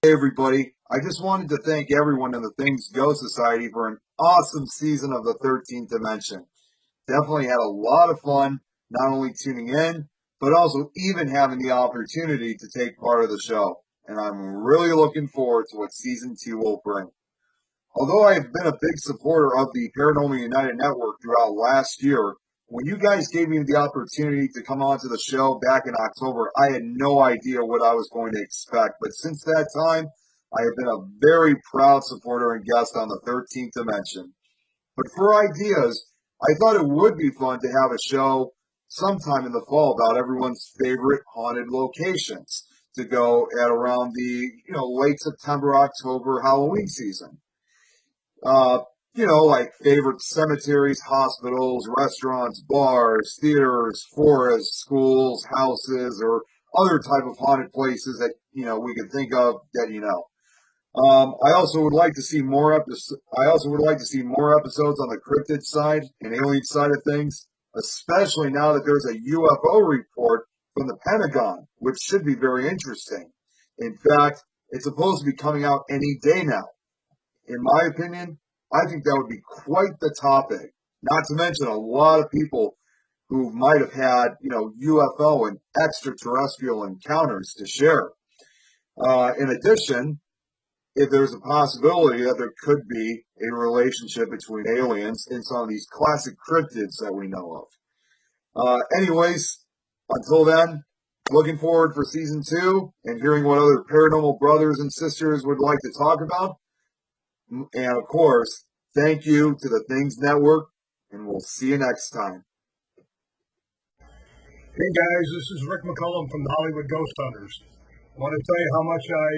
Hey everybody, I just wanted to thank everyone in the Things Go Society for an awesome season of the 13th Dimension. Definitely had a lot of fun, not only tuning in, but also even having the opportunity to take part of the show. And I'm really looking forward to what season 2 will bring. Although I have been a big supporter of the Paranormal United Network throughout last year, when you guys gave me the opportunity to come onto the show back in October, I had no idea what I was going to expect. But since that time, I have been a very proud supporter and guest on the 13th Dimension. But for ideas, I thought it would be fun to have a show sometime in the fall about everyone's favorite haunted locations to go at around the, late September, October, Halloween season. Uh, like favorite cemeteries, hospitals, restaurants, bars, theaters, forests, schools, houses, or other type of haunted places that, we could think of that. I also would like to see more I also would like to see more episodes on the cryptid side and alien side of things, especially now that there's a UFO report from the Pentagon, which should be very interesting. In fact, it's supposed to be coming out any day now. In my opinion, I think that would be quite the topic. Not to mention a lot of people who might have had, UFO and extraterrestrial encounters to share. In addition, if there's a possibility that there could be a relationship between aliens and some of these classic cryptids that we know of. Anyways, until then, looking forward for season 2 and hearing what other paranormal brothers and sisters would like to talk about. And of course, thank you to the Things Network, and we'll see you next time. Hey guys, this is Rick McCullum from the Hollywood Ghost Hunters. I want to tell you how much I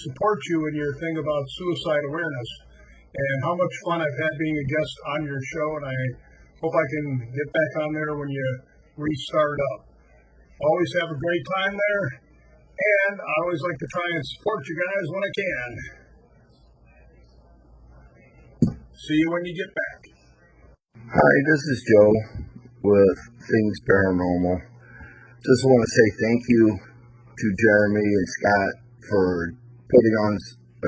support you in your thing about suicide awareness and how much fun I've had being a guest on your show, and I hope I can get back on there when you restart up. Always have a great time there, and I always like to try and support you guys when I can. See you when you get back. Hi, this is Joe with Things Paranormal. Just want to say thank you to Jeremy and Scott for putting on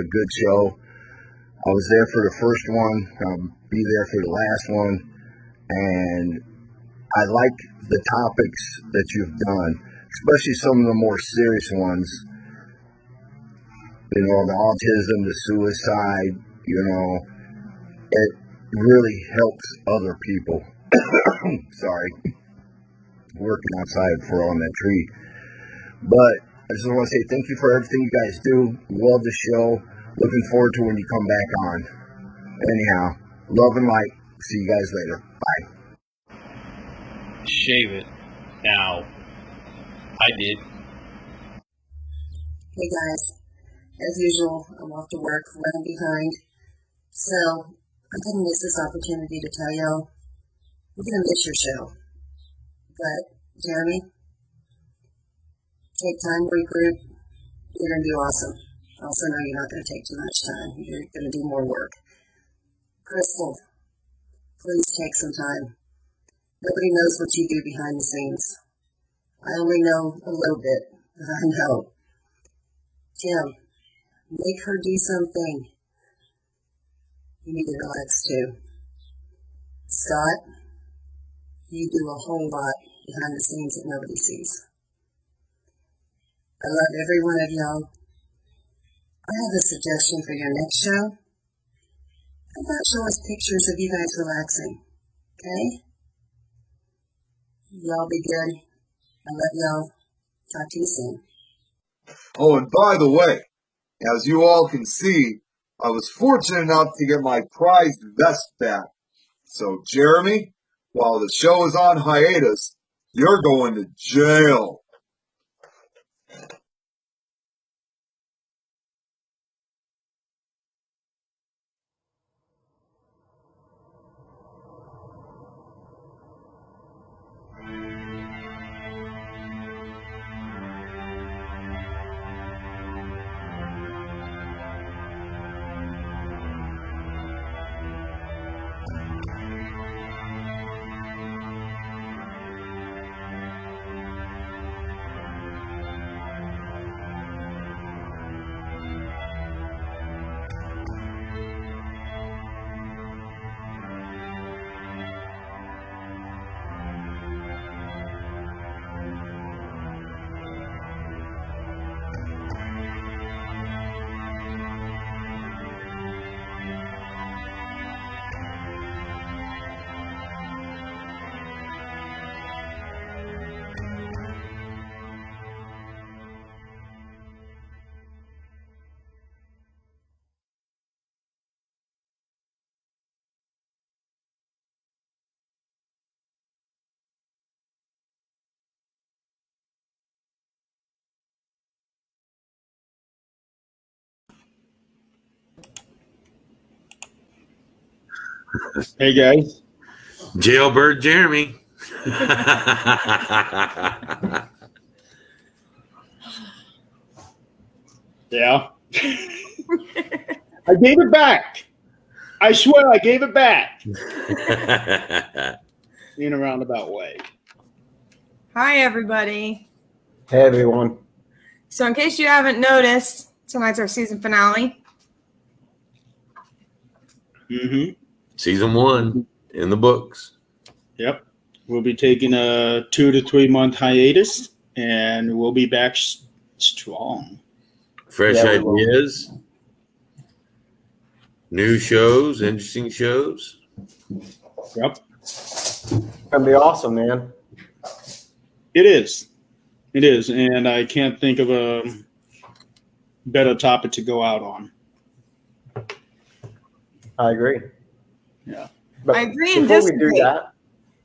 a good show. I was there for the first one. I'll be there for the last one. And I like the topics that you've done, especially some of the more serious ones. The autism, the suicide, it really helps other people. Sorry. Working outside for on that tree. But I just want to say thank you for everything you guys do. Love the show. Looking forward to when you come back on. Anyhow, love and light. See you guys later. Bye. Shave it. Now. I did. Hey guys. As usual, I'm off to work, running behind. So, I didn't miss this opportunity to tell y'all, we're going to miss your show. But, Jeremy, take time, regroup. You're going to do awesome. Also know you're not going to take too much time. You're going to do more work. Crystal, please take some time. Nobody knows what you do behind the scenes. I only know a little bit, but I know. Tim, make her do something. You need to relax too. Scott, you do a whole lot behind the scenes that nobody sees. I love every one of y'all. I have a suggestion for your next show. How about show us pictures of you guys relaxing? Okay? Y'all be good. I love y'all. Talk to you soon. Oh, and by the way, as you all can see, I was fortunate enough to get my prized vest back. So, Jeremy, while the show is on hiatus, you're going to jail. Hey, guys. Jailbird Jeremy. Yeah. I gave it back. I swear I gave it back in a roundabout way. Hi, everybody. Hey, everyone. So in case you haven't noticed, tonight's our season finale. Mm-hmm. Season 1 in the books. Yep. We'll be taking a 2 to 3 month hiatus, and we'll be back strong. Fresh ideas. New shows, interesting shows. Yep. It's gonna be awesome, man. It is. It is. And I can't think of a better topic to go out on. I agree. Yeah. But I agree and before we disagree. do that,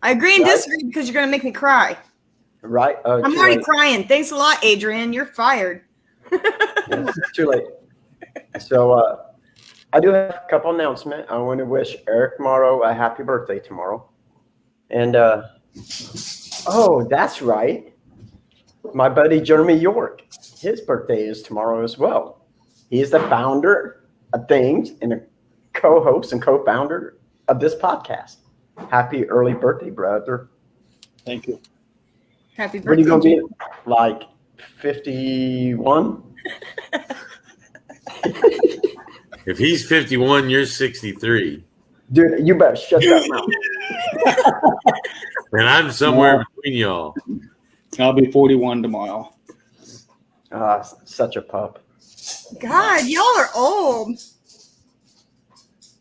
I agree and Right. disagree because you're going to make me cry. right? I'm Too already late. crying. Thanks a lot, Adrian. You're fired. Yeah, too late. So I do have a couple announcements. I want to wish Eric Morrow a happy birthday tomorrow. And oh, that's right. My buddy Jeremy York, his birthday is tomorrow as well. He is the founder of Things and a co-host and co-founder of this podcast. Happy early birthday, brother. Thank you. Happy What are birthday. you going to be, like 51? If he's 51, you're 63. Dude, you better shut that mouth. And I'm somewhere between y'all. I'll be 41 tomorrow. Such a pup. God, y'all are old.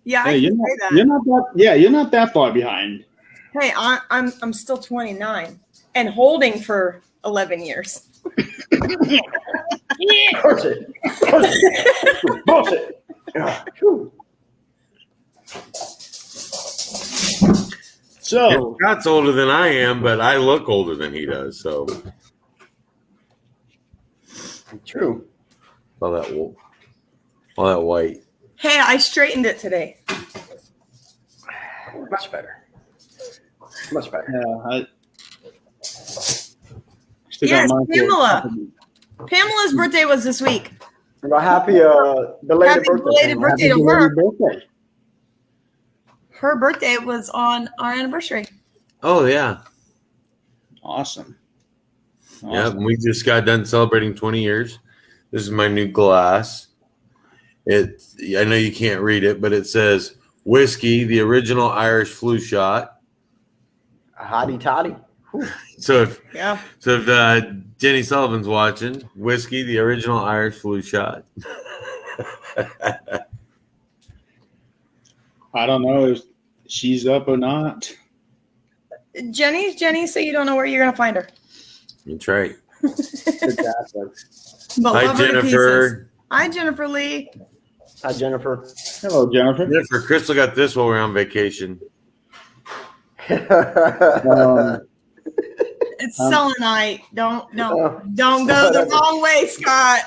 Yeah, I Hey, can say that. you're not that far behind. Hey, I'm still 29 and holding for 11 years. Curse it. Curse it. Bullshit. Whew. So, Scott's older than I am, but I look older than he does. So True. all that white. Hey, I straightened it today. Much better. Much better. yeah, I still Yes, got mine for- Pamela. Pamela's birthday was this week. Well, happy belated Happy birthday. belated Pamela. birthday to Happy her. belated birthday. Her birthday was on our anniversary. Oh yeah. Awesome. Yeah, we just got done celebrating 20 years. This is my new glass. I know you can't read it, but it says whiskey, the original Irish flu shot. Hotty toddy. So if Yeah. Jenny Sullivan's watching, whiskey, the original Irish flu shot. I don't know if she's up or not. Jenny, so you don't know where you're going to find her. That's right. Exactly. But Hi, love her to pieces. Jennifer. Hi, Jennifer Lee. Hi, Jennifer. Hello, Jennifer. Jennifer, Crystal got this while we're on vacation. It's selenite. Don't go the wrong way, Scott.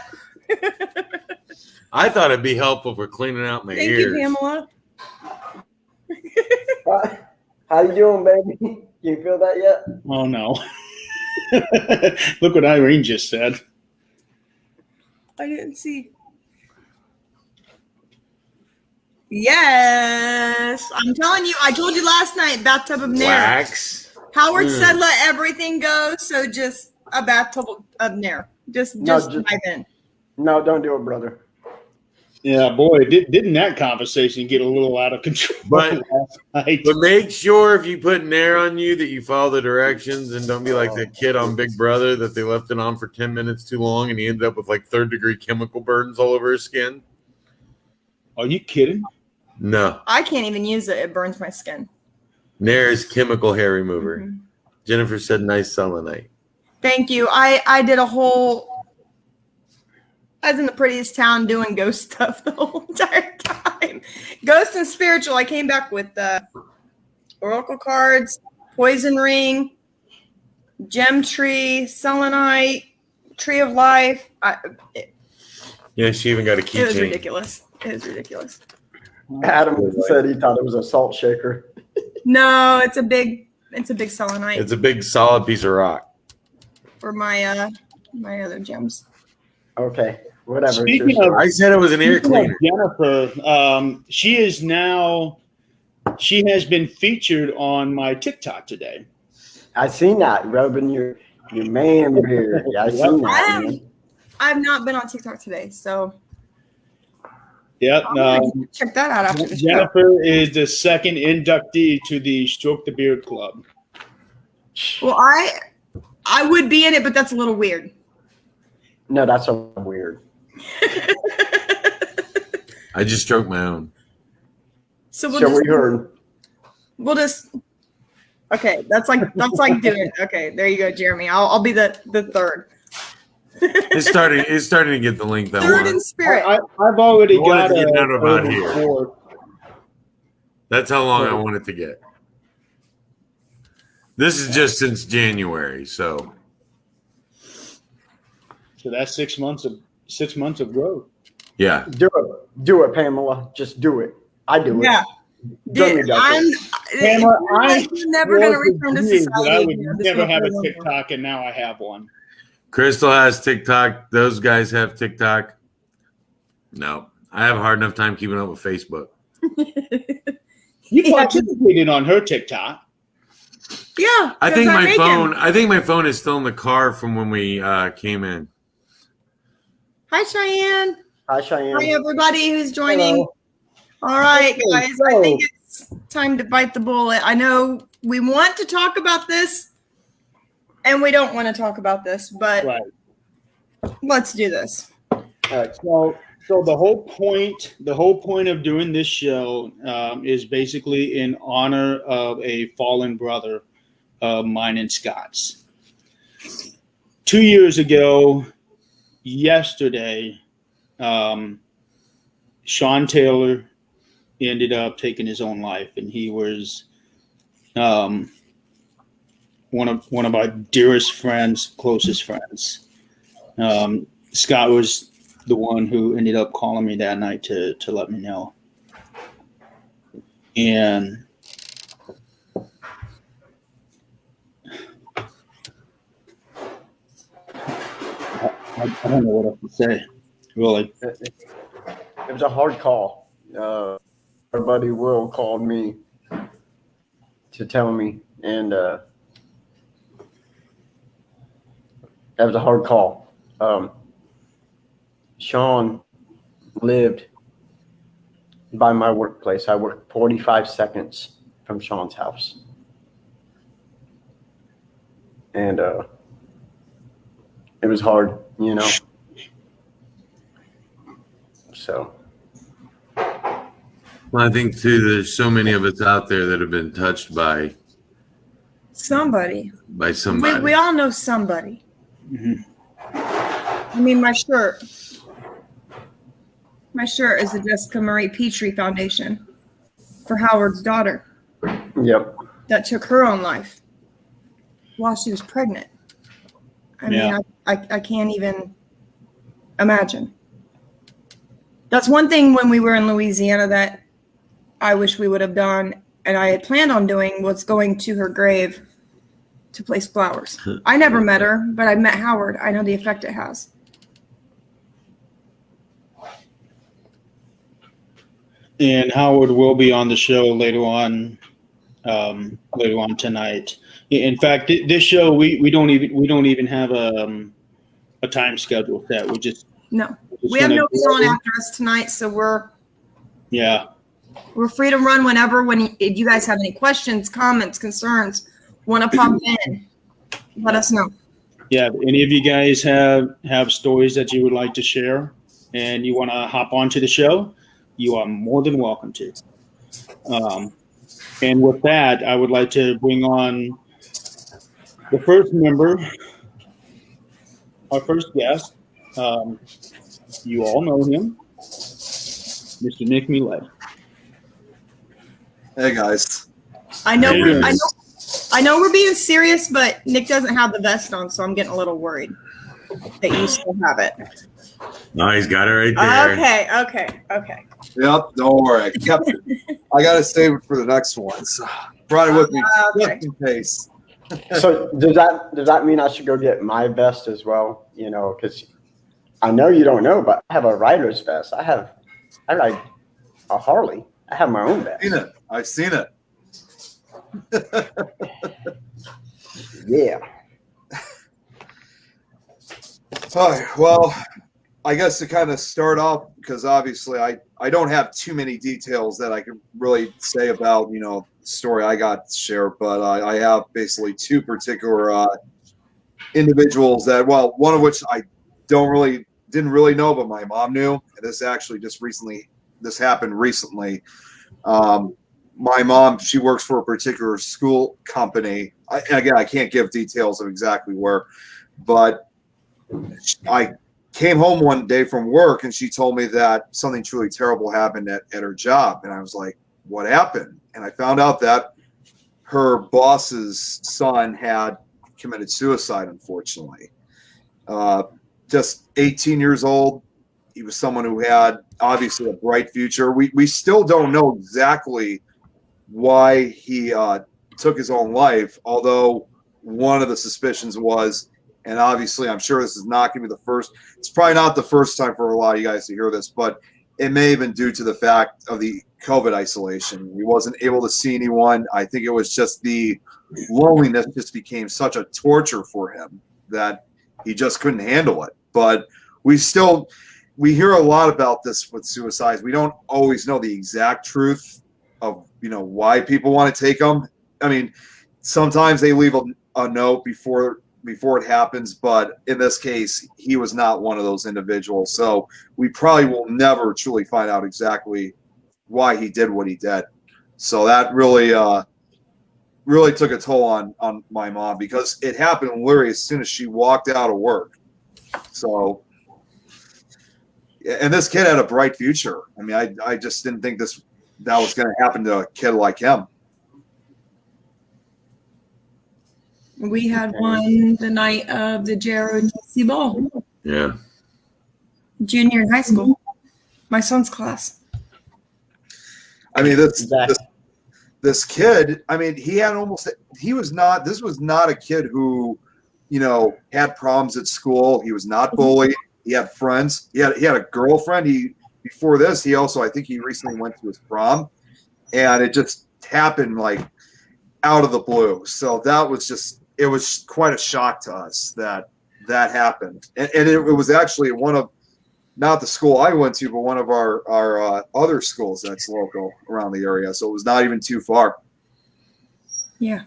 I thought it'd be helpful for cleaning out my Thank ears. you, Pamela. How you doing, baby? You feel that yet? Oh, no. Look what Irene just said. I didn't see. Yes. I'm telling you, I told you last night, bathtub of Nair. Wax. Howard said let everything go, so just a bathtub of Nair. Just dive in. No, don't do it, brother. Yeah, boy, didn't that conversation get a little out of control But- last night? But make sure if you put Nair on you that you follow the directions and don't be like that kid on Big Brother that they left it on for 10 minutes too long and he ended up with like 3rd-degree chemical burns all over his skin. Are you kidding? No. I can't even use it. It burns my skin. Nair is chemical hair remover. Mhm. Jennifer said nice selenite. Thank you. I did a whole. I was in the prettiest town doing ghost stuff the whole entire time. Ghost and spiritual. I came back with oracle cards, poison ring, gem tree, selenite, tree of life. Yeah, she even got a It was keychain. ridiculous. It was ridiculous. Adam said he thought it was a salt shaker. No, it's a big selenite. It's a big solid piece of rock. For my my other gems. Okay, whatever. Speaking of, I said it was an air cleaner. Jennifer, she has been featured on my TikTok today. I seen that rubbing your man beard. Yeah, I seen that. I've not been on TikTok today, so Yep. check that out after the show. Jennifer is the second inductee to the Stroke the Beard Club. Well, I would be in it, but that's a little weird. No, that's so weird. I just stroked my own. So we'll just okay. That's like doing it. Okay, there you go, Jeremy. I'll be the third. It's starting to get the length I Third want. in spirit. I've already got to get out a about here. That's how long I want it to get. This is just since January, so that's 6 months of growth. yeah. Do it, Pamela. Just do it. I do it. Yeah. I'm never going to return to society. I would never have a TikTok, and now I have one. Crystal has TikTok. Those guys have TikTok. No, I have a hard enough time keeping up with Facebook. You participated on her TikTok. Yeah. I think my phone is still in the car from when we came in. Hi, Cheyenne. Hi, Cheyenne. Hi, everybody who's joining. Hello. All right, guys. I think it's time to bite the bullet. I know we want to talk about this, and we don't want to talk about this, but let's do this. All right. So the whole point of doing this show is basically in honor of a fallen brother of mine and Scott's. 2 years ago, yesterday, Sean Taylor ended up taking his own life, and he was one of our dearest friends, closest friends. Scott was the one who ended up calling me that night to let me know. And I don't know what else to say, really. It was a hard call. Our buddy Will called me to tell me, and that was a hard call. Sean lived by my workplace. I worked 45 seconds from Sean's house. And it was hard, you know. So. Well, I think too, there's so many of us out there that have been touched by somebody. We all know somebody. Mm-hmm. I mean, my shirt is the Jessica Marie Pitre Foundation for Howard's daughter. Yep. That took her own life while she was pregnant. I mean, I can't even imagine. That's one thing when we were in Louisiana that I wish we would have done, and I had planned on doing, was going to her grave to place flowers. I never met her, but I met Howard. I know the effect it has. And Howard will be on the show later on tonight. In fact, this show we don't even have a time schedule set. We have nobody on after us tonight, so we're free to run whenever. If you guys have any questions, comments, concerns, want to pop in, let us know. Yeah, if any of you guys have stories that you would like to share and you want to hop onto the show, you are more than welcome to. And with that, I would like to bring on the first member, our first guest. You all know him, Mr. Nick Mulae. Hey guys. I know we're being serious, but Nick doesn't have the vest on, so I'm getting a little worried. that you still have it. No, he's got it right there. Okay. Yep, don't worry. I kept it. I got to save it for the next one. So brought it with me just in case. So does that mean I should go get my vest as well? You know, because I know you don't know, but I have a rider's vest. I ride a Harley. I have my own vest. I've seen it. Yeah. All right, well, I guess to kind of start off, because obviously I don't have too many details that I can really say about, the story I got to share, but I have basically two particular individuals that, well, one of which I didn't really know, but my mom knew. And this actually this happened recently. My mom, she works for a particular school company. I can't give details of exactly where, but I came home one day from work and she told me that something truly terrible happened at her job. And I was like, what happened? And I found out that her boss's son had committed suicide, unfortunately. Just 18 years old. He was someone who had obviously a bright future. We still don't know exactly why he took his own life, although one of the suspicions was, and obviously I'm sure this is not going to be the first, it's probably not the first time for a lot of you guys to hear this, but it may have been due to the fact of the COVID isolation. He wasn't able to see anyone. I think it was just the loneliness just became such a torture for him that he just couldn't handle it. But we hear a lot about this with suicides. We don't always know the exact truth of why people want to take them. I mean, sometimes they leave a note before it happens, but in this case, he was not one of those individuals. So we probably will never truly find out exactly why he did what he did. So that really took a toll on my mom, because it happened literally as soon as she walked out of work. So, and this kid had a bright future. I mean, I just didn't think that was going to happen to a kid like him. We had one the night of the JROTC ball. Yeah. Junior in high school. My son's class. I mean, this kid, I mean, this was not a kid who, had problems at school. He was not bullied. He had friends. He had a girlfriend. Before this, I think he recently went to his prom, and it just happened like out of the blue. So it was quite a shock to us that happened. And it was actually not the school I went to, but one of our other schools that's local around the area. So it was not even too far. Yeah.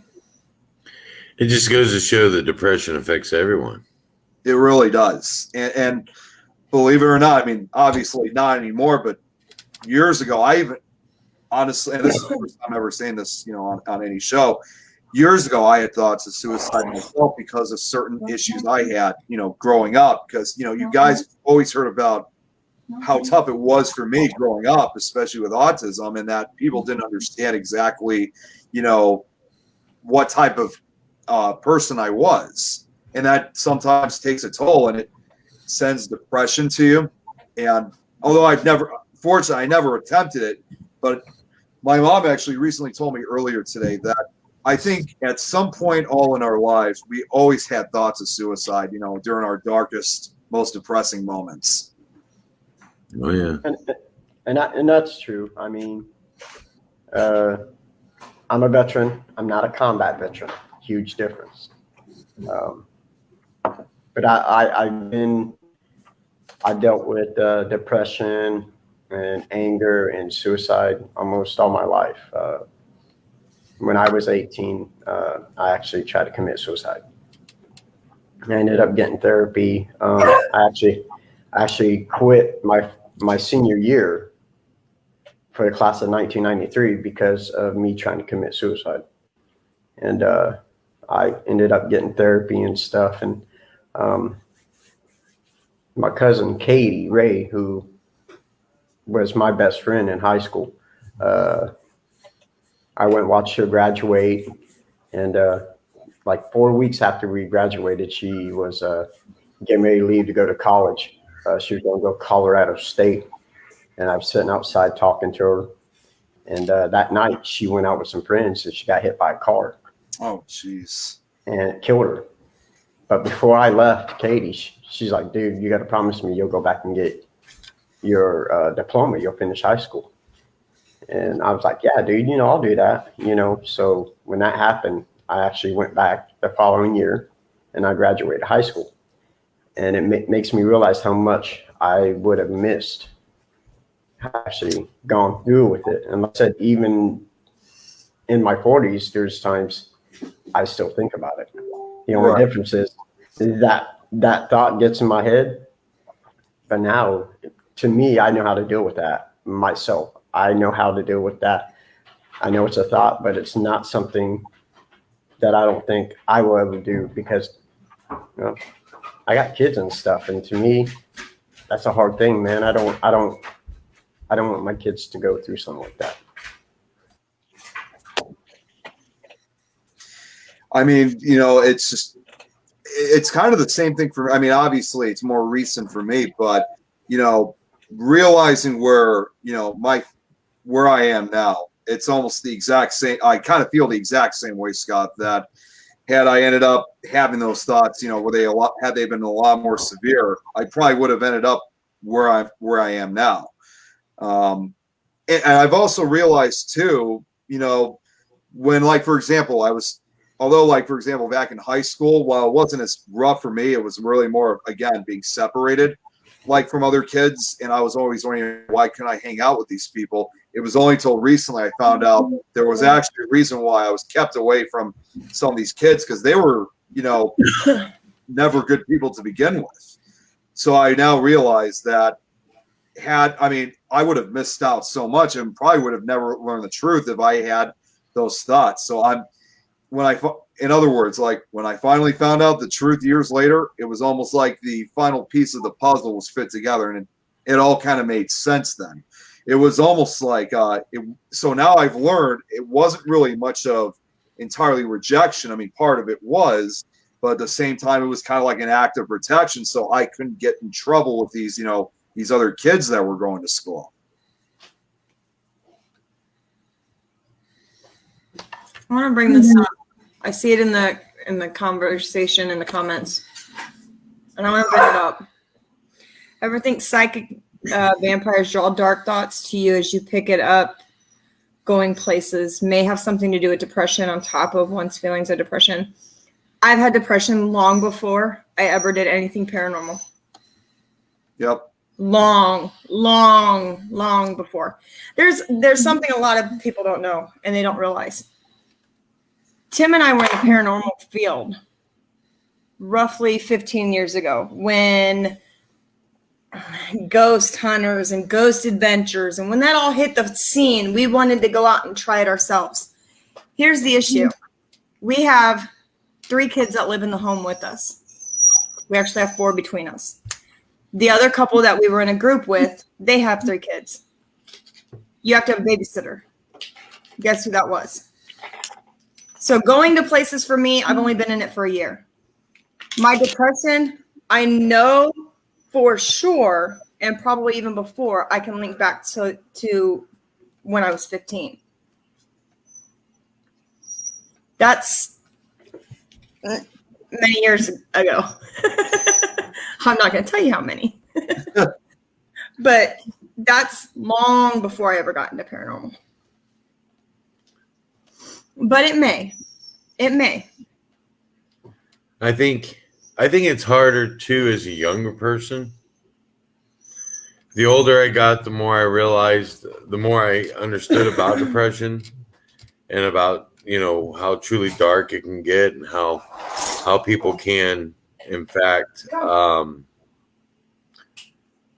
It just goes to show that depression affects everyone. It really does. And believe it or not, I mean, obviously not anymore, but years ago, honestly, and this is the first time I'm ever saying this, on any show. Years ago, I had thoughts of suicide myself because of certain issues I had, growing up. Because, you guys always heard about how tough it was for me growing up, especially with autism, and that people didn't understand exactly, what type of person I was. And that sometimes takes a toll, and it sends depression to you. And although fortunately, I never attempted it, but my mom actually recently told me earlier today that I think at some point all in our lives, we always had thoughts of suicide, during our darkest, most depressing moments. Oh, yeah. And that's true. I mean, I'm a veteran. I'm not a combat veteran. Huge difference. But I dealt with depression and anger and suicide almost all my life. When I was 18, I actually tried to commit suicide. I ended up getting therapy. I actually quit my senior year for the class of 1993 because of me trying to commit suicide. And I ended up getting therapy and stuff. And my cousin Katie Ray, who was my best friend in high school, I went and watched her graduate, and like 4 weeks after we graduated, she was getting ready to leave to go to college. She was going to go Colorado State, and I was sitting outside talking to her. And that night, she went out with some friends, and she got hit by a car. Oh, jeez. And it killed her. But before I left, Katie, she's like, dude, you got to promise me you'll go back and get your diploma. You'll finish high school. And I was like, yeah, dude, I'll do that. So when that happened, I actually went back the following year and I graduated high school. And it makes me realize how much I would have missed actually gone through with it. And like I said, even in my 40s, there's times I still think about it. The only difference is that thought gets in my head. But now, to me, I know how to deal with that myself. I know how to deal with that. I know it's a thought, but it's not something that I don't think I will ever do because I got kids and stuff. And to me, that's a hard thing, man. I don't want my kids to go through something like that. I mean, it's kind of the same thing for, obviously it's more recent for me, but, realizing where I am now, it's almost the exact same. I kind of feel the exact same way, Scott, that had I ended up having those thoughts, had they been a lot more severe, I probably would have ended up where I am now. And I've also realized too, when, like, for example, back in high school, while it wasn't as rough for me, it was really more, again, being separated, like, from other kids. And I was always wondering, why couldn't I hang out with these people? It was only until recently I found out there was actually a reason why I was kept away from some of these kids, because they were, never good people to begin with. So I now realize that I would have missed out so much and probably would have never learned the truth if I had those thoughts. So in other words, like, when I finally found out the truth years later, it was almost like the final piece of the puzzle was fit together, and it all kind of made sense then. It was almost like, so now I've learned it wasn't really much of entirely rejection. Part of it was, but at the same time, it was kind of like an act of protection. So I couldn't get in trouble with these other kids that were going to school. I want to bring this up. I see it in the conversation in the comments, and I want to bring it up. Ever think psychic vampires draw dark thoughts to you as you pick it up? Going places may have something to do with depression on top of one's feelings of depression. I've had depression long before I ever did anything paranormal. Yep. Long before. There's something a lot of people don't know and they don't realize. Tim and I were in the paranormal field roughly 15 years ago when ghost hunters and ghost adventures, and when that all hit the scene, we wanted to go out and try it ourselves. Here's the issue. We have 3 kids that live in the home with us. We actually have 4 between us. The other couple that we were in a group with, they have 3 kids. You have to have a babysitter. Guess who that was? So going to places for me, I've only been in it for a year. My depression, I know for sure, and probably even before, I can link back to when I was 15. That's many years ago. I'm not going to tell you how many. But that's long before I ever got into paranormal. But it may. I think it's harder too as a younger person. The older I got, the more I realized, the more I understood about depression and about, how truly dark it can get and how people can, in fact,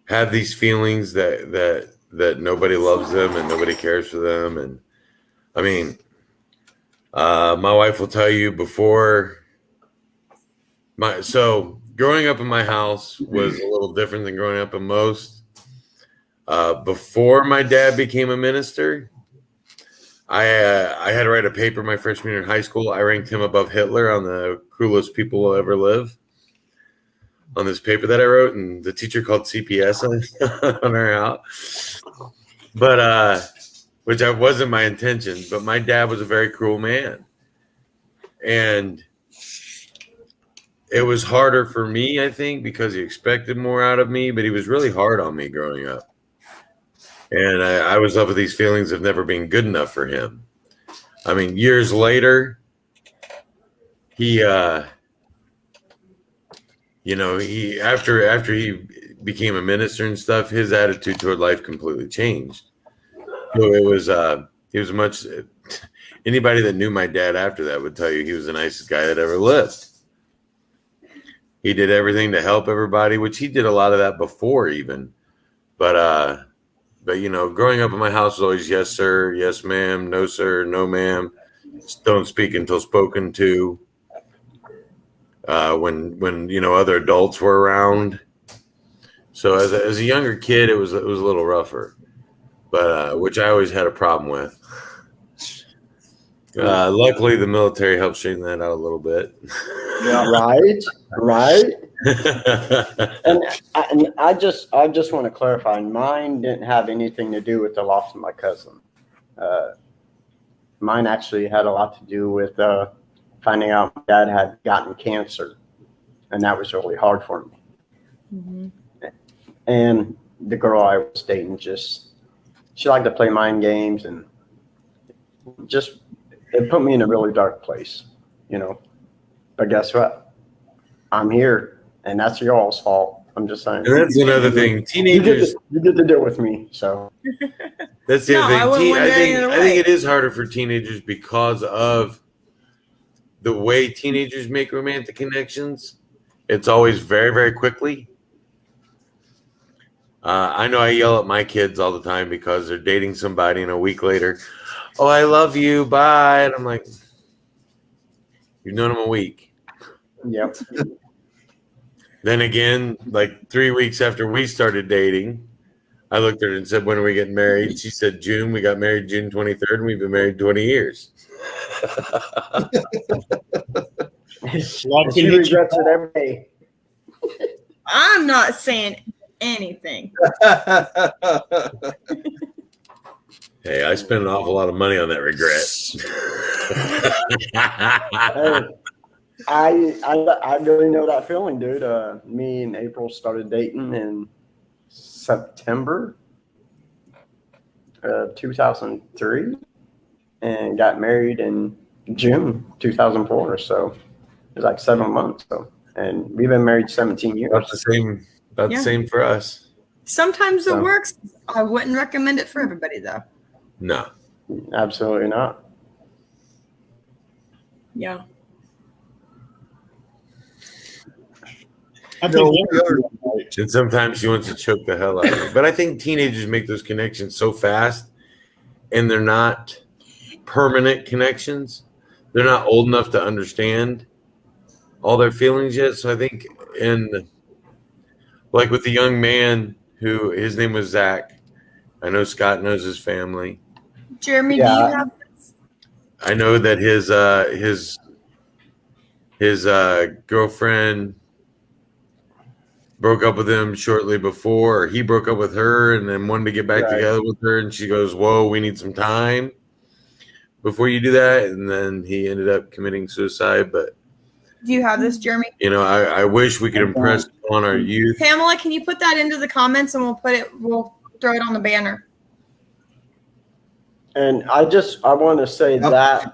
have these feelings that nobody loves them and nobody cares for them. And my wife will tell you growing up in my house was a little different than growing up in most. Before my dad became a minister, I had to write a paper my freshman year in high school. I ranked him above Hitler on the cruelest people will ever live. on this paper that I wrote, and the teacher called CPS on her out. But which wasn't my intention. But my dad was a very cruel man, and it was harder for me, I think, because he expected more out of me. But he was really hard on me growing up, and I was left with these feelings of never being good enough for him. I mean, years later, he after he became a minister and stuff, his attitude toward life completely changed. So he was much. Anybody that knew my dad after that would tell you he was the nicest guy that ever lived. He did everything to help everybody, which he did a lot of that before even. But growing up in my house was always yes sir, yes ma'am, no sir, no ma'am. Don't speak until spoken to. When other adults were around. So as a younger kid, it was a little rougher, but which I always had a problem with. Luckily, the military helped straighten that out a little bit. Yeah. Right. And I just want to clarify. Mine didn't have anything to do with the loss of my cousin. Mine actually had a lot to do with finding out my dad had gotten cancer, and that was really hard for me. Mm-hmm. And the girl I was dating she liked to play mind games, and it put me in a really dark place, But guess what? I'm here, and that's y'all's fault. I'm just saying. And that's another thing. Teenagers, you get to deal with me, so. That's the other thing. I think it is harder for teenagers because of the way teenagers make romantic connections. It's always very, very quickly. I know I yell at my kids all the time because they're dating somebody, and a week later, oh, I love you, bye. And I'm like, you've known them a week. Yep. Then again, like 3 weeks after we started dating, I looked at her and said, when are we getting married? She said, June. We got married June 23rd, and we've been married 20 years. She regrets it every day. I'm not saying anything. Hey, I spent an awful lot of money on that regret. I really know that feeling, dude. Me and April started dating in September of 2003 and got married in June 2004. So it was like 7 months. And we've been married 17 years. About the same for us. Sometimes it works. I wouldn't recommend it for everybody, though. No. Absolutely not. Yeah. And sometimes she wants to choke the hell out of me. But I think teenagers make those connections so fast, and they're not permanent connections. They're not old enough to understand all their feelings yet. So I think like with the young man who his name was Zach, I know Scott knows his family. Jeremy, do you have this? I know that his girlfriend broke up with him shortly before, or he broke up with her and then wanted to get back together with her, and she goes, whoa, we need some time before you do that. And then he ended up committing suicide. But do you have this, Jeremy? I wish we could impress on our youth. Pamela, can you put that into the comments, and we'll throw it on the banner. And I want to say that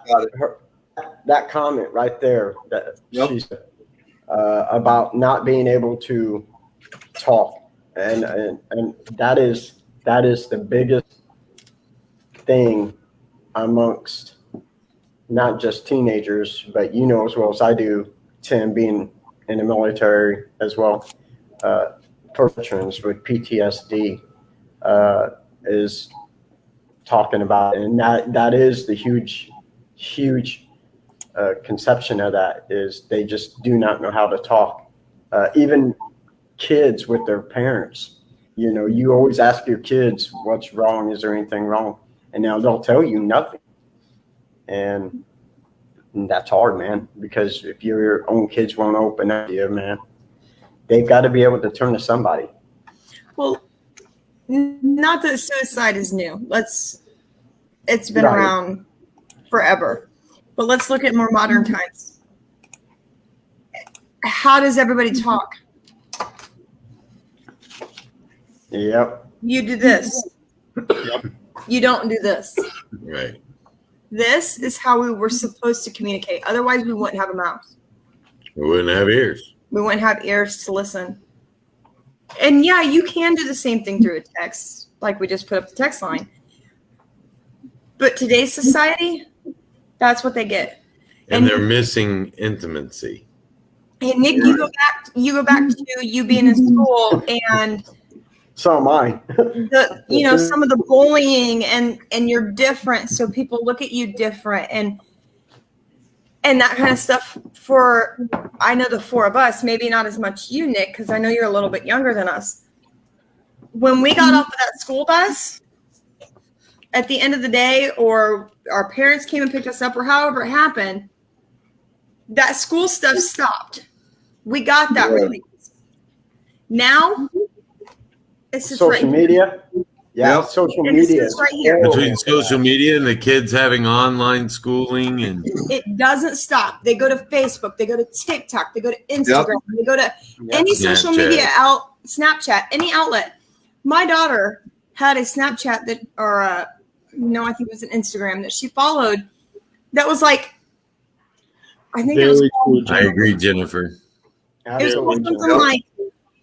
comment right there that she said about not being able to talk, and that is the biggest thing amongst not just teenagers, but as well as I do, Tim, being in the military as well, for veterans with PTSD is talking about, and that is the huge conception of that is they just do not know how to talk. Even kids with their parents, you always ask your kids what's wrong, is there anything wrong, and now they'll tell you nothing, and that's hard, man, because if your own kids won't open up to you, man, they've got to be able to turn to somebody. Well, not that suicide is new. It's been Right. around forever. But let's look at more modern times. How does everybody talk? Yep. You do this. You don't do this. Right. This is how we were supposed to communicate. Otherwise, we wouldn't have a mouth. We wouldn't have ears. We wouldn't have ears to listen. And yeah, you can do the same thing through a text, like we just put up the text line. But today's society, that's what they get. And they're missing intimacy. And Nick, you go back to you being in school and So am I. some of the bullying and you're different, so people look at you different and that kind of stuff. I know the four of us, maybe not as much you, Nick, because I know you're a little bit younger than us. When we got off of that school bus at the end of the day, or our parents came and picked us up, or however it happened, that school stuff stopped. We got that release. Now it's just Social media. Yeah, Yep. social And it's media. just right here. Between social media and the kids having online schooling and It doesn't stop. They go to Facebook, they go to TikTok, they go to Instagram, they go to any social Snapchat. media Snapchat, any outlet. My daughter had a Snapchat I think it was an Instagram that she followed. That was like, I think it was Very called, cool. I agree, Jennifer. it was called Absolutely. something like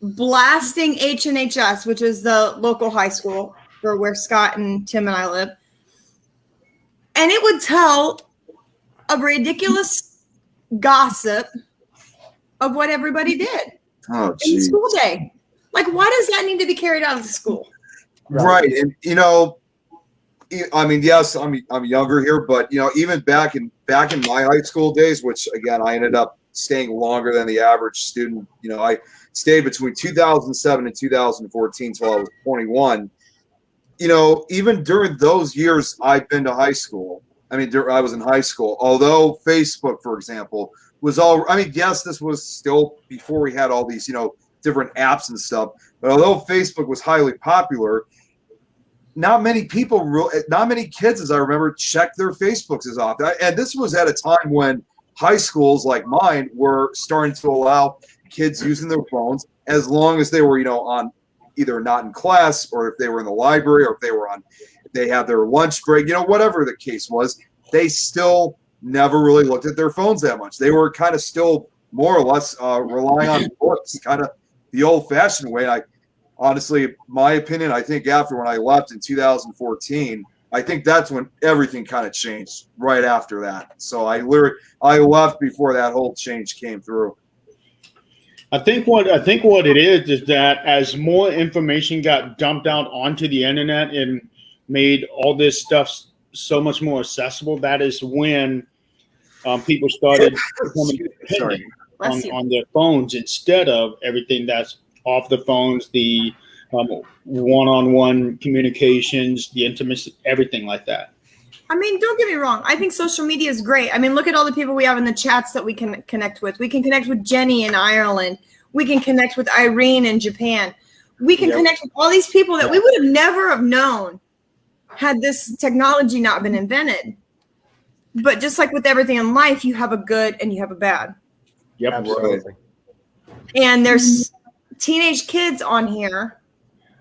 Blasting H&HS, which is the local high school for where Scott and Tim and I live. And it would tell a ridiculous gossip of what everybody did Oh, in the geez. school day. Like, why does that need to be carried out of the school? Right. And, I mean, yes, I'm younger here, but, even back in my high school days, which, again, I ended up staying longer than the average student. I stayed between 2007 and 2014 till I was 21. Even during those years, I've been to high school. I mean, I was in high school. Although Facebook, for example, was yes, this was still before we had all these, different apps and stuff. But although Facebook was highly popular, not many kids, as I remember, checked their Facebooks as often. And this was at a time when high schools like mine were starting to allow kids using their phones as long as they were, on either not in class, or if they were in the library, or if they had their lunch break, whatever the case was, they still never really looked at their phones that much. They were kind of still more or less relying on books, kind of the old-fashioned way. Honestly, my opinion, I think after when I left in 2014, I think that's when everything kind of changed right after that. So I left before that whole change came through. I think what it is that as more information got dumped out onto the internet and made all this stuff so much more accessible, that is when people started becoming dependent on their phones instead of everything that's off the phones, the one-on-one communications, the intimacy, everything like that. I mean, don't get me wrong. I think social media is great. I mean, look at all the people we have in the chats that we can connect with. We can connect with Jenny in Ireland. We can connect with Irene in Japan. We can connect with all these people that we would have never have known had this technology not been invented. But just like with everything in life, you have a good and you have a bad. Yep. Absolutely. And there's teenage kids on here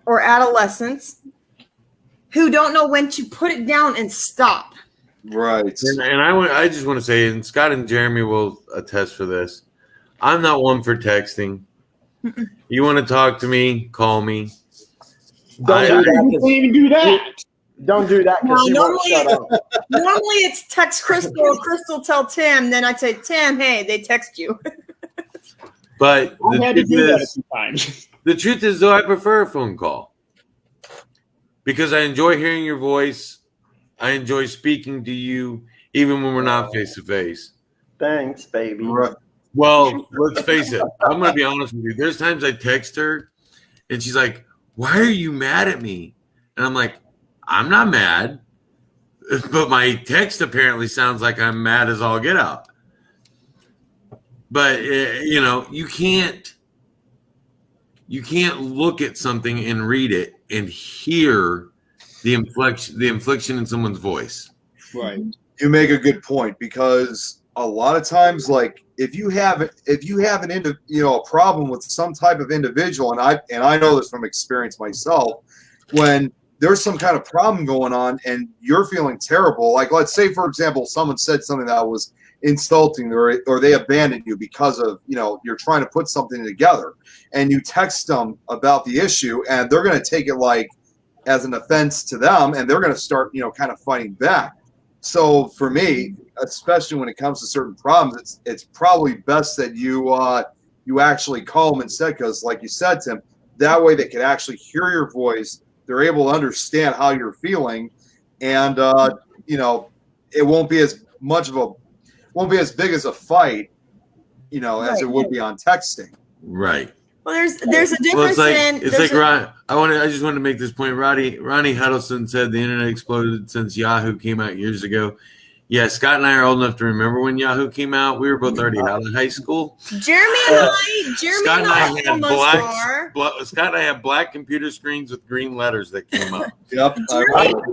or adolescents who don't know when to put it down and stop. Right. And I just want to say, and Scott and Jeremy will attest for this, I'm not one for texting. You want to talk to me, call me. Don't do that. Don't even do that. Don't do that because she won't shut up. Normally it's text Crystal or Crystal tell Tim. Then I'd say, Tim, hey, they text you. But I had to do that a few times. the truth is, though, I prefer a phone call because I enjoy hearing your voice. I enjoy speaking to you, even when we're not face to face. Thanks, baby. Right. Well, let's face it. I'm going to be honest with you. There's times I text her and she's like, "Why are you mad at me?" And I'm like, "I'm not mad." But my text apparently sounds like I'm mad as all get out. But, you can't you can't look at something and read it and hear the inflection in someone's voice. Right. You make a good point, because a lot of times, like if you have a problem with some type of individual, and I know this from experience myself, when there's some kind of problem going on and you're feeling terrible, like let's say for example someone said something that was insulting, or they abandoned you because of you're trying to put something together, and you text them about the issue, and they're going to take it like as an offense to them, and they're going to start kind of fighting back. So for me, especially when it comes to certain problems, it's probably best that you actually call them instead, because like you said, Tim, that way they can actually hear your voice. They're able to understand how you're feeling, and it won't be as big as a fight, as it would be on texting. Right. Well, there's a difference I just wanted to make this point. Ronnie Huddleston said the internet exploded since Yahoo came out years ago. Yeah, Scott and I are old enough to remember when Yahoo came out. We were both already out of high school. Jeremy and I almost are. Scott and I had black computer screens with green letters that came up. Yep.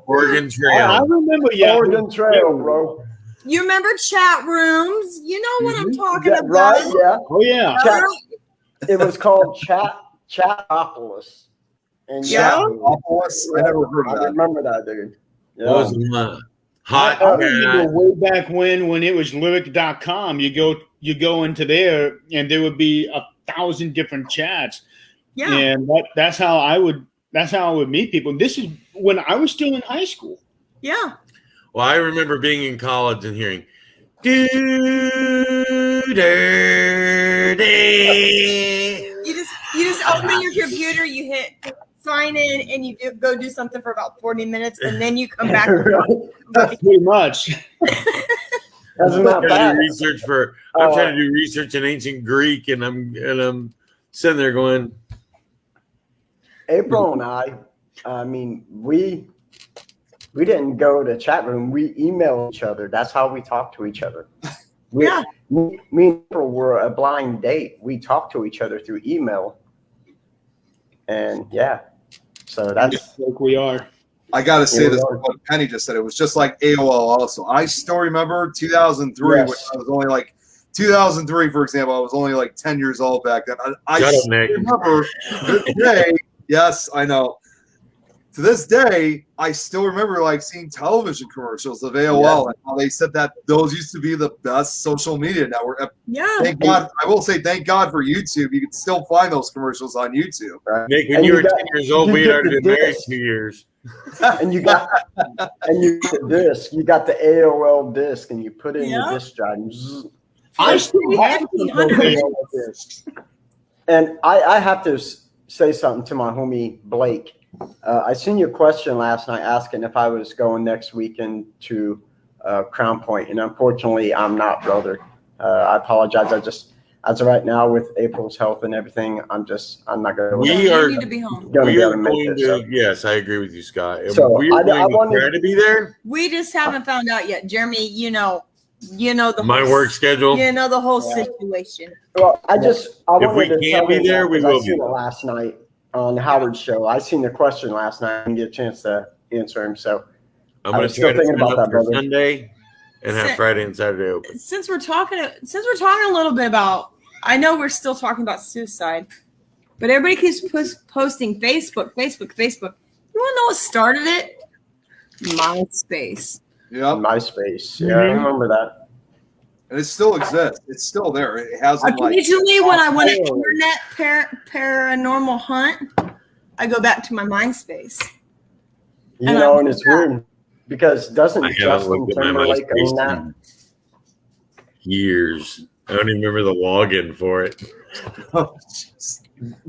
Oregon Trail. I remember Yahoo. Oregon Trail, bro. You remember chat rooms? You know what I'm talking about. Right, yeah. Oh, yeah. It was called Chatopolis. And Chatopolis? I never heard of that. I remember that, dude. Yeah. What was hot? I remember way back when it was lyric.com, you go into there and there would be 1,000 different chats. Yeah. And that's how I would meet people. This is when I was still in high school. Yeah. Well, I remember being in college and hearing You just open your computer, you hit sign in, and you go do something for about 40 minutes, and then you come back. That's pretty much. That's not bad. I'm trying to do research in ancient Greek, and I'm sitting there going. April and I mean, we didn't go to chat room. We emailed each other. That's how we talked to each other. Me and April were a blind date. We talked to each other through email. And so that's like we are. I got to say this, what Penny just said. It was just like AOL also. I still remember 2003, when I was only like 2003, for example, I was only like 10 years old back then. I remember this day. Yes, I know. To this day, I still remember like seeing television commercials of AOL and how they said that those used to be the best social media network. Yeah. Thank God. I will say thank God for YouTube. You can still find those commercials on YouTube. Right? Nick, when you were 10 years old, we had already been married 2 years. And you got the disc. You got the AOL disc, and you put it in your disc drive. I still have AOL discs. And I have to say something to my homie Blake. I seen your question last night asking if I was going next weekend to Crown Point, and unfortunately, I'm not, brother. I apologize. I just, as of right now, with April's health and everything, I'm not going to. We need to be home. Yes, I agree with you, Scott. So we are going to try to be there. We just haven't found out yet, Jeremy. You know the my work schedule. You know the whole situation. Well, I wanted we to can't be there, we will be there. Last night on Howard's show, I seen the question last night and get a chance to answer him. So I'm going to try to sign up for Sunday and have Friday and Saturday open. Since we're talking a little bit about, I know we're still talking about suicide, but everybody keeps posting Facebook. You want to know what started it? MySpace. Yeah, MySpace. Yeah, I remember that. And it still exists. It's still there. It hasn't occasionally when I want an internet paranormal hunt, I go back to my MySpace. And it's weird because doesn't Justin Timberlake own that? Years. I don't even remember the login for it.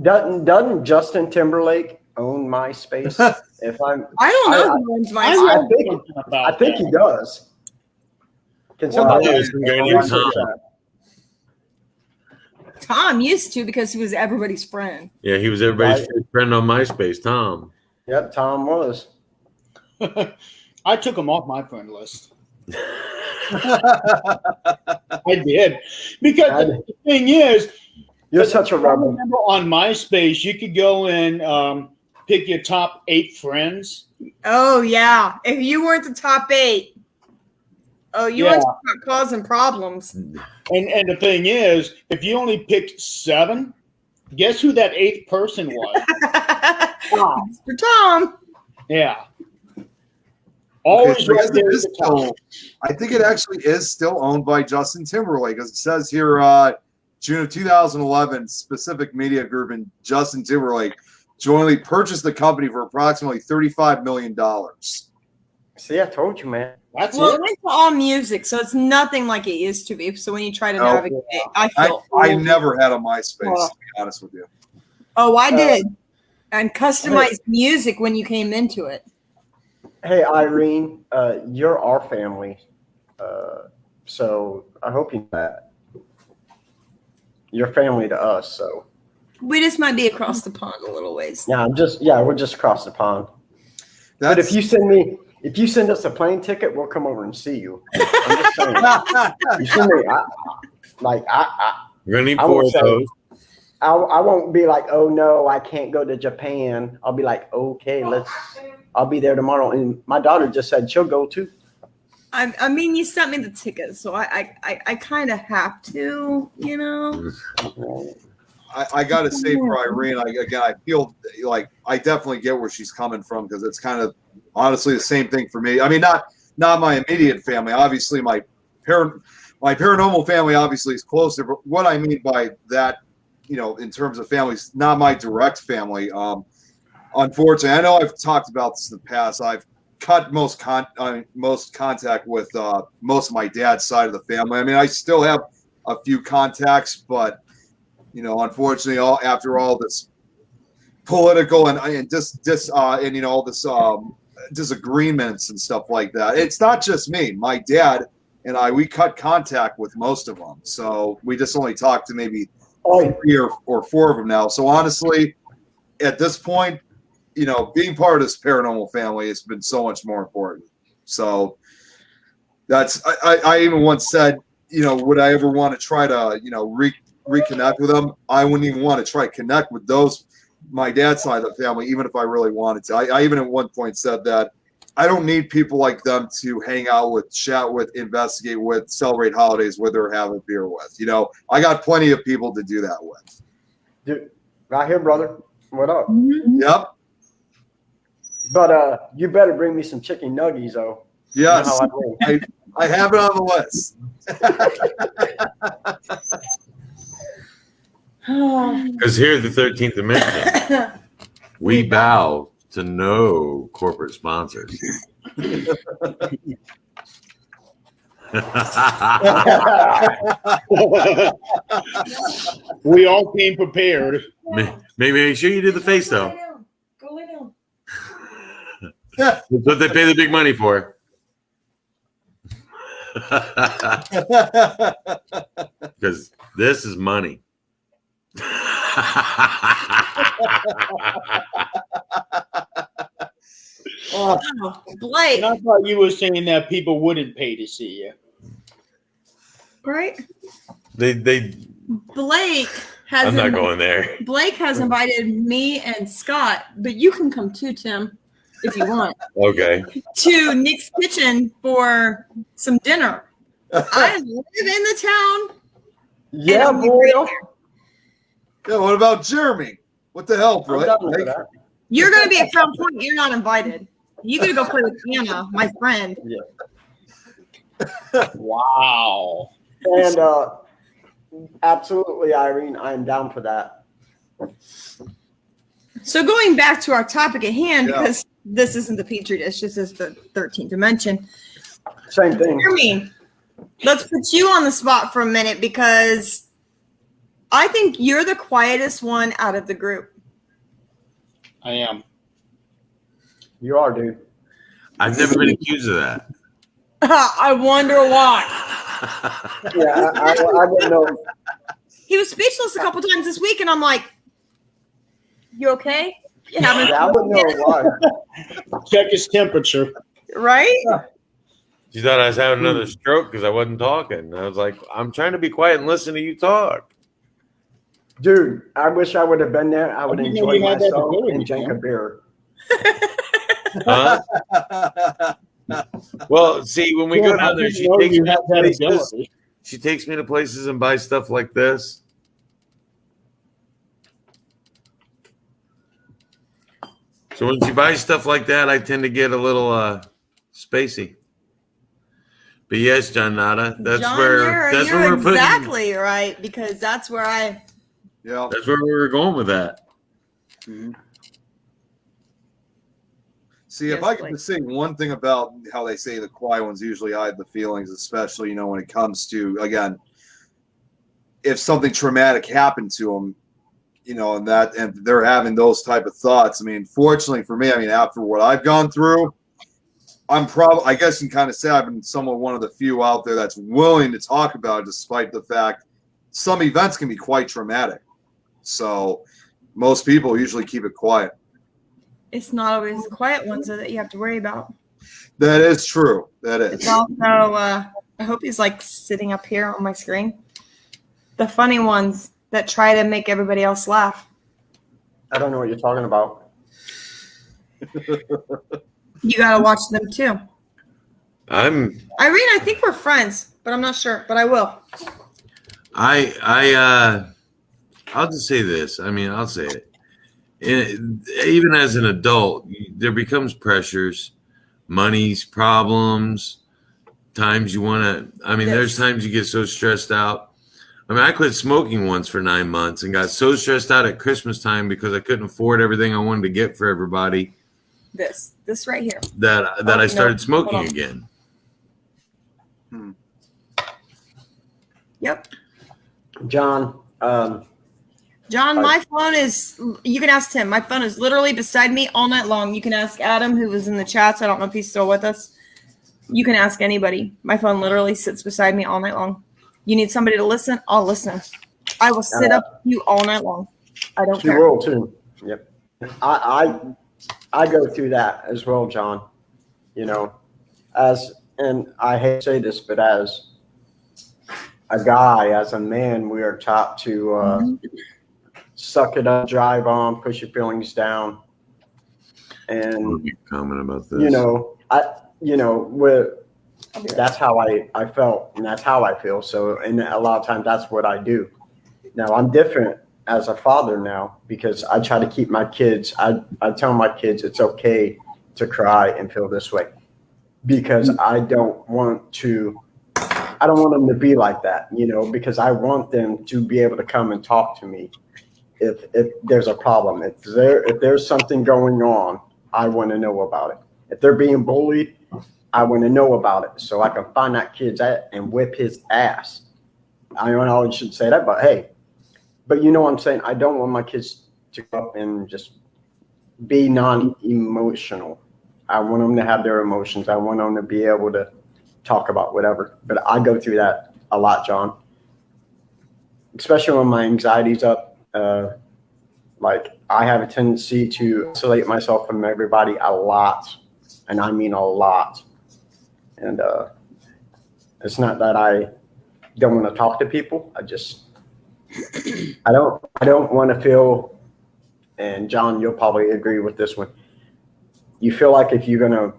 Doesn't Justin Timberlake own MySpace? I don't know who owns MySpace. I think he does. Can somebody Tom used to, because he was everybody's friend. Yeah, he was everybody's friend on MySpace, Tom. Yep, Tom was. I took him off my friend list. I did. Because the thing is, You're such a I rebel. remember on MySpace, you could go and pick your top 8 friends. Oh yeah. If you weren't the top 8, you weren't causing problems. And the thing is, if you only picked 7, guess who that 8th person was? Mr. Tom. Yeah. Always so right there at is the top. I think it actually is still owned by Justin Timberlake, because it says here June of 2011, Specific Media Group and Justin Timberlake jointly purchased the company for approximately $35 million. See, I told you, man. That's Well, it. it went to all music, so it's nothing like it used to be. So when you try to navigate, I feel I old. never had a MySpace, to be honest with you. Oh, I did. And customized music when you came into it. Hey, Irene, you're our family. So I hope you know that. You're family to us, so. We just might be across the pond a little ways. Yeah, we're just across the pond. But if you send us a plane ticket, we'll come over and see you. I'm just saying. You send me, We're gonna need I 4 won't of say- those. I won't be like, oh no, I can't go to Japan. I'll be like, okay, I'll be there tomorrow. And my daughter just said she'll go too. I mean, you sent me the tickets, so I kind of have to, you know. I got to say for Irene, I feel like I definitely get where she's coming from, because it's kind of honestly the same thing for me. I mean, not my immediate family. Obviously, my paranormal family obviously is closer. But what I mean by that, in terms of families, not my direct family. Unfortunately, I know I've talked about this in the past. I've cut most contact with most of my dad's side of the family. I mean, I still have a few contacts, but unfortunately, after all this political and all this disagreements and stuff like that, it's not just me. My dad and we cut contact with most of them, so we just only talk to maybe 3 or 4 of them now. So honestly, at this point, being part of this paranormal family has been so much more important. So that's I even once said, would I ever want to try to reconnect with them? I wouldn't even want to try to connect with my dad's side of the family, even if I really wanted to. I even at one point said that I don't need people like them to hang out with, chat with, investigate with, celebrate holidays with, or have a beer with. I got plenty of people to do that with. Dude, right here, brother. What up? Yep. But you better bring me some chicken nuggies, though. Yes. You know how I do. I have it on the list. Because here, the 13th Amendment, we bow to no corporate sponsors. We all came prepared. Maybe make sure you do the face, though. Go lay down. That's what they pay the big money for. Because this is money. Oh, Blake. And I thought you were saying that people wouldn't pay to see you. Right? They Blake has I'm not going there. Blake has invited me and Scott, but you can come too, Tim, if you want. Okay. To Nick's Kitchen for some dinner. I live in the town. Yeah, and boy. Yeah, what about Jeremy? What the hell, bro? You're going to be at Crown Point. You're not invited. You got to go play with Anna, my friend. Yeah. Wow. And absolutely, Irene, I am down for that. So going back to our topic at hand, because this isn't the Petri dish, this is the 13th dimension. Same thing. Jeremy, let's put you on the spot for a minute, because I think you're the quietest one out of the group. I am. You are, dude. I've never been accused of that. I wonder why. Yeah, I didn't know. He was speechless a couple times this week, and I'm like, you okay? You having Yeah, I wouldn't know why. Check his temperature. right? You thought I was having another stroke because I wasn't talking. I was like, I'm trying to be quiet and listen to you talk. Dude, I wish I would have been there. I would didn't know enjoy you had that myself ability, and drink a man. beer. Huh? Well, see, when we Yeah, go I down there, didn't she know takes you me had to that places. ability. She takes me to places and buys stuff like this. So when she buys stuff like that, I tend to get a little spacey. But yes, John Nada, that's John, where you're we're putting. exactly right, because that's where I. Yeah. That's where we were going with that. Mm-hmm. See, Yes, if I could Blake. just say one thing about how they say the quiet ones usually hide the feelings, especially, when it comes to, again, if something traumatic happened to them, and they're having those type of thoughts. I mean, fortunately for me, after what I've gone through, I guess you can kind of say I've been somewhat one of the few out there that's willing to talk about it, despite the fact some events can be quite traumatic. So most people usually keep it quiet. It's not always the quiet ones that you have to worry about. That is true. That is. It's also, I hope he's like sitting up here on my screen. The funny ones that try to make everybody else laugh. I don't know what you're talking about. You gotta watch them too. Irene, I think we're friends, but I'm not sure. But I will. I'll just say this. I'll say it. Even as an adult, there becomes pressures, money's problems, times you want to. There's times you get so stressed out. I quit smoking once for 9 months and got so stressed out at Christmas time because I couldn't afford everything I wanted to get for everybody. This right here. That I started smoking again. Yep. John, my phone is, you can ask Tim. My phone is literally beside me all night long. You can ask Adam, who was in the chats. I don't know if he's still with us. You can ask anybody. My phone literally sits beside me all night long. You need somebody to listen? I'll listen. I will sit up with you all night long. I don't care. You will too. Yep. I go through that as well, John. And I hate to say this, but as a guy, as a man, we are taught to suck it up, drive on, push your feelings down. And comment about this. That's how I felt, and that's how I feel. So, and a lot of times that's what I do. Now I'm different as a father now because I try to keep my kids. I tell my kids it's okay to cry and feel this way because I don't want them to be like that, because I want them to be able to come and talk to me if there's a problem. If there's something going on, I want to know about it. If they're being bullied, I want to know about it so I can find that kid's and whip his ass. I don't know I should say that, but you know what I'm saying? I don't want my kids to go up and just be non-emotional. I want them to have their emotions. I want them to be able to talk about whatever. But I go through that a lot, John. Especially when my anxiety's up. I have a tendency to isolate myself from everybody a lot. And I mean a lot. And it's not that I don't want to talk to people. I don't want to feel, and John, you'll probably agree with this one. You feel like if you're gonna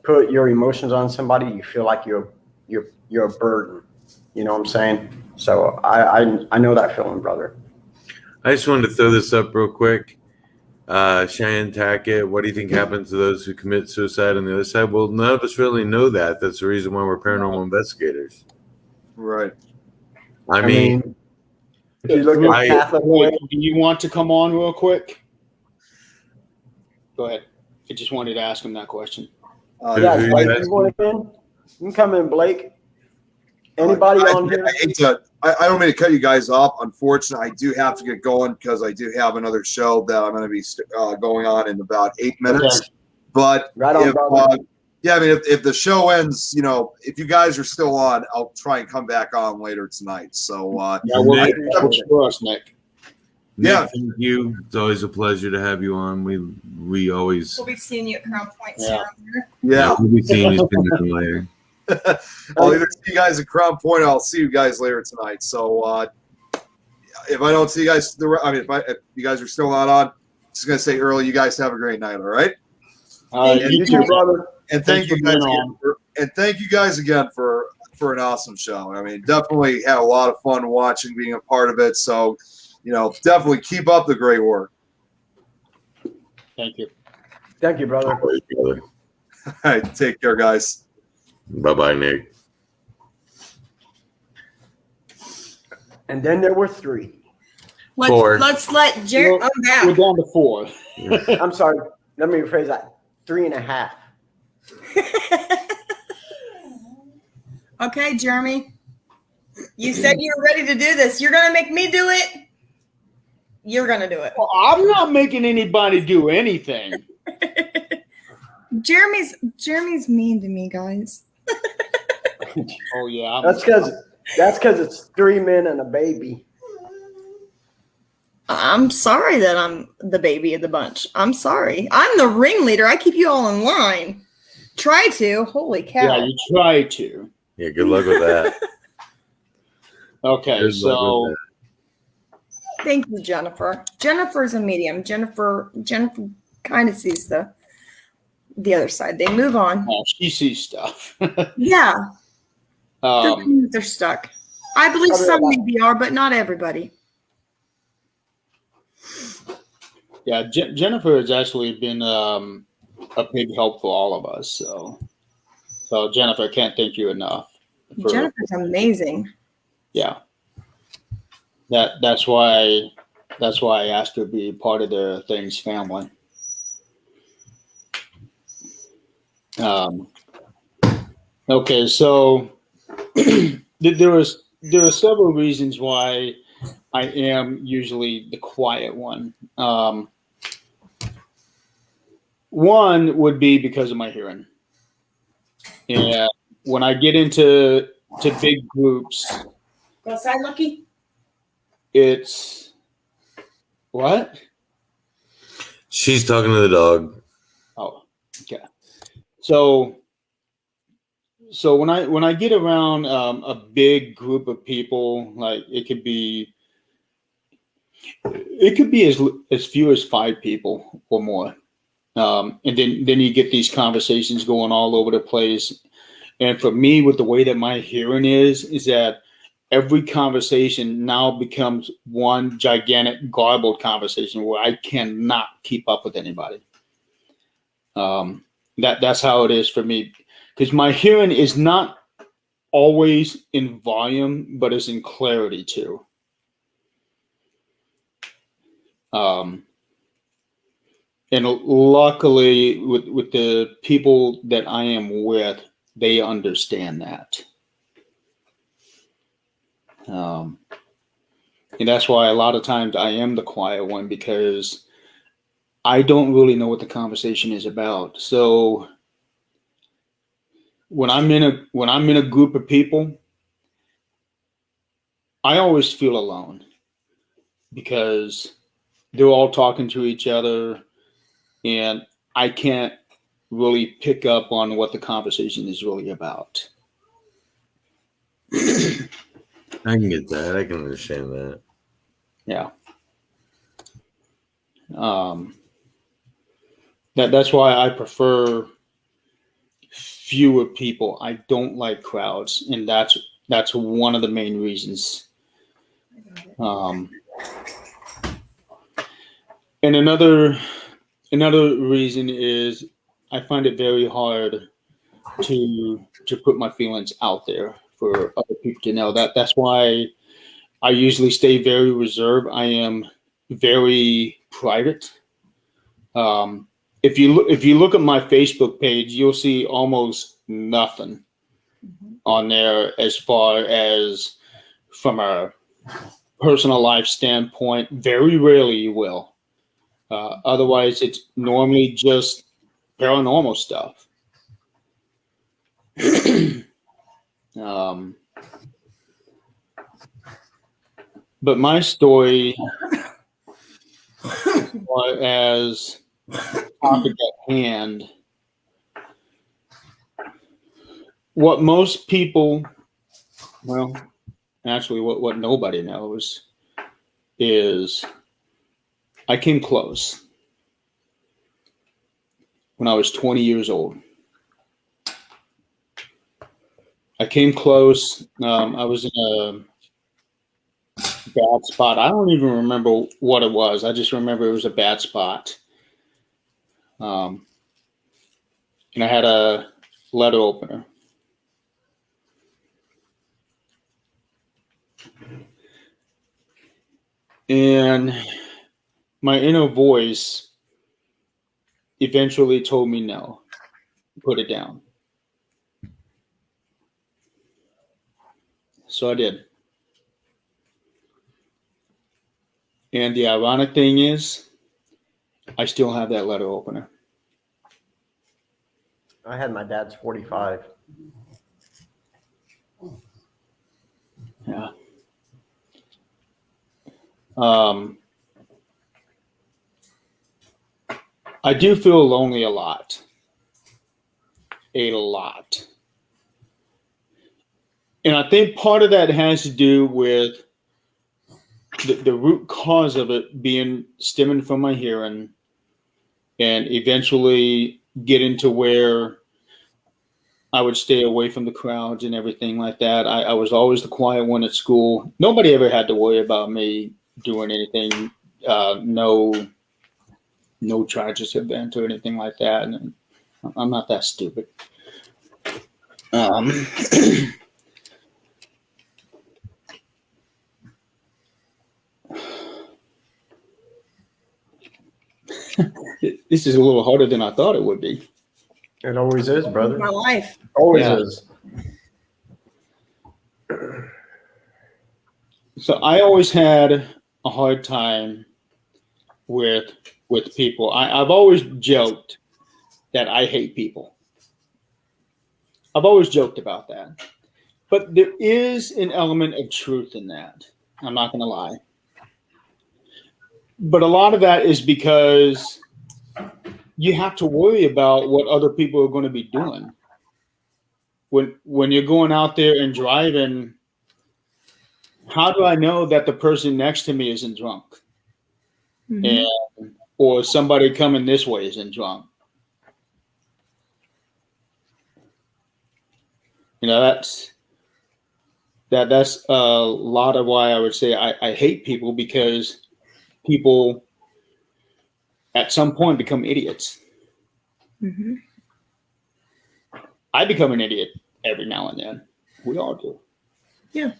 put your emotions on somebody, you feel like you're a burden. You know what I'm saying? So I know that feeling, brother. I just wanted to throw this up real quick. Cheyenne Tackett, what do you think happens to those who commit suicide on the other side? Well, none of us really know that. That's the reason why we're paranormal investigators. Right. I mean, if you look at Catholic way, do you want to come on real quick? Go ahead. I just wanted to ask him that question. Blake, you want to come in? You can come in, Blake. Anybody on here? I don't mean to cut you guys off. Unfortunately, I do have to get going because I do have another show that I'm going to be going on in about 8 minutes. Okay. But right on, if the show ends, if you guys are still on, I'll try and come back on later tonight. So for us, Nick. Thank you. It's always a pleasure to have you on. We'll be seeing you at Crown Point. Yeah, we'll be seeing you sooner or later. I'll either see you guys at Crown Point or I'll see you guys later tonight. So if I don't see you guys, if you guys are still not on, just gonna say early. You guys have a great night. All right. You too, brother. And thank you guys again thank you guys again for an awesome show. I mean, definitely had a lot of fun watching, being a part of it. So, definitely keep up the great work. Thank you. Thank you, brother. All right, take care, guys. Bye-bye, Nick. And then there were 3. Let's let Jeremy. We're down to 4. I'm sorry. Let me rephrase that. 3.5. Okay, Jeremy. You said you were ready to do this. You're gonna make me do it. You're gonna do it. Well, I'm not making anybody do anything. Jeremy's mean to me, guys. Oh yeah. That's because it's 3 men and a baby. I'm sorry that I'm the baby of the bunch. I'm sorry. I'm the ringleader. I keep you all in line. Try to. Holy cow. Yeah, you try to. Yeah, good luck with that. Okay, so thank you, Jennifer. Jennifer's a medium. Jennifer kind of sees the other side. They move on. Oh, she sees stuff. Yeah. They're stuck. I believe some maybe are, but not everybody. Yeah, Jennifer has actually been a big help for all of us. So Jennifer, I can't thank you enough. Jennifer's amazing. Yeah. That's why I asked her to be part of the Things family. Okay, so there are several reasons why I am usually the quiet one. One would be because of my hearing. And when I get into big groups, Go outside, Lucky. it's what? She's talking to the dog. Oh, okay. So when I get around a big group of people, like it could be as few as 5 people or more. And then you get these conversations going all over the place. And for me, with the way that my hearing is that every conversation now becomes one gigantic garbled conversation where I cannot keep up with anybody. That's how it is for me, because my hearing is not always in volume, but it's in clarity too. And luckily, with the people that I am with, they understand that. And that's why a lot of times I am the quiet one, because I don't really know what the conversation is about. So when I'm in a group of people, I always feel alone because they're all talking to each other, and I can't really pick up on what the conversation is really about. I can get that. I can understand that. Yeah. That's why I prefer fewer people. I don't like crowds, and that's one of the main reasons. And another reason is I find it very hard to put my feelings out there for other people to know. That's why I usually stay very reserved. I am very private. If you look at my Facebook page, you'll see almost nothing on there as far as from a personal life standpoint. Very rarely you will. Otherwise, it's normally just paranormal stuff. But my story, as topic at hand, what most people, well, actually, what nobody knows is I came close when I was 20 years old. I came close. I was in a bad spot. I don't even remember what it was. I just remember it was a bad spot. And I had a letter opener. And my inner voice eventually told me no, put it down. So I did. And the ironic thing is, I still have that letter opener. I had my dad's 45. Yeah. I do feel lonely a lot. A lot. And I think part of that has to do with the root cause of it being stemming from my hearing and eventually getting to where I would stay away from the crowds and everything like that. I was always the quiet one at school. Nobody ever had to worry about me doing anything. No charges have been or anything like that. And I'm not that stupid. This is a little harder than I thought it would be. It always is, brother. My life. Always Yeah. is. So I always had a hard time with people. I've always joked that I hate people. I've always joked about that. But there is an element of truth in that. I'm not going to lie. But a lot of that is because you have to worry about what other people are going to be doing. When you're going out there and driving, how do I know that the person next to me isn't drunk? Mm-hmm. Or somebody coming this way isn't drunk? You know, that's a lot of why I would say I hate people, because people at some point become idiots. Mm-hmm. I become an idiot every now and then. We all do. Yeah.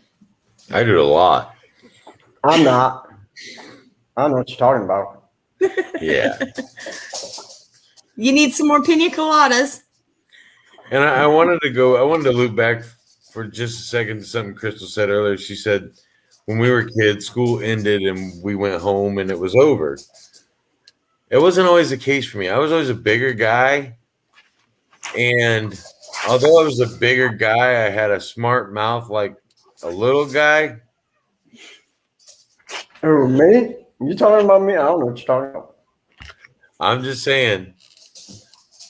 I do it a lot. I'm not. I don't know what you're talking about. Yeah. You need some more pina coladas. And I wanted to loop back for just a second to something Crystal said earlier. She said when we were kids, school ended and we went home and it was over. It wasn't always the case for me. I was always a bigger guy. And although I was a bigger guy, I had a smart mouth like a little guy. Oh, me? You talking about me? I don't know what you're talking about. I'm just saying,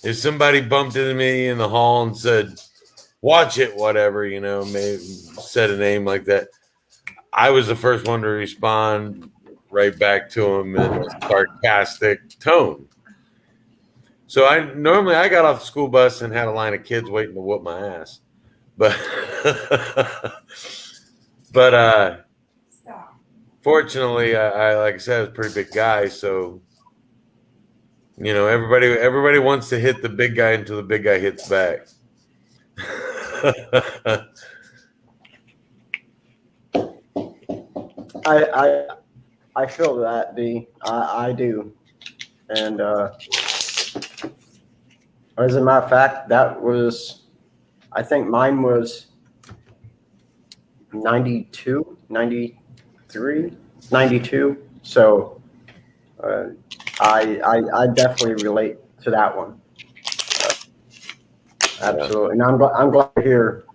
if somebody bumped into me in the hall and said, watch it, whatever, you know, maybe said a name like that, I was the first one to respond right back to him in a sarcastic tone. So I got off the school bus and had a line of kids waiting to whoop my ass. But fortunately, I like I said, I was a pretty big guy, so you know, everybody wants to hit the big guy until the big guy hits back. I feel that, D. I do. And as a matter of fact, that was, I think mine was 92, 93, 92. So I definitely relate to that one. Absolutely. And I'm glad to hear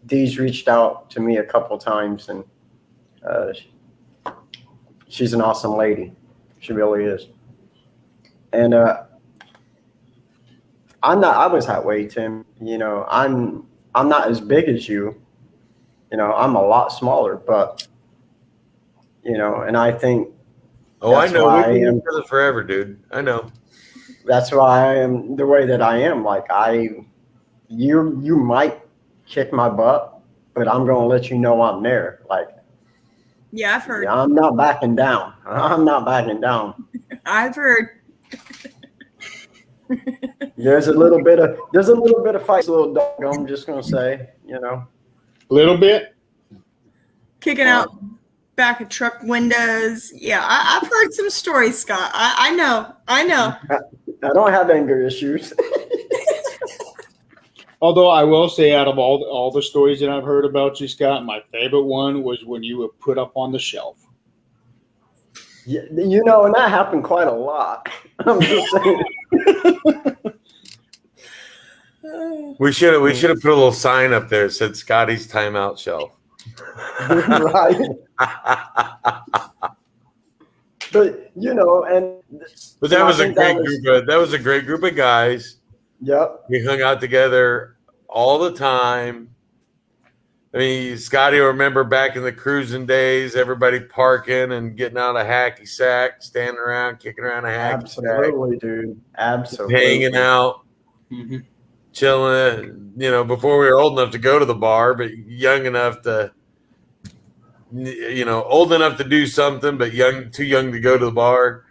Dee's reached out to me a couple times, and she's an awesome lady. She really is. And I was that way, Tim. You know, I'm not as big as you. You know, I'm a lot smaller, but and I think Oh, I that's know. why I We've been am. together forever, dude. I know. That's why I am the way that I am. Like you might kick my butt, but I'm gonna let you know I'm there. Like, Yeah, I've heard. I'm not backing down. I'm not backing down. I've heard. There's a little bit of fights, little dog. I'm just gonna say, Little bit. Kicking out back of truck windows. Yeah, I've heard some stories, Scott. I know. I don't have anger issues. Although I will say, out of all the stories that I've heard about you, Scott, my favorite one was when you were put up on the shelf. Yeah, and that happened quite a lot. I'm just saying. We should have put a little sign up there that said Scotty's timeout shelf. Right. But But that was a great group of guys. Yep. We hung out together all the time. I mean, Scotty will remember back in the cruising days, everybody parking and getting out a hacky sack, standing around, kicking around a hacky sack. Absolutely, dude. Absolutely. Hanging out, chilling, before we were old enough to go to the bar, but young enough to, old enough to do something, but too young to go to the bar.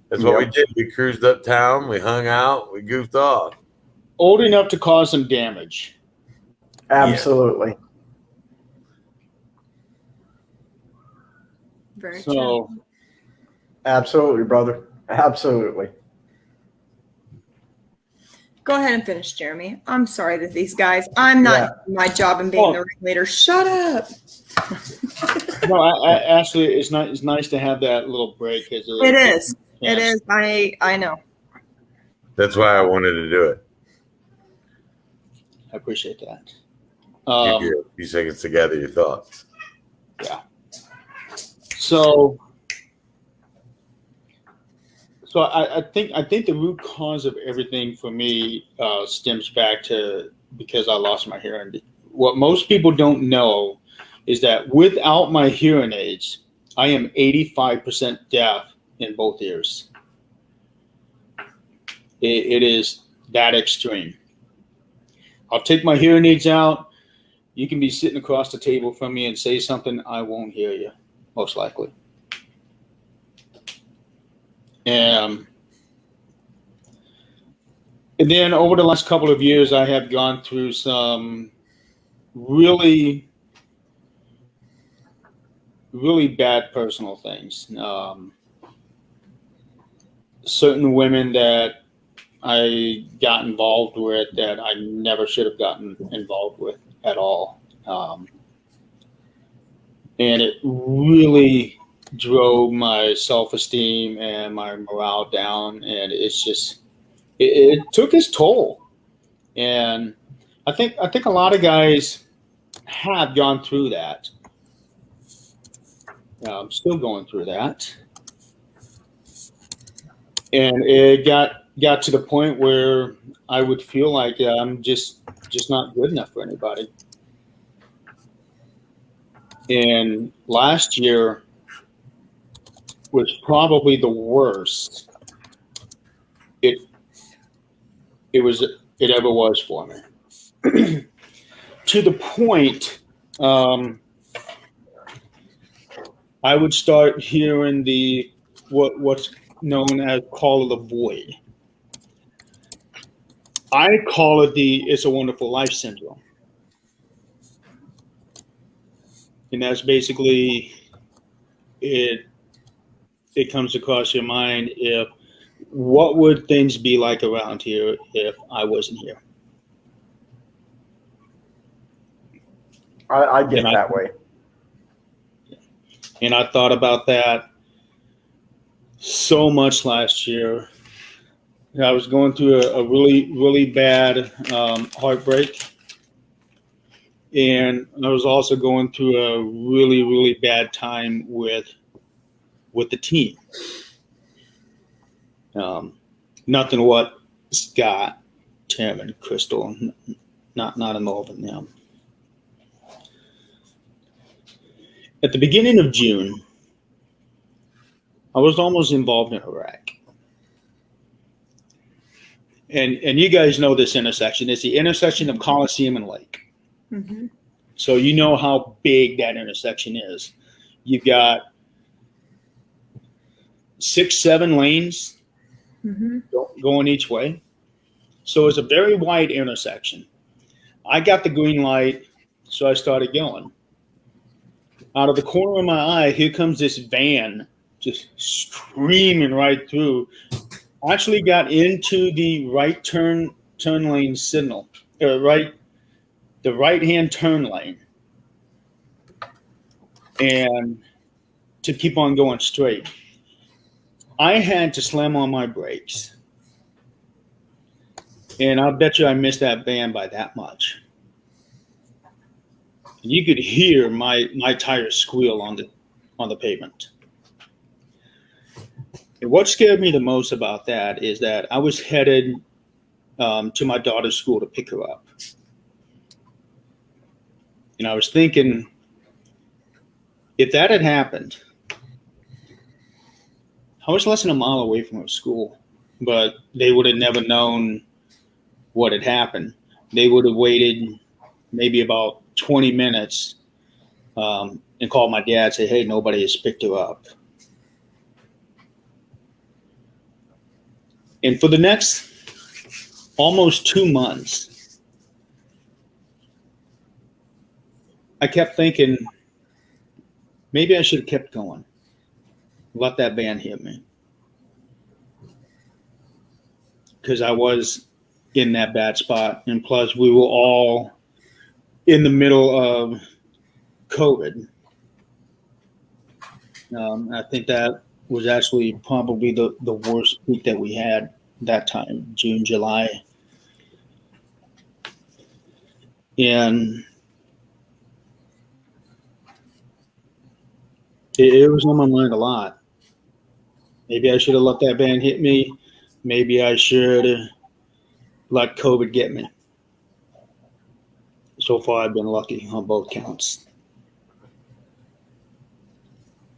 That's what we did. We cruised uptown, we hung out, we goofed off. Old enough to cause some damage. Absolutely. Very So, true. Absolutely, brother. Absolutely. Go ahead and finish, Jeremy. I'm sorry that these guys. I'm not doing my job in being the ringleader. Shut up. no, actually, it's nice to have that little break. It is. Yes. It is. I know. That's why I wanted to do it. I appreciate that. Give you a few seconds to gather your thoughts. Yeah. So I think the root cause of everything for me stems back to because I lost my hearing. What most people don't know is that without my hearing aids, I am 85% deaf in both ears. It is that extreme. I'll take my hearing aids out. You can be sitting across the table from me and say something, I won't hear you, most likely. And then over the last couple of years, I have gone through some really, really bad personal things. Certain women that I got involved with that I never should have gotten involved with at all. And it really drove my self-esteem and my morale down. And it's just, it took its toll. And I think a lot of guys have gone through that. I'm still going through that. And it got to the point where I would feel like I'm just not good enough for anybody. And last year was probably the worst it ever was for me. To the point, I would start hearing what's known as call of the void. I call it the "It's a Wonderful Life" syndrome. And that's basically it comes across your mind what would things be like around here if I wasn't here? I get that way. And I thought about that so much last year. I was going through a really, really bad heartbreak. And I was also going through a really, really bad time with the team. Nothing what Scott, Tim, and Crystal, not involving them. At the beginning of June, I was almost involved in a wreck. And you guys know this intersection. It's the intersection of Coliseum and Lake. Mm-hmm. So you know how big that intersection is. You've got 6-7 lanes going each way. So it's a very wide intersection. I got the green light, so I started going. Out of the corner of my eye, here comes this van just screaming right through. Actually got into the right turn lane signal, the right-hand turn lane, and to keep on going straight. I had to slam on my brakes, and I bet you I missed that van by that much. You could hear my tires squeal on the pavement. And what scared me the most about that is that I was headed to my daughter's school to pick her up. And I was thinking, if that had happened, I was less than a mile away from her school, but they would have never known what had happened. They would have waited maybe about 20 minutes and called my dad and say, hey, nobody has picked her up. And for the next almost 2 months, I kept thinking, maybe I should have kept going. Let that van hit me. Because I was in that bad spot. And plus, we were all in the middle of COVID. I think that was actually probably the worst peak that we had that time, June, July. And it was on my mind a lot. Maybe I should have let that van hit me. Maybe I should have let COVID get me. So far, I've been lucky on both counts.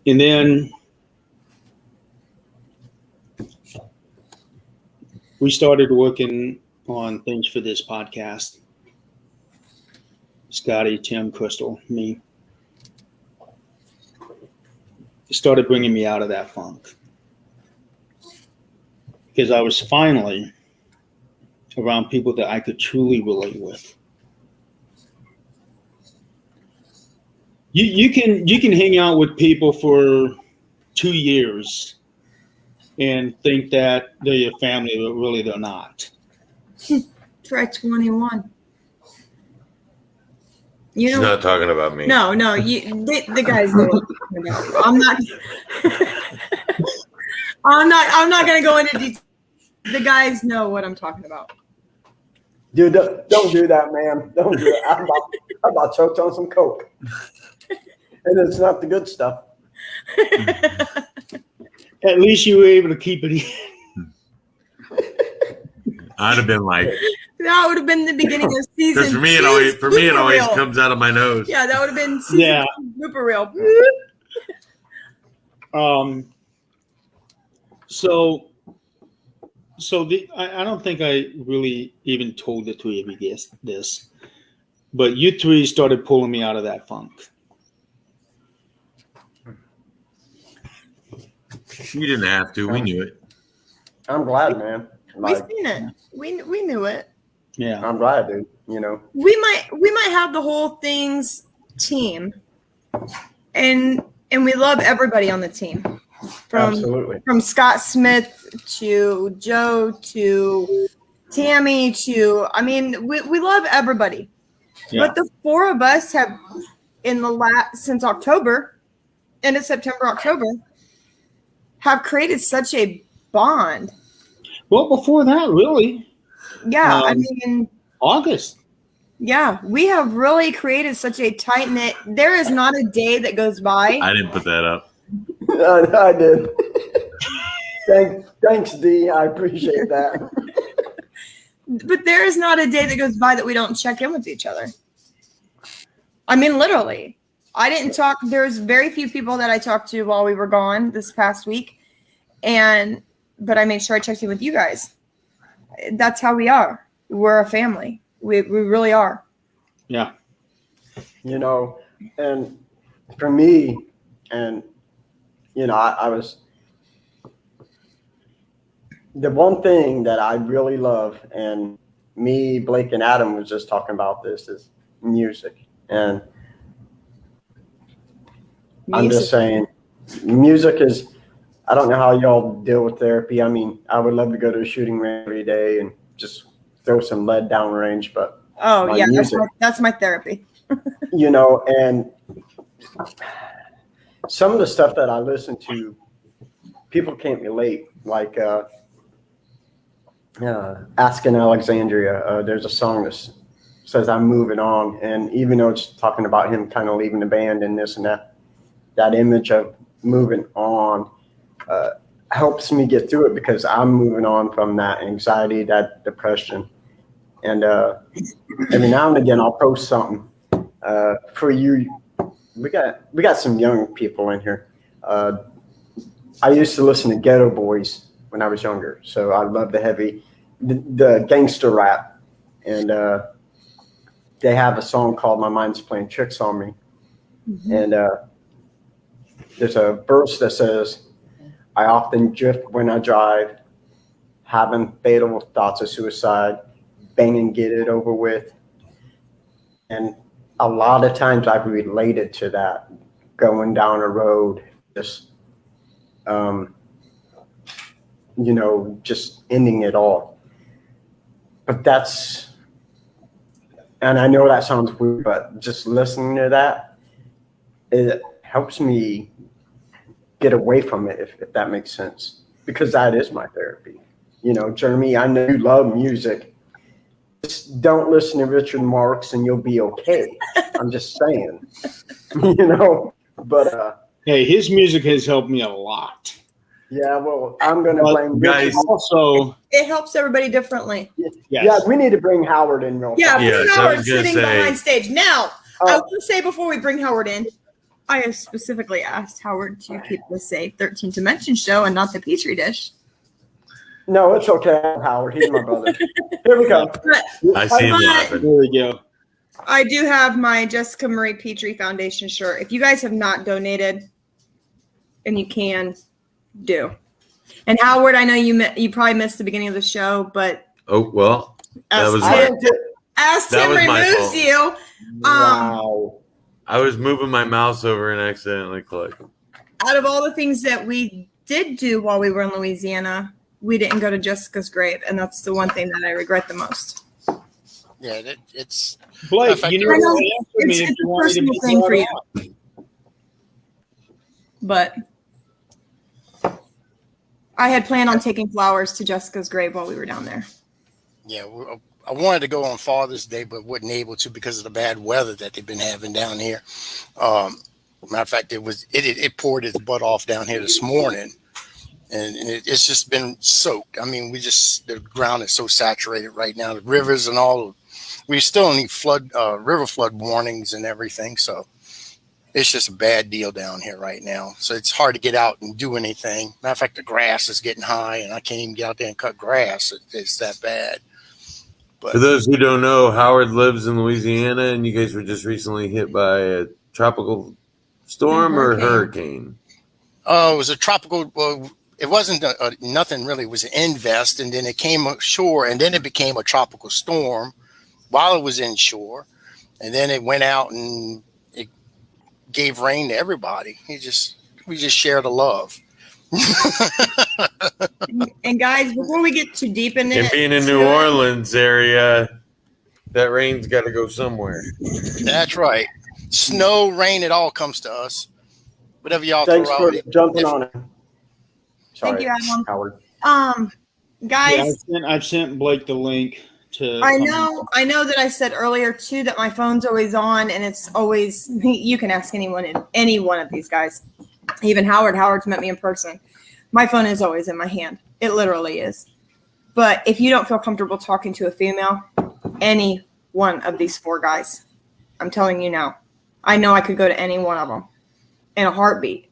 And then we started working on things for this podcast. Scotty, Tim, Crystal, me. It started bringing me out of that funk. Because I was finally around people that I could truly relate with. You can hang out with people for 2 years and think that they're your family, but really they're not. Try 21. You She's know, not talking about me. No, the guys know what I'm talking about. I'm not going to go into detail. The guys know what I'm talking about. Dude, don't do that, man. Don't do it. I'm about choked on some Coke. And it's not the good stuff. At least you were able to keep it in. I'd have been like, that would have been the beginning of season. Because for me, it always comes out of my nose. Yeah, that would have been season blooper reel. I don't think I really even told the three of you this, but you three started pulling me out of that funk. You didn't have to. We knew it. I'm glad, man. We've seen it. We knew it. Yeah, I'm glad, dude. You know, we might have the whole things team, and we love everybody on the team. From Scott Smith to Joe to Tammy to we love everybody. Yeah. But the four of us have since October, end of September, October, have created such a bond. Well, before that, really. Yeah, August. Yeah, we have really created such a tight-knit. There is not a day that goes by. I didn't put that up. I did. Thanks, D. I appreciate that. But there is not a day that goes by that we don't check in with each other. Literally. I didn't talk. There's very few people that I talked to while we were gone this past week. But I made sure I checked in with you guys. That's how we are. We're a family. We really are. Yeah. You know, and for me, and you know, I was the one thing that I really love, and me, Blake, and Adam was just talking about this, is music. And I'm just saying, music is, I don't know how y'all deal with therapy. I mean, I would love to go to a shooting range every day and just throw some lead down range, but music, that's my therapy. you know, and some of the stuff that I listen to, people can't relate, like Asking Alexandria. There's a song that says I'm moving on, and even though it's talking about him kind of leaving the band and this and that, that image of moving on helps me get through it, because I'm moving on from that anxiety, that depression. And every now and again I'll post something for you. We got some young people in here. I used to listen to Ghetto Boys when I was younger, so I love the gangster rap, and they have a song called "My Mind's Playing Tricks on Me," and there's a verse that says, "I often drift when I drive, having fatal thoughts of suicide, bang and get it over with." And a lot of times I've related to that, going down a road, just you know, just ending it all. But and I know that sounds weird, but just listening to that, it helps me get away from it, if that makes sense, because that is my therapy. You know, Jeremy, I know you love music. Just don't listen to Richard Marx and you'll be okay. I'm just saying, you know, but hey, his music has helped me a lot. Yeah, well, I'm going to blame guys. Also, it helps everybody differently. Yes. Yeah, we need to bring Howard in real Yeah, fast. bring Howard sitting behind stage. Now, I want to say before we bring Howard in, I have specifically asked Howard to keep this a 13th Dimension show and not the Petri dish. No, it's okay, Howard. He's my brother. Here we go. I see him laughing. There we go. I do have my Jessica Marie Petrie Foundation shirt. If you guys have not donated, and you can, do. And Howard, I know you probably missed the beginning of the show, but that was as Tim removes you, wow. I was moving my mouse over and accidentally clicked. Out of all the things that we did do while we were in Louisiana, we didn't go to Jessica's grave, and that's the one thing that I regret the most. Yeah, it's Blake. You know, it's a personal thing for you, but I had planned on taking flowers to Jessica's grave while we were down there. Yeah, I wanted to go on Father's Day, but wasn't able to because of the bad weather that they've been having down here. Matter of fact, it poured its butt off down here this morning, and it's just been soaked. I mean, the ground is so saturated right now. The rivers and all, we still need river flood warnings and everything. So it's just a bad deal down here right now. So it's hard to get out and do anything. Matter of fact, the grass is getting high, and I can't even get out there and cut grass. It's that bad. But for those who don't know, Howard lives in Louisiana, and you guys were just recently hit by a tropical storm or hurricane. Oh, it was a tropical. Well, it wasn't nothing really. It was an invest, and then it came ashore, and then it became a tropical storm while it was inshore, and then it went out and it gave rain to everybody. We just shared the love. And guys, before we get too deep into it, and being in New Orleans area, that rain's got to go somewhere. That's right. Snow, rain, it all comes to us. Whatever y'all Thanks throw for out. jumping on it. Sorry, thank you, Adam. Howard. Guys, yeah, I've sent Blake the link to. I know that I said earlier too that my phone's always on, and it's always. You can ask any one of these guys, even Howard. Howard's met me in person. My phone is always in my hand. It literally is. But if you don't feel comfortable talking to a female, any one of these four guys, I'm telling you now, I know I could go to any one of them in a heartbeat,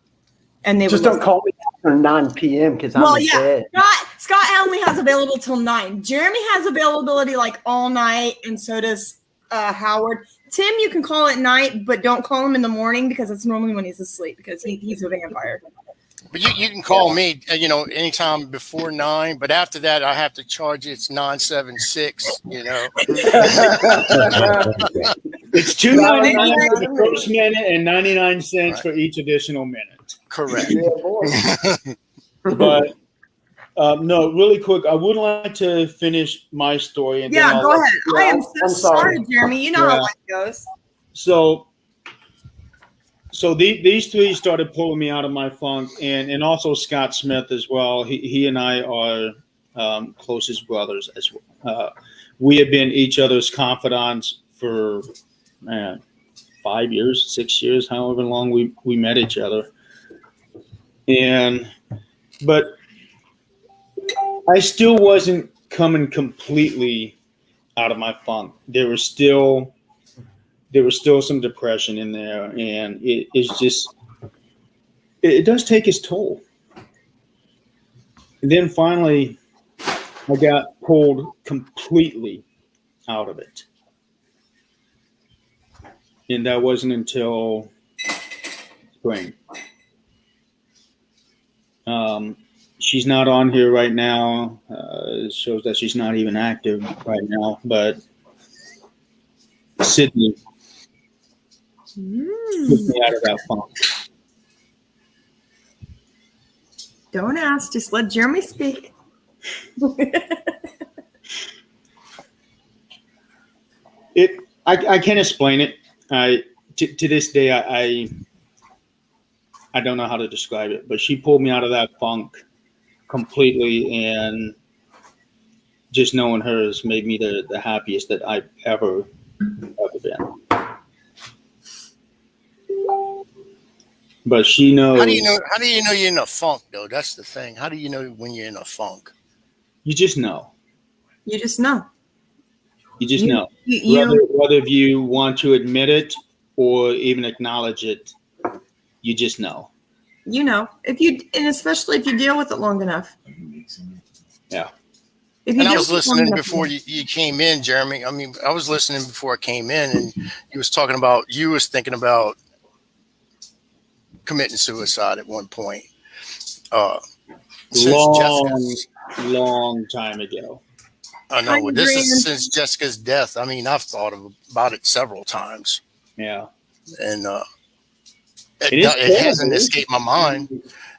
and they just would don't call me Or 9 p.m. because I'm in bed. Scott only has available till 9. Jeremy has availability like all night, and so does Howard. Tim, you can call at night, but don't call him in the morning because it's normally when he's asleep because he's a vampire. But you can call me, anytime before 9. But after that, I have to charge you. It's 976. It's $2.99 for the first minute and 99 cents for each additional minute. Correct. Yeah, boy. But no, really quick, I would like to finish my story. And then Go ahead. I am so I'm sorry, Jeremy. You know how life goes. So these three started pulling me out of my funk, and also Scott Smith as well. He and I are closest brothers as well. We have been each other's confidants for 5 years, 6 years, however long we met each other. But I still wasn't coming completely out of my funk. There was still some depression in there, and it does take its toll. And then finally, I got pulled completely out of it. And that wasn't until spring. She's not on here right now. It shows that she's not even active right now. But Sydney took me out of that funk. Don't ask. Just let Jeremy speak. I can't explain it. To this day, I don't know how to describe it. But she pulled me out of that funk completely, and just knowing her has made me the happiest that I've ever been. But she knows. How do you know you're in a funk, though? That's the thing. How do you know when you're in a funk? You just know. You just know. You just know. Whether you want to admit it or even acknowledge it, you just know. You know, and especially if you deal with it long enough. Yeah. And I was listening before you came in, Jeremy. I mean, I was listening before I came in, and you was thinking about committing suicide at one point. Long time ago. I know. This is since Jessica's death. I mean, I've thought about it several times. Yeah. And it hasn't escaped my mind.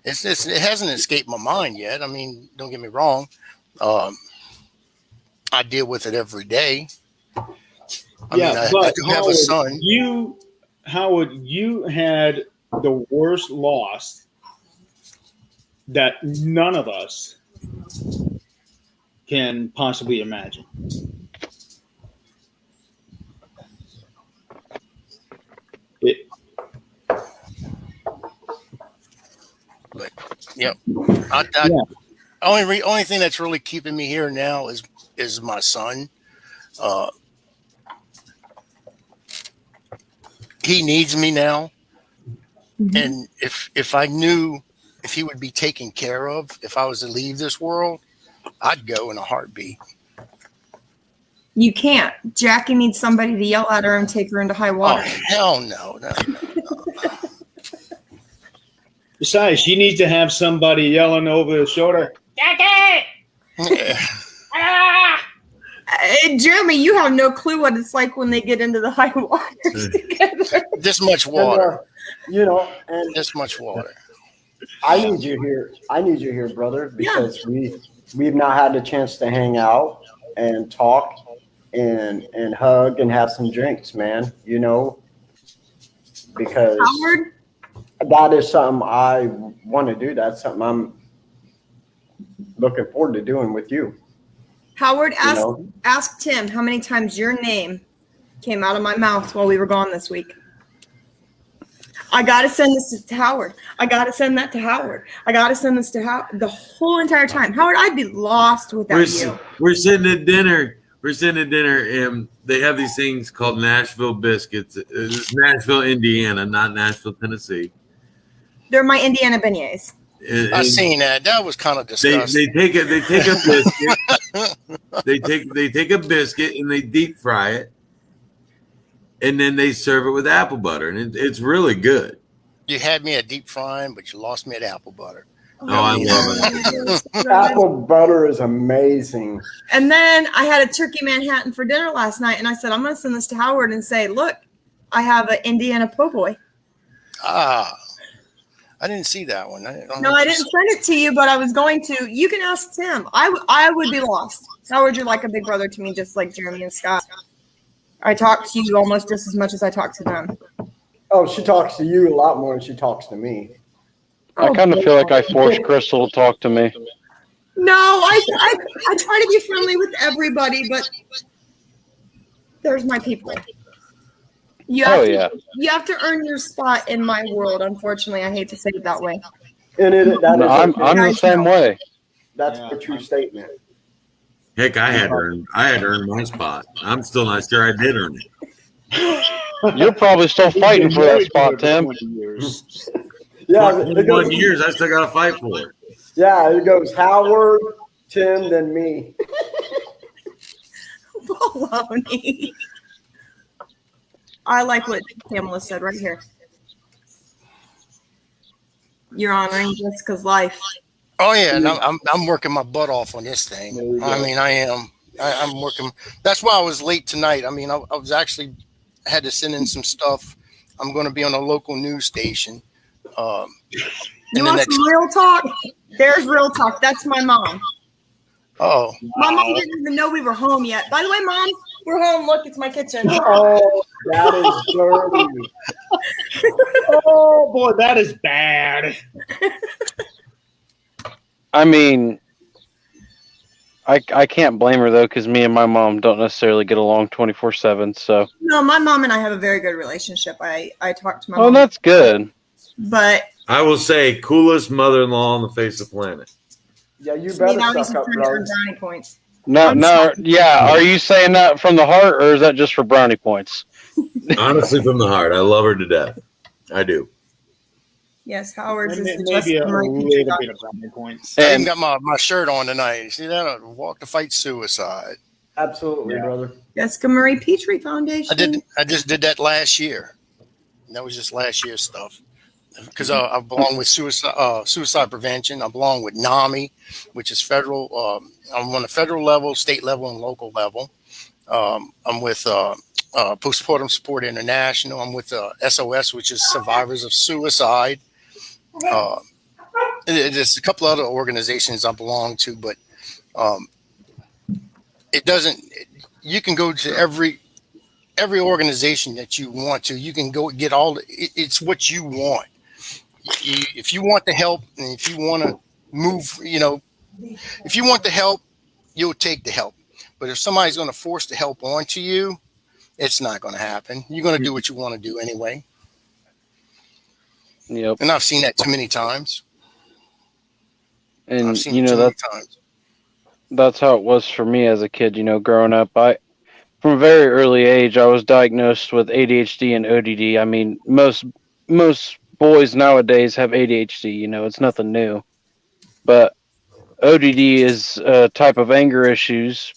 It hasn't escaped my mind yet. I mean, don't get me wrong. I deal with it every day. I do have a son. Howard, you had the worst loss that none of us can possibly imagine. But only thing that's really keeping me here now is my son. He needs me now. Mm-hmm. And if I knew if he would be taken care of, if I was to leave this world, I'd go in a heartbeat. You can't. Jackie needs somebody to yell at her and take her into high water. Oh, hell no. Besides, she needs to have somebody yelling over her shoulder, Jackie! Yeah. Jeremy, you have no clue what it's like when they get into the high waters together. This much water. And this much water. I need you here, brother, because we've not had the chance to hang out and talk and hug and have some drinks, man. Because Howard? That is something I want to do. That's something I'm looking forward to doing with you. Howard, ask Tim how many times your name came out of my mouth while we were gone this week. I got to send this to Howard. I got to send that to Howard. I got to send this to Howard the whole entire time. Howard, I'd be lost without you. We're sitting at dinner. And they have these things called Nashville biscuits. It's Nashville, Indiana, not Nashville, Tennessee. They're my Indiana beignets. I seen that. That was kind of disgusting. They take a biscuit. they take a biscuit and they deep fry it, and then they serve it with apple butter, and it's really good. You had me at deep frying, but you lost me at apple butter. Oh, I love it. Apple butter is amazing. And then I had a turkey Manhattan for dinner last night, and I said, I'm going to send this to Howard and say, look, I have an Indiana po' boy. Ah, I didn't see that one. I didn't send it to you, but I was going to. You can ask Tim. I would be lost. Howard, you're like a big brother to me, just like Jeremy and Scott. I talk to you almost just as much as I talk to them. Oh, she talks to you a lot more than she talks to me. I kind of feel like I forced Crystal to talk to me. No, I try to be friendly with everybody, but there's my people. You have to earn your spot in my world. Unfortunately, I hate to say it that way. And I'm the same way. That's a true statement. Heck, I had to earn my spot. I'm still not sure I did earn it. You're probably still fighting for that spot, Tim. Yeah, 21 years, I still got to fight for it. Yeah, it goes Howard, Tim, then me. Baloney. I like what Pamela said right here. You're honoring Jessica's life. Oh yeah, and I'm working my butt off on this thing. I mean, I am. I'm working. That's why I was late tonight. I mean, I was actually had to send in some stuff. I'm going to be on a local news station. You want some real talk? There's real talk. That's my mom. Oh. My mom didn't even know we were home yet. By the way, Mom, we're home. Look, it's my kitchen. Oh, that is dirty. Oh, boy, that is bad. I mean, I can't blame her, though, because me and my mom don't necessarily get along 24/7. So no, my mom and I have a very good relationship. I talk to my mom. Oh, that's good. But I will say, coolest mother-in-law on the face of the planet. Yeah, you better suck up, bro. Brownie points. No, yeah. Are you saying that from the heart, or is that just for brownie points? Honestly, from the heart. I love her to death. I do. Yes, Howard's is maybe a little bit of brownie points. I even got my shirt on tonight. You see that? Walk to Fight Suicide. Absolutely, brother. Jessica Marie Pitre Foundation. I just did that last year. That was just last year's stuff. Because I belong with suicide prevention. I belong with NAMI, which is federal. I'm on the federal level, state level, and local level. I'm with Postpartum Support International. I'm with SOS, which is Survivors of Suicide. There's a couple other organizations I belong to, but it doesn't. You can go to every organization that you want to. You can go get all. It's what you want. If you want the help, and if you want to move, if you want the help, you'll take the help. But if somebody's going to force the help onto you, it's not going to happen. You're going to do what you want to do anyway. Yep. And I've seen that too many times. And that's how it was for me as a kid. Growing up, from a very early age, I was diagnosed with ADHD and ODD. I mean, most boys nowadays have ADHD. It's nothing new. But ODD is a type of anger issues.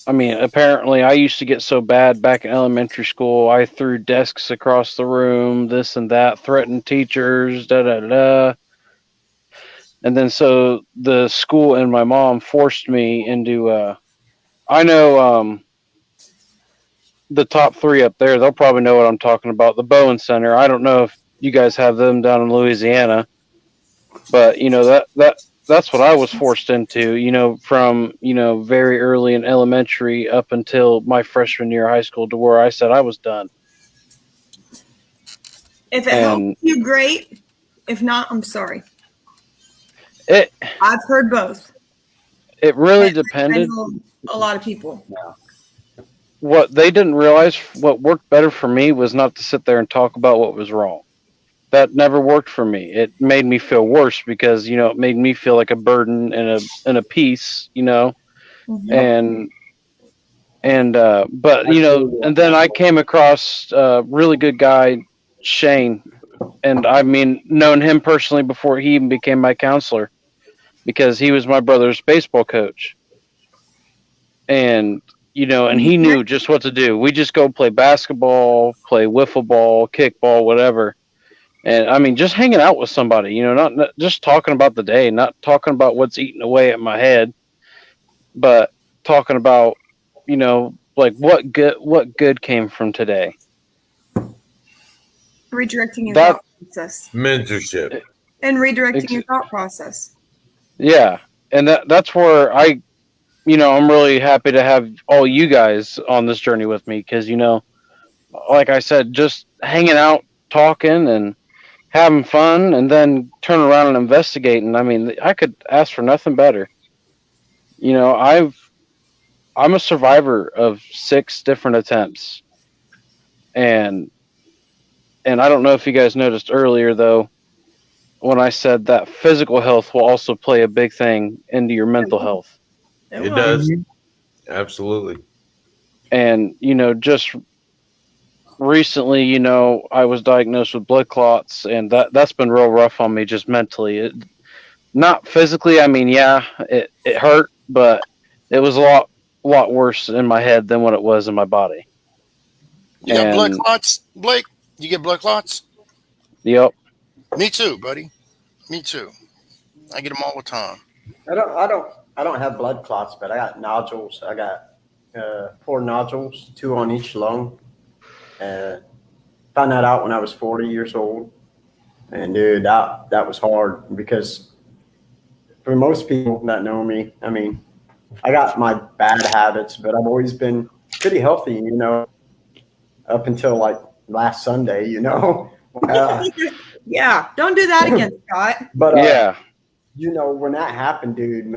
Apparently I used to get so bad back in elementary school, I threw desks across the room, this and that, threatened teachers, da-da-da. And then so the school and my mom forced me into, I know the top three up there, they'll probably know what I'm talking about, the Bowen Center. I don't know if you guys have them down in Louisiana, but, that's what I was forced into, from, very early in elementary up until my freshman year of high school, to where I said I was done. If it helps you, great. If not, I'm sorry. I've heard both. It really depended. A lot of people. Yeah. What they didn't realize, what worked better for me was not to sit there and talk about what was wrong. That never worked for me. It made me feel worse because, it made me feel like a burden and a piece, Mm-hmm. and then I came across a really good guy, Shane, and I mean, known him personally before he even became my counselor, because he was my brother's baseball coach. And, and he knew just what to do. We just go play basketball, play wiffle ball, kickball, whatever. And I mean, just hanging out with somebody, not just talking about the day, not talking about what's eating away at my head, but talking about, like what good came from today. Redirecting your thought process. Mentorship. And redirecting your thought process. Yeah. And that's where I'm really happy to have all you guys on this journey with me, because, like I said, just hanging out, talking, and having fun, and then turn around and investigating. I mean, I could ask for nothing better. I'm a survivor of 6 different attempts, and I don't know if you guys noticed earlier, though, when I said that physical health will also play a big thing into your mental health. It does. Absolutely. And, just recently, I was diagnosed with blood clots, and that's been real rough on me just mentally. Not physically. I mean, yeah, it hurt, but it was a lot worse in my head than what it was in my body. You got blood clots, Blake? You get blood clots? Yep. Me too, buddy. Me too. I get them all the time. I don't have blood clots, but I got nodules. I got 4 nodules, 2 on each lung. Found that out when I was 40 years old. And dude, that was hard, because for most people that know me, I mean, I got my bad habits, but I've always been pretty healthy, up until like last Sunday, Yeah, don't do that again, Scott. But yeah, when that happened, dude,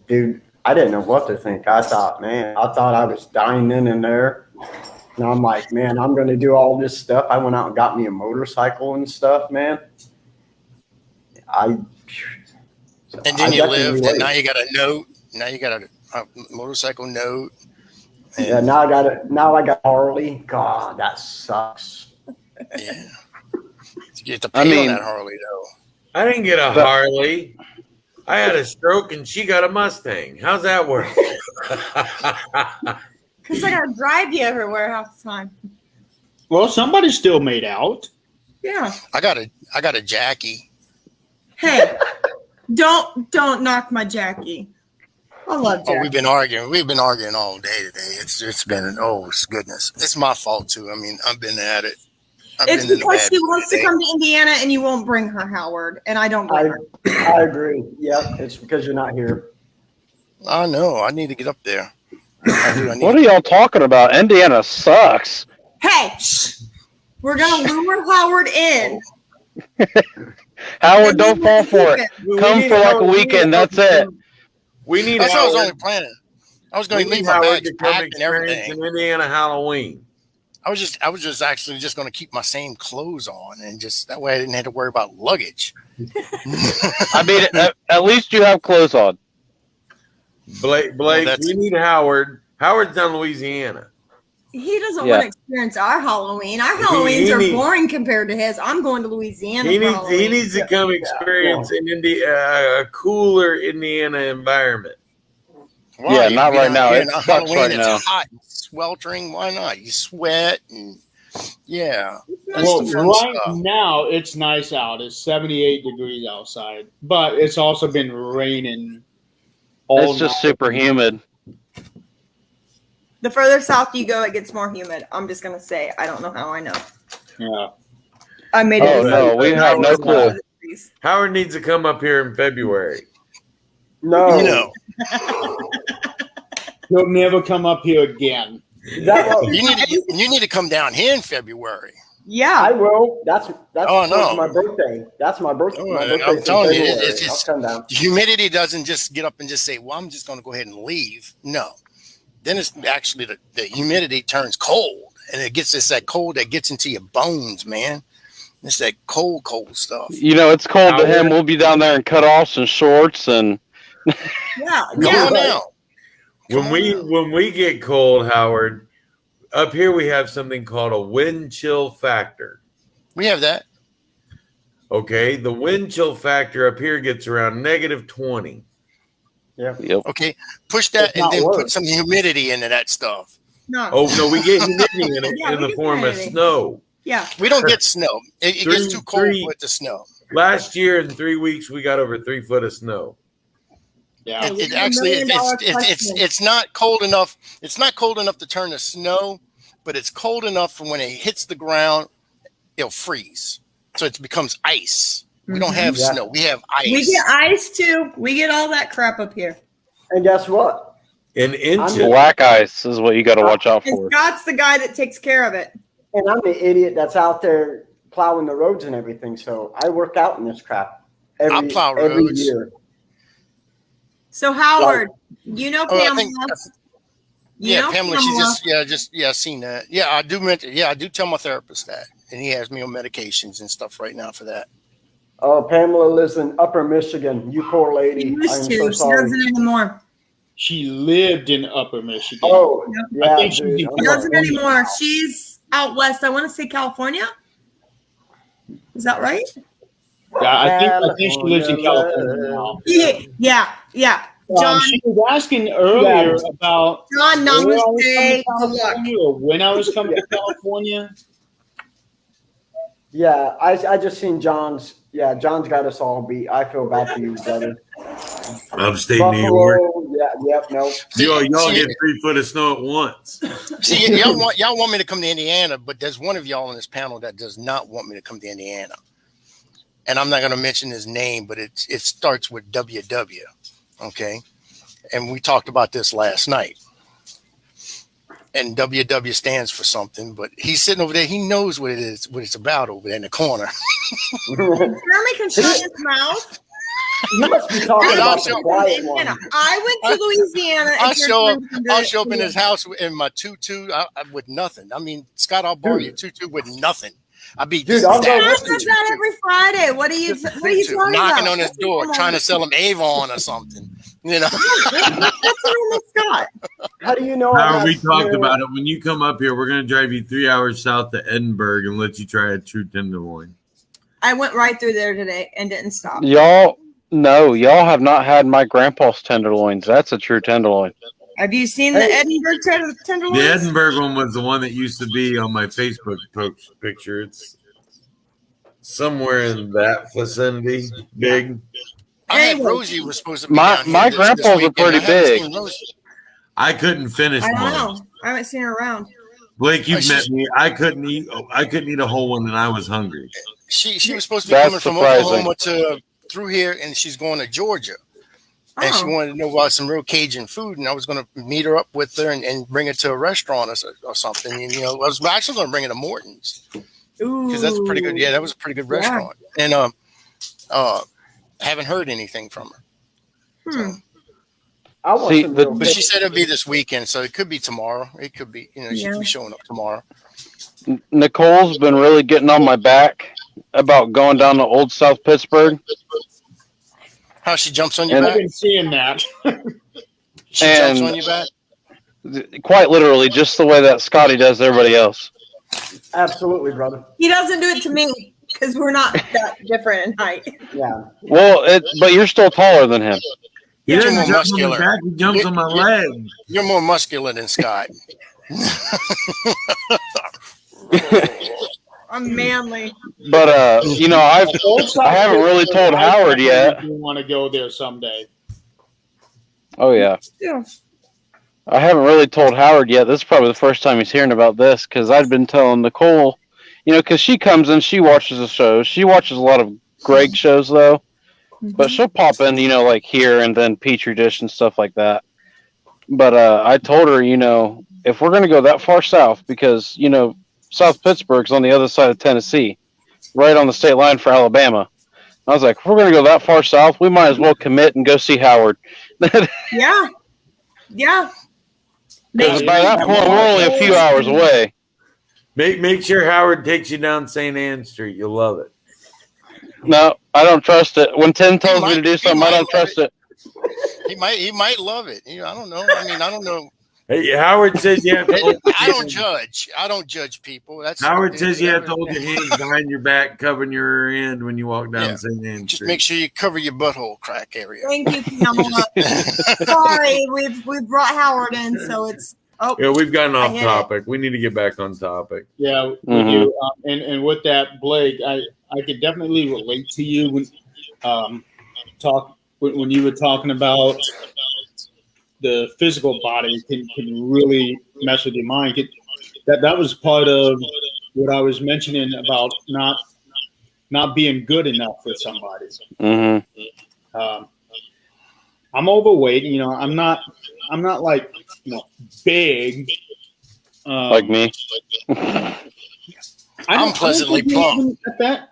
dude, I didn't know what to think. I thought I was dying in there. And I'm like, man, I'm going to do all this stuff. I went out and got me a motorcycle and stuff, man. And then you lived, and now you got a note. Now you got a motorcycle note. Yeah, now I got Harley. God, that sucks. Yeah. You get to pay on that Harley, though. I didn't get a Harley. I had a stroke, and she got a Mustang. How's that work? Because I gotta drive you everywhere half the time. Well, somebody still made out. Yeah. I got a Jackie. Hey, don't knock my Jackie. I love Jackie. We've been arguing all day today. It's been goodness. It's my fault too. I mean, I've been at it. It's because she wants to come to Indiana and you won't bring her, Howard, and I don't blame her. I agree. Yeah, it's because you're not here. I know. I need to get up there. What are y'all talking about? Indiana sucks. Hey, we're gonna lure Howard in. Howard, don't fall for it. Come for like a weekend. That's it. That's what I was only planning. I was going to leave my bags packed and everything. In Indiana Halloween. I was just actually going to keep my same clothes on, and just that way I didn't have to worry about luggage. I mean, at least you have clothes on. Blake, we need Howard. Howard's down in Louisiana. He doesn't want to experience our Halloween. Our Halloweens are boring compared to his. I'm going to Louisiana. He needs to come experience a cooler Indiana environment. Why? Yeah, not right now. It sucks right now. It's hot and sweltering. Why not? You sweat and Well, right now it's nice out. It's 78 degrees outside, but it's also been raining. It's just super humid. The further south you go, it gets more humid. I'm just gonna say, I don't know how I know. Yeah, I made it. Oh no, we have no clue. Howard needs to come up here in February. No. He'll never come up here again. You need to come down here in February. Yeah, I will. That's my birthday. That's my birthday. I'm telling you, the humidity doesn't just get up and just say, "Well, I'm just going to go ahead and leave." No, then it's actually the humidity turns cold, and it's that cold that gets into your bones, man. It's that cold stuff. It's cold to him. We'll be down there in cutoffs and shorts and. Come on now. When we get cold, Howard, up here we have something called a wind chill factor. We have that. Okay, the wind chill factor up here gets around -20. Yeah. Yep. Okay, push that It's and not then worse. put some humidity into that stuff. No. Oh no, we get humidity in it Yeah, in we the get form of humidity. snow. Yeah. We don't get snow. It gets too cold Three- with the snow. Last year in 3 weeks we got over 3 foot of snow. Yeah. It actually it's not cold enough. It's not cold enough to turn to snow, but it's cold enough for when it hits the ground, it'll freeze. So it becomes ice. We don't have Yeah. snow. We have ice. We get ice too. We get all that crap up here. And guess what? In inches. Black ice is what you got to watch out And for. Scott's the guy that takes care of it. And I'm the idiot that's out there plowing the roads and everything. So I work out in this crap every plow every roads. year. So Howard, you know Oh, I Pamela. think- You know Pamela. She seen that. Yeah, I do. I do tell my therapist that, and he has me on medications and stuff right now for that. Oh, Pamela lives in Upper Michigan. You poor lady. She I'm used so to. She sorry. doesn't anymore. She lived in Upper Michigan. Oh, Yep. yeah, think she's dude. in I'm She sorry. doesn't anymore. She's out west. I want to say California. Is that right? Yeah, I think she lives in California now. Yeah. John, She was asking earlier about John, where I was namaste. coming to Good luck. California or when I was coming to California. Yeah, I just seen John's. Yeah, John's got us all beat. I feel bad for you, brother. Upstate New York. Yeah, yep, no. Y'all get 3 foot of snow at once. See, y'all want me to come to Indiana, but there's one of y'all on this panel that does not want me to come to Indiana, and I'm not going to mention his name, but it starts with WW. Okay, and we talked about this last night. And WW stands for something, but he's sitting over there. He knows what it is, what it's about over there in the corner. Jeremy can shut his mouth. You must be talking I'll about show- the quiet one. I went to Louisiana. and I'll show up. Jeremy I'll show up in his house in my tutu with nothing. I mean, Scott, I'll borrow your tutu with nothing. I'll be Dude, I'll go Scott with does that every Friday. What are you talking knocking about? on his door, trying to sell him Avon or something. You know. What's wrong with Scott? How do you know? Howard, we talked about it. When you come up here, we're going to drive you 3 hours south to Edinburgh and let you try a true tenderloin. I went right through there today and didn't stop. Y'all have not had my grandpa's tenderloins. That's a true tenderloin. Have you seen the Edinburgh tenderloins? The Edinburgh one was the one that used to be on my Facebook picture. It's somewhere in that vicinity. Big. I had Rosie was supposed to be My down here my this grandpas are weekend. pretty I haven't big. seen Rosie. I couldn't finish I don't one. know. I haven't seen her around. Blake, you've Oh, met she's- me. I couldn't eat a whole one, and I was hungry. She was supposed to be That's coming from surprising. Oklahoma to through here, and she's going to Georgia. And she Oh. wanted to know about some real Cajun food, and I was going to meet her up with her and bring her to a restaurant or something. And I was actually going to bring her to Morton's because that's a pretty good. Yeah, that was a pretty good restaurant. And haven't heard anything from her. I want See, some the- real But she said it'll be this weekend, so it could be tomorrow. It could be, she could be showing up tomorrow. Nicole's been really getting on my back about going down to Old South Pittsburgh. How she jumps on your And- I've back? been seeing that. She jumps and- on your back. Quite literally, just the way that Scotty does to everybody else. Absolutely, brother. He doesn't do it to me because we're not that different in height. Yeah. Well, but you're still taller than him. He You're doesn't more jump on my muscular. back. He jumps on my leg. You're more muscular than Scott. I'm manly. But I haven't really told Howard yet. You want to go there someday? Oh yeah. Yeah. I haven't really told Howard yet. This is probably the first time he's hearing about this because I'd been telling Nicole, because she comes in, she watches the shows. She watches a lot of Greg shows though, but she'll pop in, like here and then Petri dish and stuff like that. But I told her, if we're gonna go that far south, because South Pittsburgh's on the other side of Tennessee, right on the state line for Alabama. I was like, if we're gonna go that far south, we might as well commit and go see Howard. Yeah. Yeah. Because by that point, we're only a few hours away. Make sure Howard takes you down St. Anne Street. You'll love it. No, I don't trust it. When Tim tells me to do he something, I might don't trust it. He might love it. I don't know. I don't know. Hey, Howard says you have to hold your I don't hands. judge. I don't judge people. That's Howard says you have to hold your hands behind your back, covering your end when you walk down Yeah. St. Anne Just Street. make sure you cover your butthole crack area. Thank you, Pamela. Sorry, we've brought Howard in, so it's Yeah, we've gotten I off hit topic. We need to get back on topic. Yeah, we do. And with that, Blake, I could definitely relate to you when when you were talking about the physical body can really mess with your mind. That was part of what I was mentioning about not being good enough for somebody. I'm overweight. You know, I'm not like big. Like me. I'm pleasantly plump. That.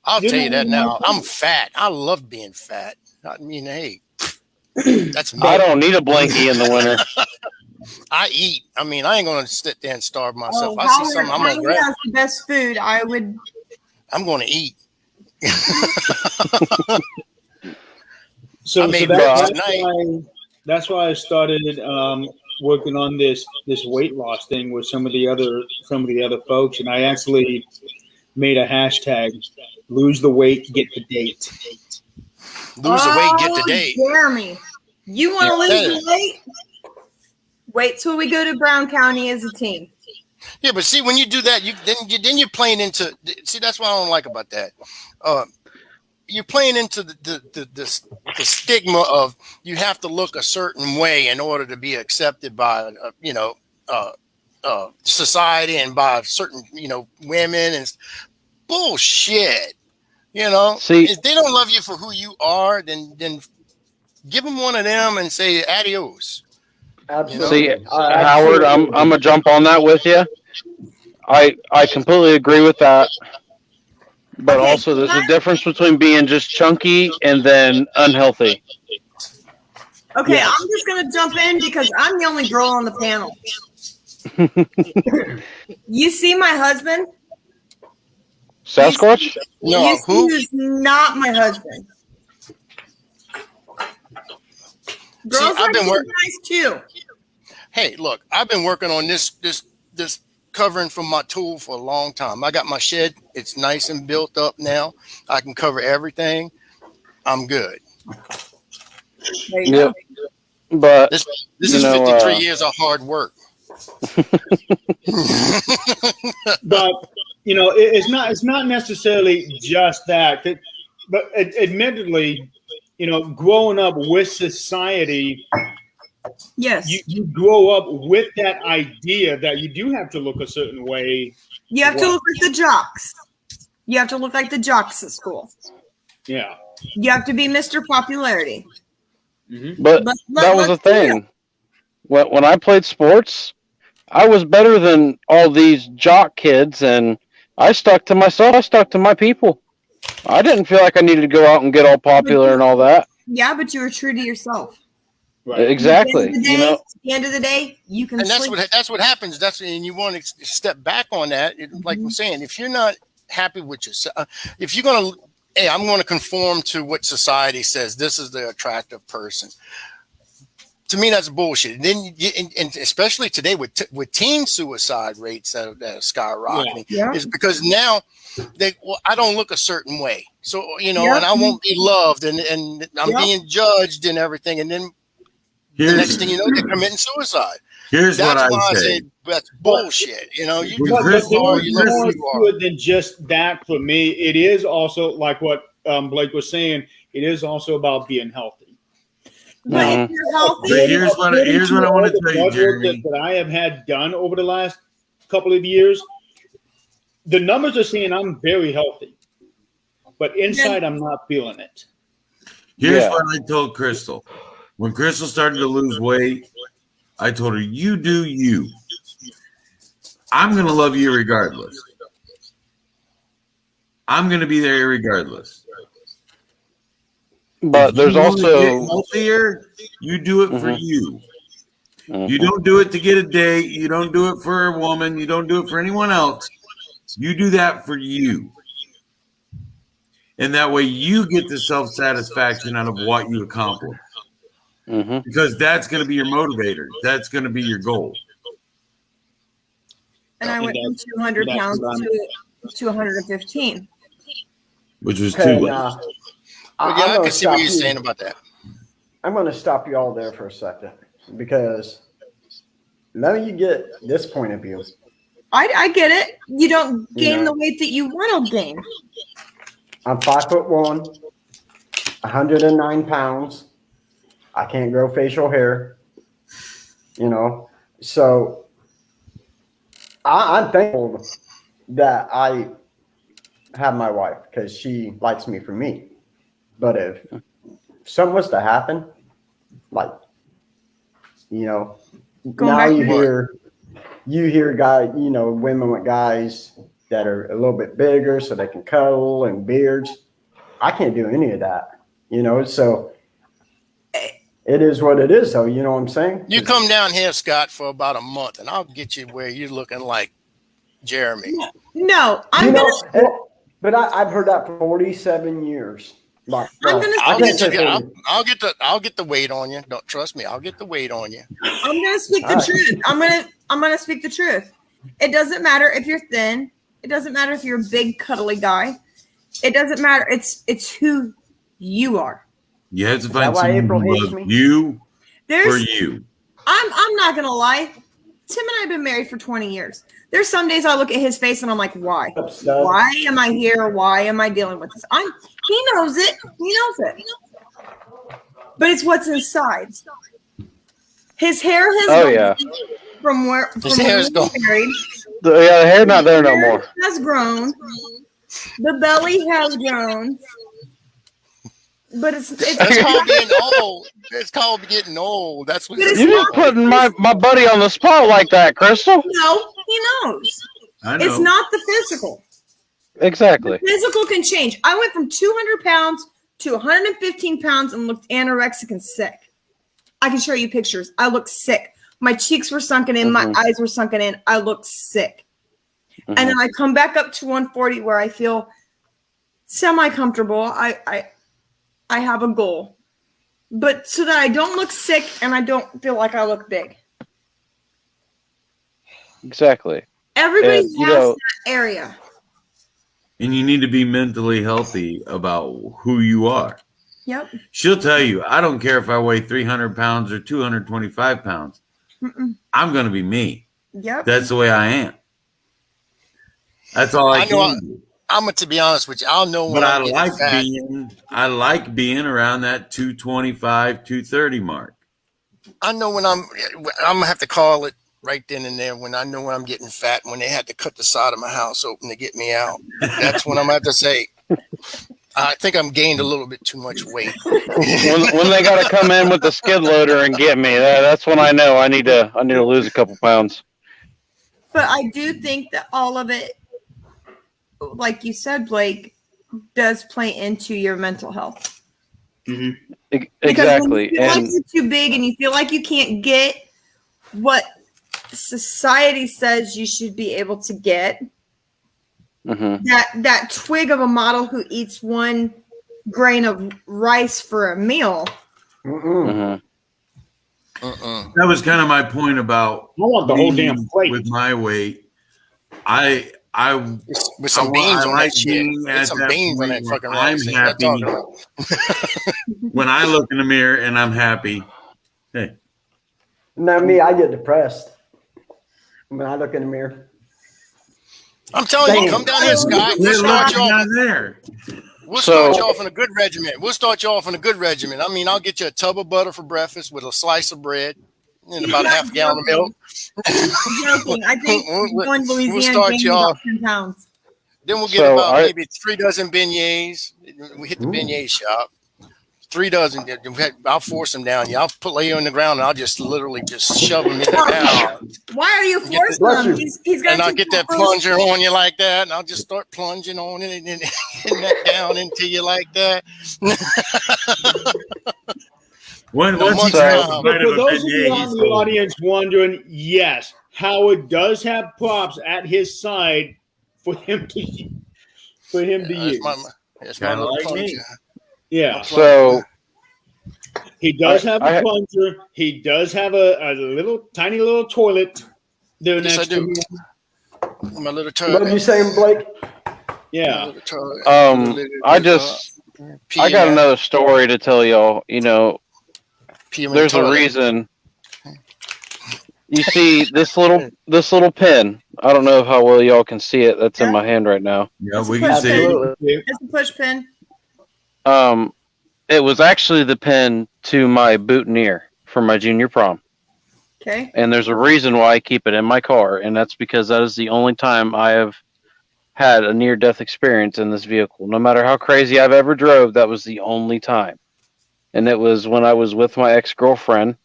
I'll tell you that now. I'm fat. I love being fat. I mean, hey, that's me. I don't need a blankie in the winter. I eat. I mean, I ain't gonna sit there and starve myself. I Howard, see something, I'm gonna Howard grab. has the best food. I'm gonna eat. So, I made that's why I started working on this weight loss thing with some of the other folks, and I actually made a hashtag: lose the weight, get the date. Lose the weight, get the date. Jeremy, you want to lose the weight? Wait till we go to Brown County as a team. Yeah, but see, when you do that, then you're playing into. See, that's what I don't like about that. You're playing into the stigma of you have to look a certain way in order to be accepted by society and by certain women and bullshit. See, if they don't love you for who you are, then give them one of them and say adios. Absolutely. See, Howard, I'm gonna jump on that with you. I completely agree with that. But also, there's a difference between being just chunky and then unhealthy. Okay, I'm just going to jump in because I'm the only girl on the panel. You see my husband? Sasquatch? No, who's not my husband. Girls I've like been you guys too. Hey, look, I've been working on this covering from my tool for a long time. I got my shed. It's nice and built up now. I can cover everything. I'm good. Yep. But this is 53 years of hard work. But it's not necessarily just that. But admittedly, growing up with society. Yes. You grow up with that idea that you do have to look a certain way. You have to look like the jocks. You have to look like the jocks at school. Yeah. You have to be Mr. Popularity. Mm-hmm. But that was the thing. When I played sports, I was better than all these jock kids, and I stuck to myself. I stuck to my people. I didn't feel like I needed to go out and get all popular and all that. Yeah, but you were true to yourself. Right. Exactly. At the end of the day, you can. And that's what happens. And you want to step back on that. Like I'm saying, if you're not happy with yourself, if you're gonna, I'm going to conform to what society says. This is the attractive person. To me, that's bullshit. And then, and especially today with teen suicide rates that are skyrocketing, is because now I don't look a certain way. So and I won't be loved, and I'm being judged and everything, and then. The next thing you know, they're committing suicide. Here's what I say. Said, that's bullshit. You more than just that for me. It is also like what Blake was saying. It is also about being healthy. But you're healthy. But here's what I want to tell you, Jeremy. That I have had done over the last couple of years. The numbers are saying I'm very healthy, but inside I'm not feeling it. Here's what I told Crystal. When Crystal started to lose weight, I told her, you do you. I'm going to love you regardless. I'm going to be there regardless. But there's also healthier. You do it for you. You don't do it to get a date. You don't do it for a woman. You don't do it for anyone else. You do that for you. And that way you get the self-satisfaction out of what you accomplish. because that's going to be your motivator. That's going to be your goal. And I went from 200 pounds to 115. Which was too late. I can see what you're saying about that. I'm going to stop you all there for a second because now you get this point of view. I get it. You don't gain the weight that you want to gain. I'm 5'1", 109 pounds. I can't grow facial hair, So I'm thankful that I have my wife because she likes me for me. But if something was to happen, now you hear guys, women with guys that are a little bit bigger so they can cuddle and beards. I can't do any of that, so it is what it is, though. You know what I'm saying? You come down here, Scott, for about a month, and I'll get you where you're looking like Jeremy. No, but I've heard that for 47 years. I'll get the weight on you. Don't trust me. I'll get the weight on you. I'm gonna speak the truth. I'm gonna speak the truth. It doesn't matter if you're thin. It doesn't matter if you're a big cuddly guy. It doesn't matter. It's who you are. You have to find someone who loves you for you. I'm not gonna lie. Tim and I have been married for 20 years. There's some days I look at his face and I'm like, why? Why am I here? Why am I dealing with this? He knows it. He knows it. But it's what's inside. His hair has gone from where his hair is gone. Married. The hair not there no more. Has grown. The belly has grown. But it's called being old. It's called getting old. That's what you're just putting my buddy on the spot like that, Crystal. No, he knows. I know. It's not the physical. Exactly. The physical can change. I went from 200 pounds to 115 pounds and looked anorexic and sick. I can show you pictures. I looked sick. My cheeks were sunken in. My eyes were sunken in. I looked sick. And then I come back up to 140 where I feel semi-comfortable. I have a goal, but so that I don't look sick and I don't feel like I look big. Exactly. Everybody has that area. And you need to be mentally healthy about who you are. Yep. She'll tell you, I don't care if I weigh 300 pounds or 225 pounds. I'm going to be me. Yep. That's the way I am. That's all I can do. I'm to be honest with you. I'll know when I like being around that 225, 230 mark. I know when I'm gonna have to call it right then and there when I know when I'm getting fat. When they had to cut the side of my house open to get me out, that's when I'm gonna have to say, I think I'm gained a little bit too much weight. when they got to come in with the skid loader and get me, that's when I know I need to lose a couple pounds. But I do think that all of it, like you said, Blake, does play into your mental health. Exactly. When you feel like you're too big and you feel like you can't get what society says you should be able to get, that twig of a model who eats one grain of rice for a meal. That was kind of my point about I want the whole damn plate with my weight. With some beans on that shit. With some beans on that fucking rice. I'm happy when I look in the mirror and I'm happy. Hey. Now me, I get depressed when I look in the mirror. I'm telling you, come down here, Scott. We'll start you off on a good regimen. I mean, I'll get you a tub of butter for breakfast with a slice of bread and about half a gallon of milk. Joking. I think one Louisiana we'll start gained you about off. 10 pounds. Then we'll get maybe 3 dozen beignets. We hit the beignet shop. 3 dozen. I'll force them down. I'll lay you on the ground and I'll just literally just shove them in the ground. Why are you forcing them? He's and I'll get that plunger on you like that, and I'll just start plunging on it and that down into you like that. For those of you out in the audience wondering, yes, Howard does have props at his side for him to use. It's my little plunger. Yeah. So He does have a plunger. He does have a little tiny little toilet there Yes, next I to do. him. My little toilet. What are you saying, Blake? Yeah. I got another story to tell y'all. You know, there's a reason. You see this little pin. I don't know how well y'all can see it. That's in my hand right now. Yeah, we can see it. It's a push pin. It was actually the pin to my boutonniere for my junior prom. Okay. And there's a reason why I keep it in my car, and that's because that is the only time I have had a near-death experience in this vehicle. No matter how crazy I've ever drove, that was the only time. And it was when I was with my ex-girlfriend.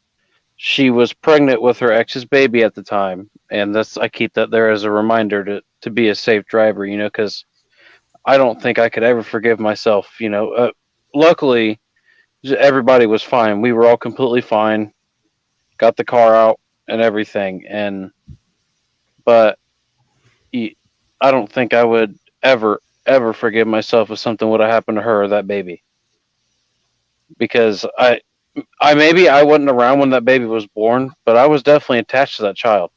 She was pregnant with her ex's baby at the time, and I keep that there as a reminder to be a safe driver, you know, because I don't think I could ever forgive myself, you know. Luckily, everybody was fine. We were all completely fine. Got the car out and everything, but I don't think I would ever forgive myself if something would have happened to her or that baby, because maybe I wasn't around when that baby was born, but I was definitely attached to that child.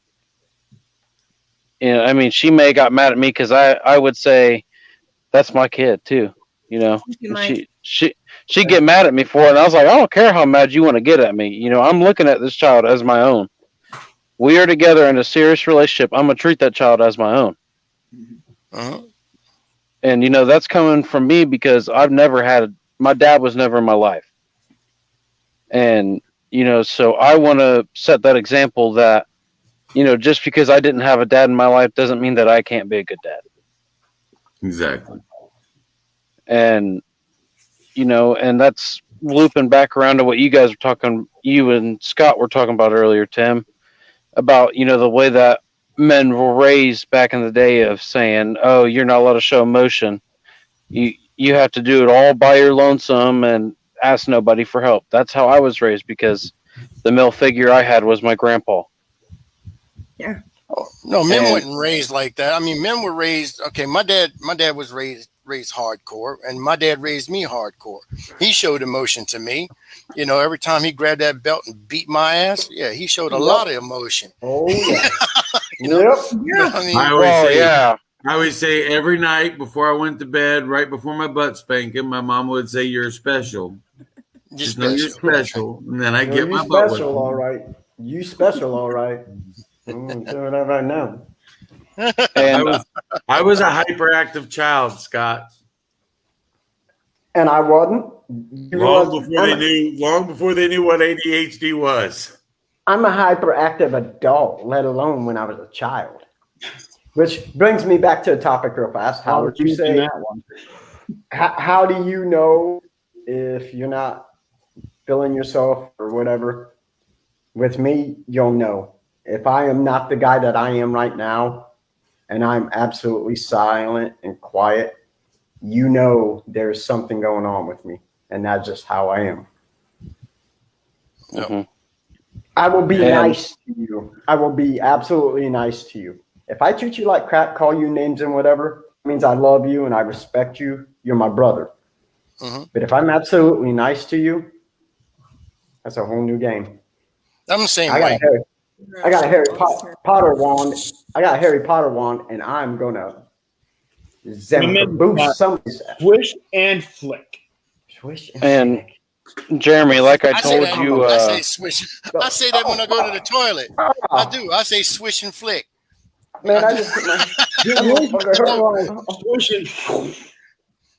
You know, I mean, she may have got mad at me because I would say that's my kid too. You know, she'd get mad at me for it, and I was like, I don't care how mad you want to get at me. You know, I'm looking at this child as my own. We are together in a serious relationship. I'm gonna treat that child as my own. Uh-huh. And you know, that's coming from me because my dad was never in my life. And, you know, so I want to set that example that, you know, just because I didn't have a dad in my life doesn't mean that I can't be a good dad. Exactly. And, you know, and that's looping back around to what you guys were talking, you and Scott were talking about earlier, Tim, about, you know, the way that men were raised back in the day of saying, oh, you're not allowed to show emotion. You have to do it all by your lonesome and ask nobody for help. That's how I was raised because the male figure I had was my grandpa. Yeah. Oh, no, men weren't raised like that. I mean, men were raised. Okay, my dad was raised hardcore, and my dad raised me hardcore. He showed emotion to me. You know, every time he grabbed that belt and beat my ass, yeah, he showed a lot of emotion. Oh yeah. You know, I mean, I always say every night before I went to bed, right before my butt spanking, my mom would say, "You're special." Just know you're special. And then I get my butt special, all right. You special, all right. I'm going to tell that right now. And I was a hyperactive child, Scott. And I wasn't. Long before they knew what ADHD was. I'm a hyperactive adult, let alone when I was a child. Which brings me back to a topic real fast. How would you say that one? How do you know if you're not feeling yourself or whatever? With me, you'll know. If I am not the guy that I am right now, and I'm absolutely silent and quiet, you know there's something going on with me. And that's just how I am. Mm-hmm. I will be nice to you. I will be absolutely nice to you. If I treat you like crap, call you names and whatever, it means I love you and I respect you. You're my brother. Mm-hmm. But if I'm absolutely nice to you, that's a whole new game. I'm the same way. I got a Harry Potter wand. I got a Harry Potter wand, and I'm gonna boost somebody's swish and flick. Swish and flick. Jeremy, like I told you, I say swish. I say that when I go to the toilet. I do. I say swish and flick. Man, I just swish and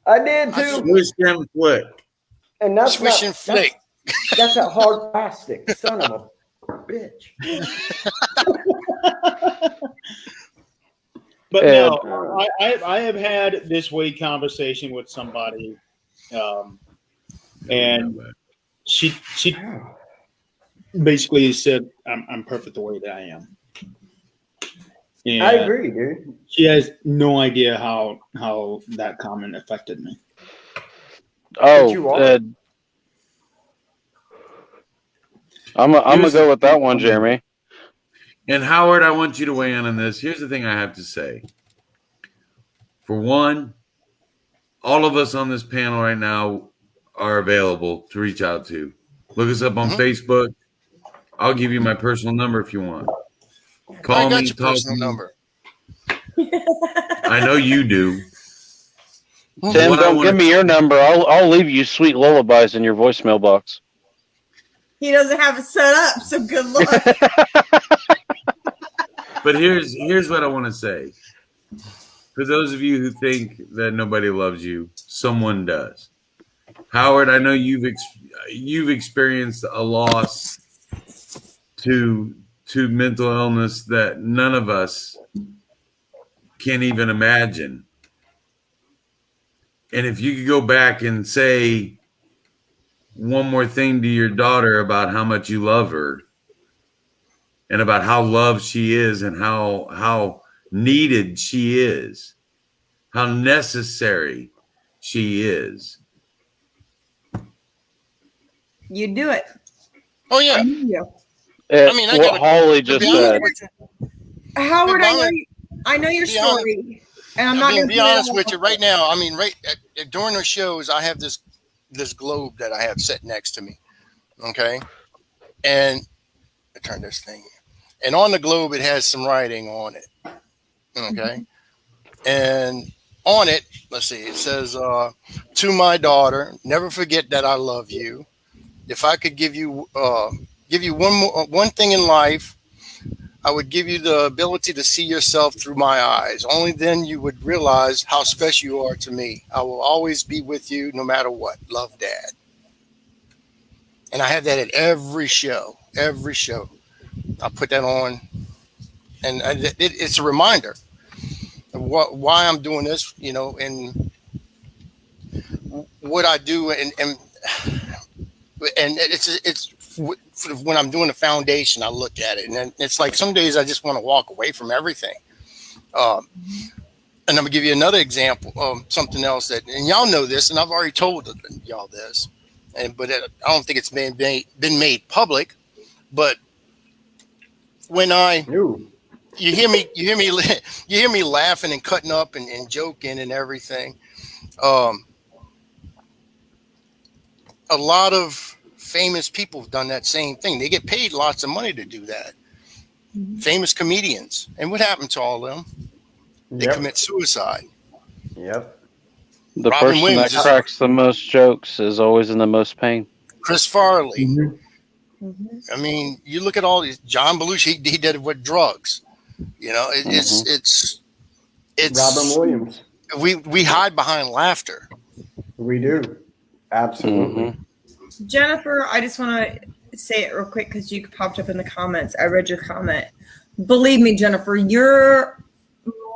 I did too. Swish and flick. And that's swish and flick. That's a hard plastic, son of a bitch. But no, I have had this way conversation with somebody, and she basically said, "I'm perfect the way that I am." And I agree, dude. She has no idea how that comment affected me. Oh, I'm gonna go with that one, Jeremy. And Howard, I want you to weigh in on this. Here's the thing I have to say. For one, all of us on this panel right now are available to reach out to. Look us up on Facebook. I'll give you my personal number if you want. Call I got me, your talk personal to me. number. I know you do. Tim, What I don't wanna- give me your number. I'll leave you sweet lullabies in your voicemail box. He doesn't have it set up, so good luck. But here's what I want to say. For those of you who think that nobody loves you, someone does. Howard, I know you've experienced a loss to mental illness that none of us can even imagine. And if you could go back and say one more thing to your daughter about how much you love her and about how loved she is and how needed she is, how necessary she is. You do it. Oh yeah. I knew you. I mean, I what gotta- Holly to just be honest said. with you- Howard, But I know your be honest- story, and I'm I not mean, going be to honest with you right now. I mean, during the shows, I have this globe that I have set next to me. Okay, and I turn this thing, and on the globe it has some writing on it. Okay, and on it, let's see, it says, "To my daughter, never forget that I love you. If I could give you one thing in life, I would give you the ability to see yourself through my eyes. Only then you would realize how special you are to me. I will always be with you no matter what. Love, Dad." And I have that at every show. Every show. I put that on. And it's a reminder of why I'm doing this, and what I do. And it's when I'm doing the foundation, I look at it, and then it's like some days I just want to walk away from everything. And I'm gonna give you another example of something else and y'all know this, and I've already told y'all this, but I don't think it's been made public. But when you hear me laughing and cutting up and joking and everything, a lot of famous people have done that same thing. They get paid lots of money to do that. Mm-hmm. Famous comedians. And what happened to all of them? They commit suicide. Yep. The Robin person Williams that cracks the most jokes is always in the most pain. Chris Farley. Mm-hmm. Mm-hmm. I mean, you look at all these. John Belushi, he did it with drugs. It's Robin Williams. We hide behind laughter. We do. Absolutely. Mm-hmm. Jennifer, I just want to say it real quick because you popped up in the comments. I read your comment. Believe me, Jennifer, you're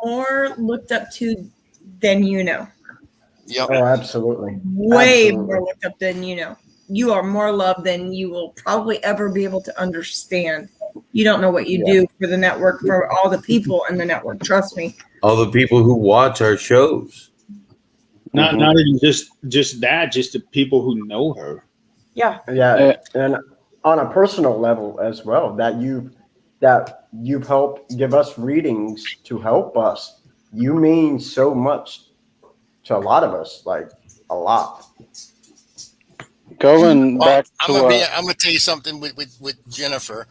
more looked up to than you know. Yep. Oh, absolutely. Way more looked up than you know. You are more loved than you will probably ever be able to understand. You don't know what you do for the network, for all the people in the network. Trust me. All the people who watch our shows. Not even just that, just the people who know her. Yeah. Yeah. And on a personal level as well, that you've helped give us readings to help us. You mean so much to a lot of us, like a lot. Going back to I'm gonna tell you something with Jennifer.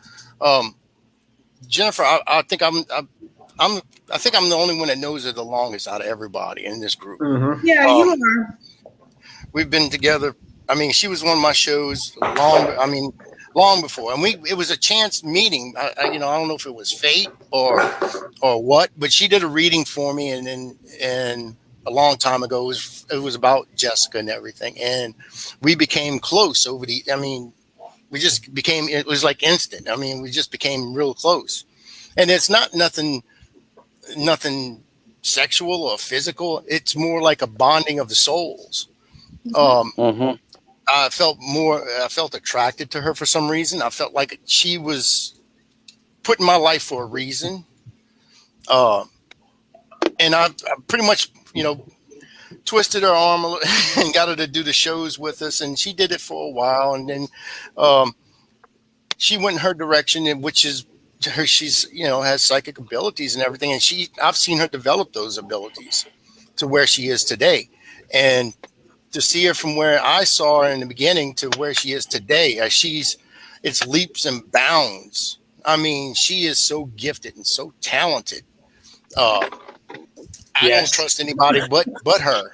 Jennifer, I think I'm the only one that knows her the longest out of everybody in this group. Mm-hmm. Yeah, you are. We've been together. I mean, she was on my shows long before, and it was a chance meeting. I don't know if it was fate or what, but she did a reading for me, and a long time ago, it was about Jessica and everything, and we became close we just became. It was like instant. I mean, we just became real close, and it's not nothing sexual or physical. It's more like a bonding of the souls. I felt attracted to her for some reason. I felt like she was put in my life for a reason. And I pretty much, twisted her arm and got her to do the shows with us. And she did it for a while. And then she went in her direction, which is she's, has psychic abilities and everything. And I've seen her develop those abilities to where she is today. And to see her from where I saw her in the beginning to where she is today, it's leaps and bounds. I mean, she is so gifted and so talented. I don't trust anybody but her.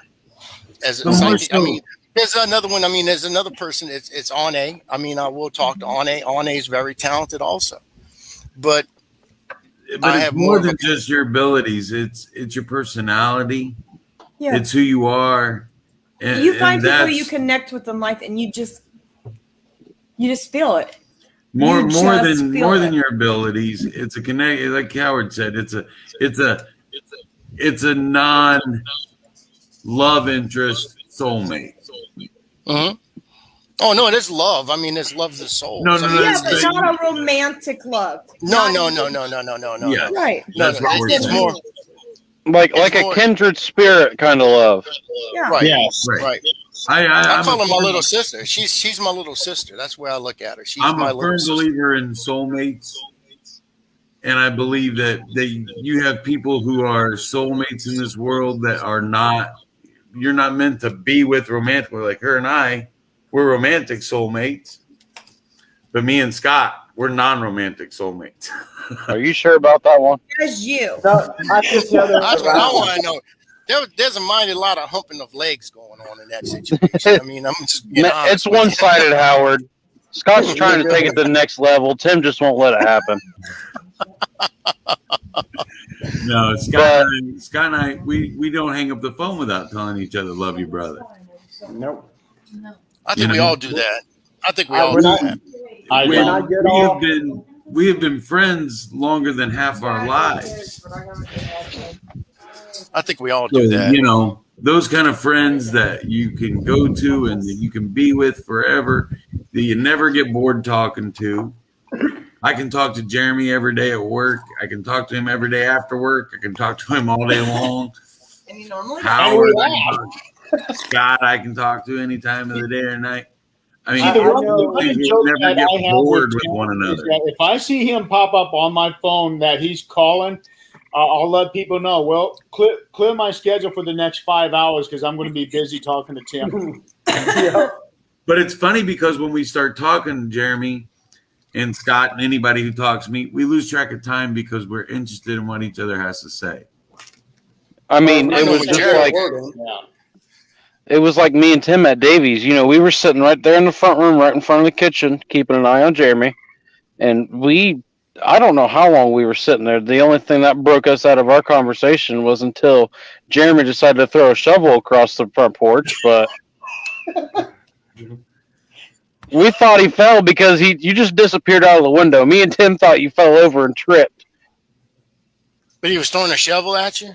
I mean, there's another one. I mean, there's another person. It's Ane. I mean, I will talk to Ane. Ane is very talented also, but it's more than just your abilities. It's your personality. Yeah. It's who you are. And, you find people you connect with in life, and you just feel it. More than your abilities. It's a connect. Like Howard said, it's a non-love interest soulmate. Mm-hmm. Oh no, it is love. I mean, it's love the soul. No, yeah, but not a romantic love. No. Yeah. Right. That's what we're saying. More like a kindred spirit kind of love. Yeah. Right. Yes. Right. I call her my little sister. She's my little sister. That's where I look at her. I'm a firm believer in soulmates, and I believe that you have people who are soulmates in this world that are not. You're not meant to be with romantically. Like her and I, we're romantic soulmates, but me and Scott, we're non-romantic soulmates. Are you sure about that one? There's you. No, I just know That's what I want to know. There's a mighty lot of humping of legs going on in that situation. I mean, I'm just it's one-sided, Howard. Scott's trying to take it to the next level. Tim just won't let it happen. No, Scott and I, we don't hang up the phone without telling each other, "Love you, brother." Nope. I think we all do that. I think we all do that. We have been friends longer than half our lives. I think we all do that. You know, those kind of friends that you can go to and that you can be with forever, that you never get bored talking to. I can talk to Jeremy every day at work. I can talk to him every day after work. I can talk to him all day long. And you normally Howard, Scott, I can talk to any time of the day or night. I mean, you never get bored with one another. If I see him pop up on my phone that he's calling, I'll let people know. Well, clear my schedule for the next 5 hours because I'm going to be busy talking to Tim. Yeah. But it's funny because when we start talking, Jeremy and Scott and anybody who talks to me, we lose track of time because we're interested in what each other has to say. I mean, it was just like it was like me and Tim at Davies. You know, we were sitting right there in the front room, right in front of the kitchen, keeping an eye on Jeremy. And I don't know how long we were sitting there. The only thing that broke us out of our conversation was until Jeremy decided to throw a shovel across the front porch. But we thought he fell because you just disappeared out of the window. Me and Tim thought you fell over and tripped. But he was throwing a shovel at you?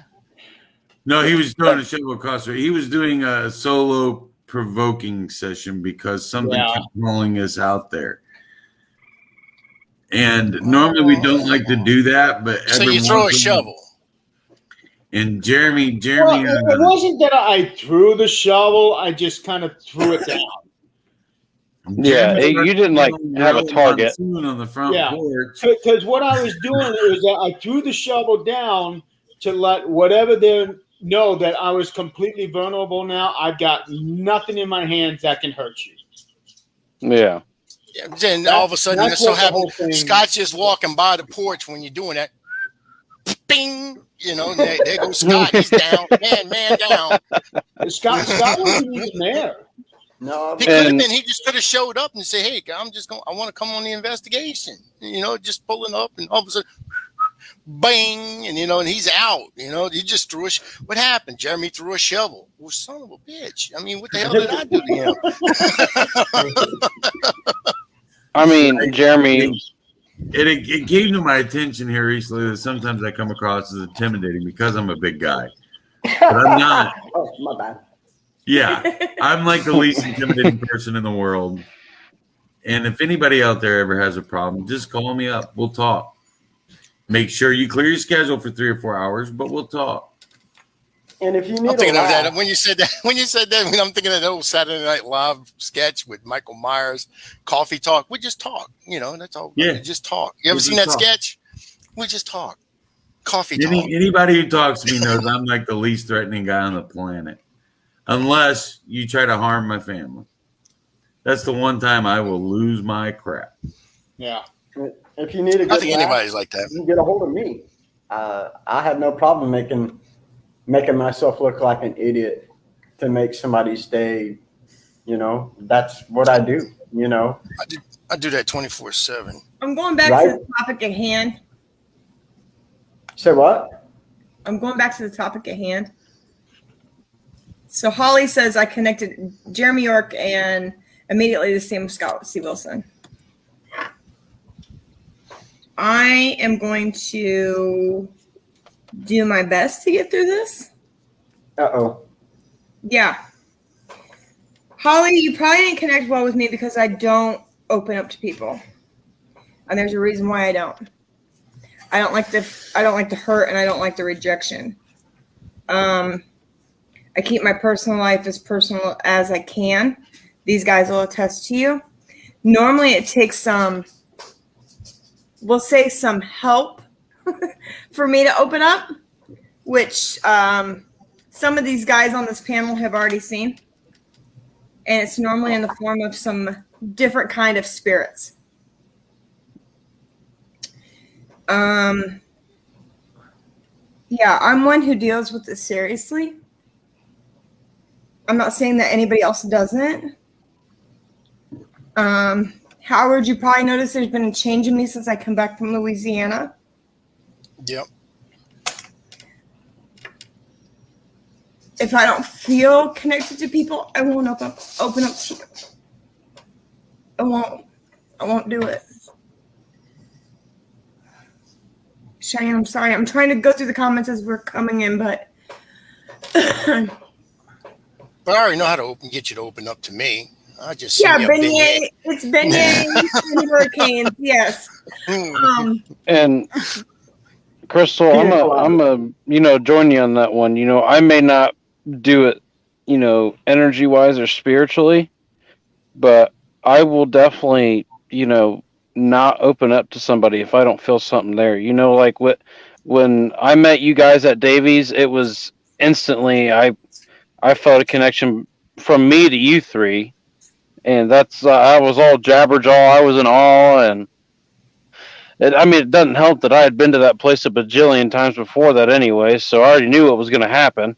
No, he was throwing a shovel across. He was doing a solo provoking session because something kept pulling us out there. And normally we don't like to do that, but so you throw a shovel. And Jeremy, it wasn't that I threw the shovel; I just kind of threw it down. Yeah, you didn't like have a target on the front porch. Because what I was doing was that I threw the shovel down to let whatever they know that I was completely vulnerable. Now I've got nothing in my hands that can hurt you. Yeah. Then all of a sudden, it so happens Scott's just walking by the porch when you're doing that. Bing! You know, there goes Scott. He's down. Man down. Scott wasn't even there. No, he could have been. He just could have showed up and said, "Hey, I want to come on the investigation." You know, just pulling up, and all of a sudden, bang! And and he's out. You know, he just threw what happened? Jeremy threw a shovel. Well, son of a bitch! I mean, what the hell did I do to him? I mean, Jeremy. It came to my attention here recently that sometimes I come across as intimidating because I'm a big guy, but I'm not. Oh, my bad. Yeah, I'm like the least intimidating person in the world. And if anybody out there ever has a problem, just call me up. We'll talk. Make sure you clear your schedule for 3 or 4 hours, but we'll talk. And if you need I'm thinking of that when you said that, I'm thinking of that old Saturday Night Live sketch with Michael Myers, Coffee Talk. We just talk, that's all. Yeah, just talk. You ever seen that sketch? We just talk. Coffee talk. Anybody who talks to me knows I'm like the least threatening guy on the planet. unless you try to harm my family. That's the one time I will lose my crap. Yeah. If you need a good I think laugh, anybody's like that. you can get a hold of me. I have no problem making myself look like an idiot to make somebody's day. You know, that's what I do. You know, I do that 24/7. I'm going back Right. to the topic at hand. say what? I'm going back to the topic at hand. So Holly says I connected Jeremy York and immediately the same with Scott C. Wilson. I am going to do my best to get through this. Uh-oh. Yeah. Holly, you probably didn't connect well with me because I don't open up to people. And there's a reason why I don't. I don't like the hurt and I don't like the rejection. I keep my personal life as personal as I can. These guys will attest to you. Normally it takes some help for me to open up, which some of these guys on this panel have already seen. And it's normally in the form of some different kind of spirits. Yeah, I'm one who deals with this seriously. I'm not saying that anybody else doesn't. Howard, you probably noticed there's been a change in me since I come back from Louisiana. Yep. If I don't feel connected to people, I won't open up to them. I won't do it. Cheyenne, I'm sorry. I'm trying to go through the comments as we're coming in, but But I already know how to get you to open up to me. I just send you a beignet. It's beignets and hurricanes. Yes. And Crystal, I'm a join you on that one. I may not do it, energy wise or spiritually, but I will definitely, not open up to somebody if I don't feel something there. Like when I met you guys at Davies, it was instantly I felt a connection from me to you three, and that's I was all jabberjaw. I was in awe, and it doesn't help that I had been to that place a bajillion times before that anyway, so I already knew what was going to happen.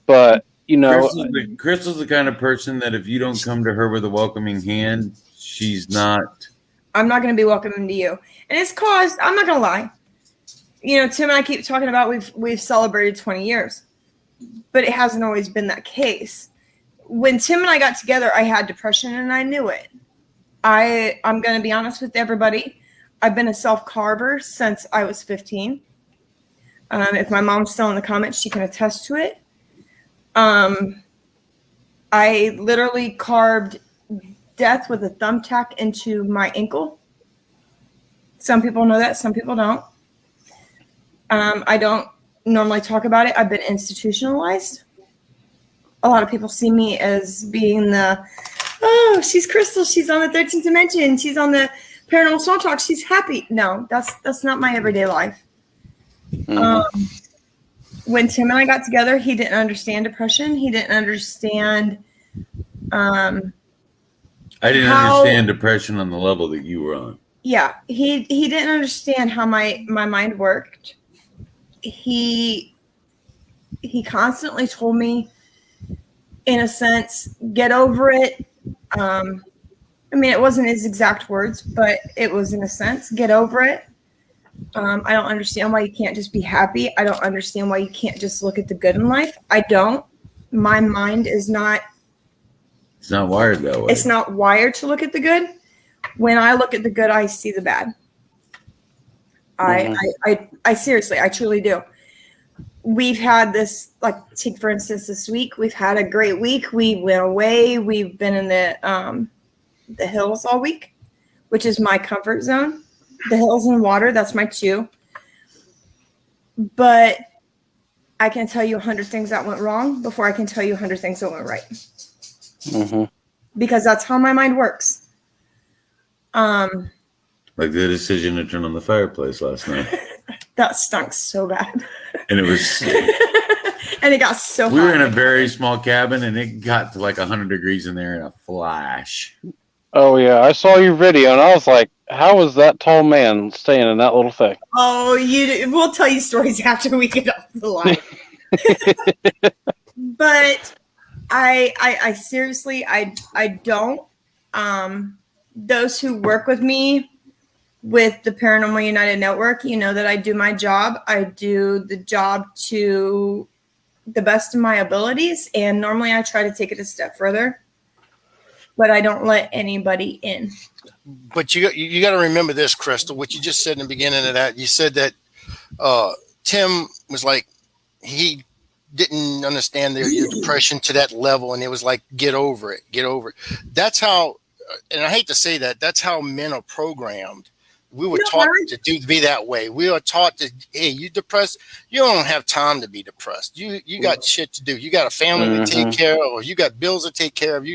But Crystal's the kind of person that if you don't come to her with a welcoming hand, she's not. I'm not going to be welcoming to you, and it's caused. I'm not going to lie. Tim and I keep talking about we've celebrated 20 years, but it hasn't always been that case. When Tim and I got together, I had depression, and I knew it. I'm going to be honest with everybody. I've been a self-carver since I was 15. If my mom's still in the comments, she can attest to it. I literally carved death with a thumbtack into my ankle. Some people know that, some people don't. I don't normally talk about it. I've been institutionalized. A lot of people see me as being she's Crystal, she's on the 13th dimension, she's on the Paranormal Soul Talk, she's happy. No, that's not my everyday life. Mm-hmm. When Tim and I got together, he didn't understand depression. He didn't understand. I didn't understand depression on the level that you were on. Yeah, he didn't understand how my mind worked. He constantly told me, in a sense, get over it. It wasn't his exact words, but it was in a sense, get over it. I don't understand why you can't just be happy. I don't understand why you can't just look at the good in life. I don't. My mind is not. It's not wired that way. It's not wired to look at the good. When I look at the good, I see the bad. I seriously, I truly do. We've had this, take for instance this week. We've had a great week. We went away. We've been in the hills all week, which is my comfort zone. The hills and water, that's my two. But I can tell you 100 things that went wrong before I can tell you 100 things that went right. Mm-hmm. Because that's how my mind works. Like the decision to turn on the fireplace last night. That stunk so bad. And it was And it got so hot. We were in a very small cabin, and it got to like 100 degrees in there in a flash. Oh yeah, I saw your video, and I was like, "How is that tall man staying in that little thing?" Oh, we'll tell you stories after we get off the line. But I seriously, I don't. Those who work with me with the Paranormal United Network, you know that I do my job. I do the job to the best of my abilities, and normally I try to take it a step further, but I don't let anybody in. But you got to remember this, Crystal, what you just said in the beginning of that. You said that Tim was like, he didn't understand your depression to that level, and it was like, get over it. That's how, and I hate to say that, that's how men are programmed. We were taught to be that way. We are taught to, hey, you depressed, you don't have time to be depressed. You got shit to do. You got a family to take care of, or you got bills to take care of.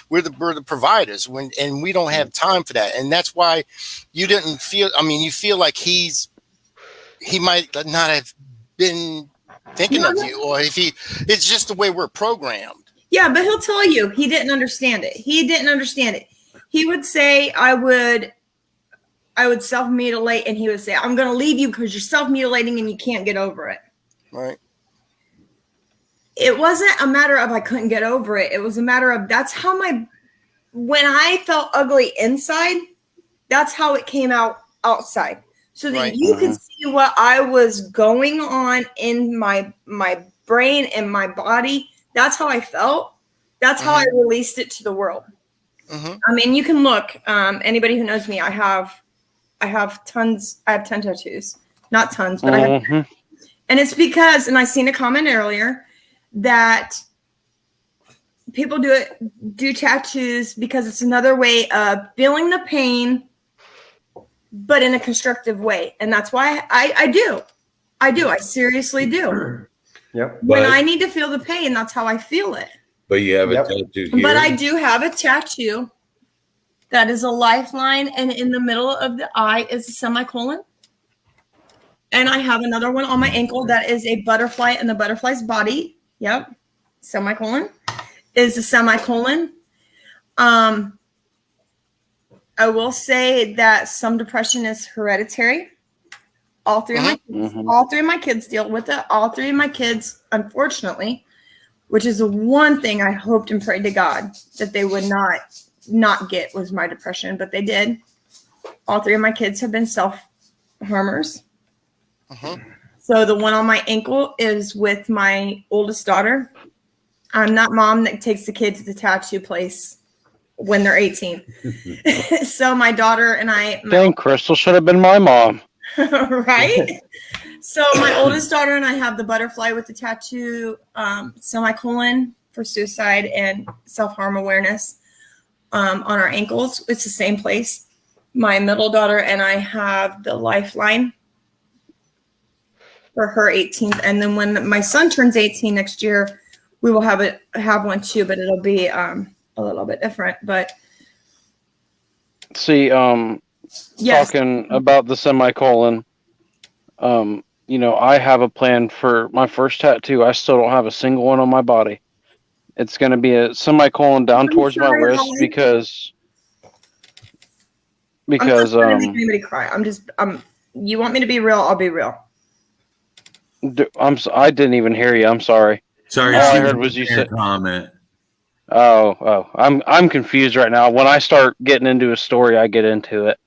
We're the providers, and we don't have time for that. And that's why you didn't feel. I mean, you feel like he might not have been thinking of you, or it's just the way we're programmed. Yeah, but he'll tell you he didn't understand it. He would say, I would self-mutilate, and he would say, I'm going to leave you because you're self-mutilating and you can't get over it. Right. It wasn't a matter of I couldn't get over it. It was a matter of that's how when I felt ugly inside, that's how it came out outside. So that you could see what I was going on in my brain and my body. That's how I felt. That's how I released it to the world. I mean, you can look. Anybody who knows me, I have 10 tattoos. Not tons, but I have 10. And it's because, and I seen a comment earlier, that people do tattoos because it's another way of feeling the pain, but in a constructive way. And that's why I do. I seriously do. Yep. When I need to feel the pain, that's how I feel it. But you have a tattoo here. But I do have a tattoo that is a lifeline, and in the middle of the eye is a semicolon. And I have another one on my ankle that is a butterfly, and the butterfly's body, semicolon, is a semicolon. I will say that some depression is hereditary. All three of my kids deal with it. All three of my kids, unfortunately, which is the one thing I hoped and prayed to God that they would not get, was my depression, but they did. All three of my kids have been self-harmers. So the one on my ankle is with my oldest daughter. I'm that mom that takes the kid to the tattoo place when they're 18. So my daughter and I... Dang, Crystal should have been my mom. Right? So my oldest daughter and I have the butterfly with the tattoo, semicolon for suicide and self-harm awareness on our ankles. It's the same place. My middle daughter and I have the lifeline for her 18th. And then when my son turns 18 next year, we will have one too, but it'll be a little bit different. But see, talking about the semicolon, I have a plan for my first tattoo. I still don't have a single one on my body. It's going to be a semicolon down towards my wrist because I'm not trying to make anybody cry. You want me to be real? I'll be real. I didn't even hear you. I'm sorry. Sorry, all I heard was you said comment. Oh, I'm confused right now. When I start getting into a story, I get into it.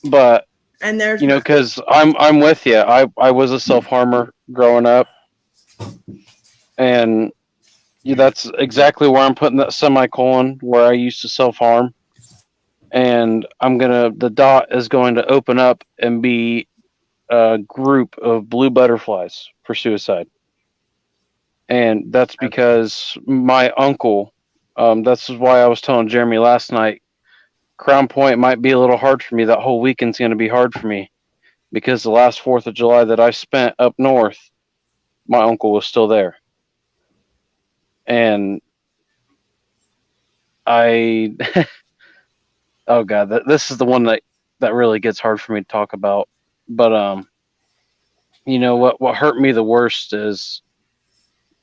But and there's because I'm with you. I was a self-harmer growing up, and that's exactly where I'm putting that semicolon where I used to self-harm. And the dot is going to open up and be a group of blue butterflies for suicide. And that's because my uncle, that's why I was telling Jeremy last night, Crown Point might be a little hard for me. That whole weekend's going to be hard for me because the last 4th of July that I spent up north, my uncle was still there. And oh God, this is the one that really gets hard for me to talk about. But what hurt me the worst is,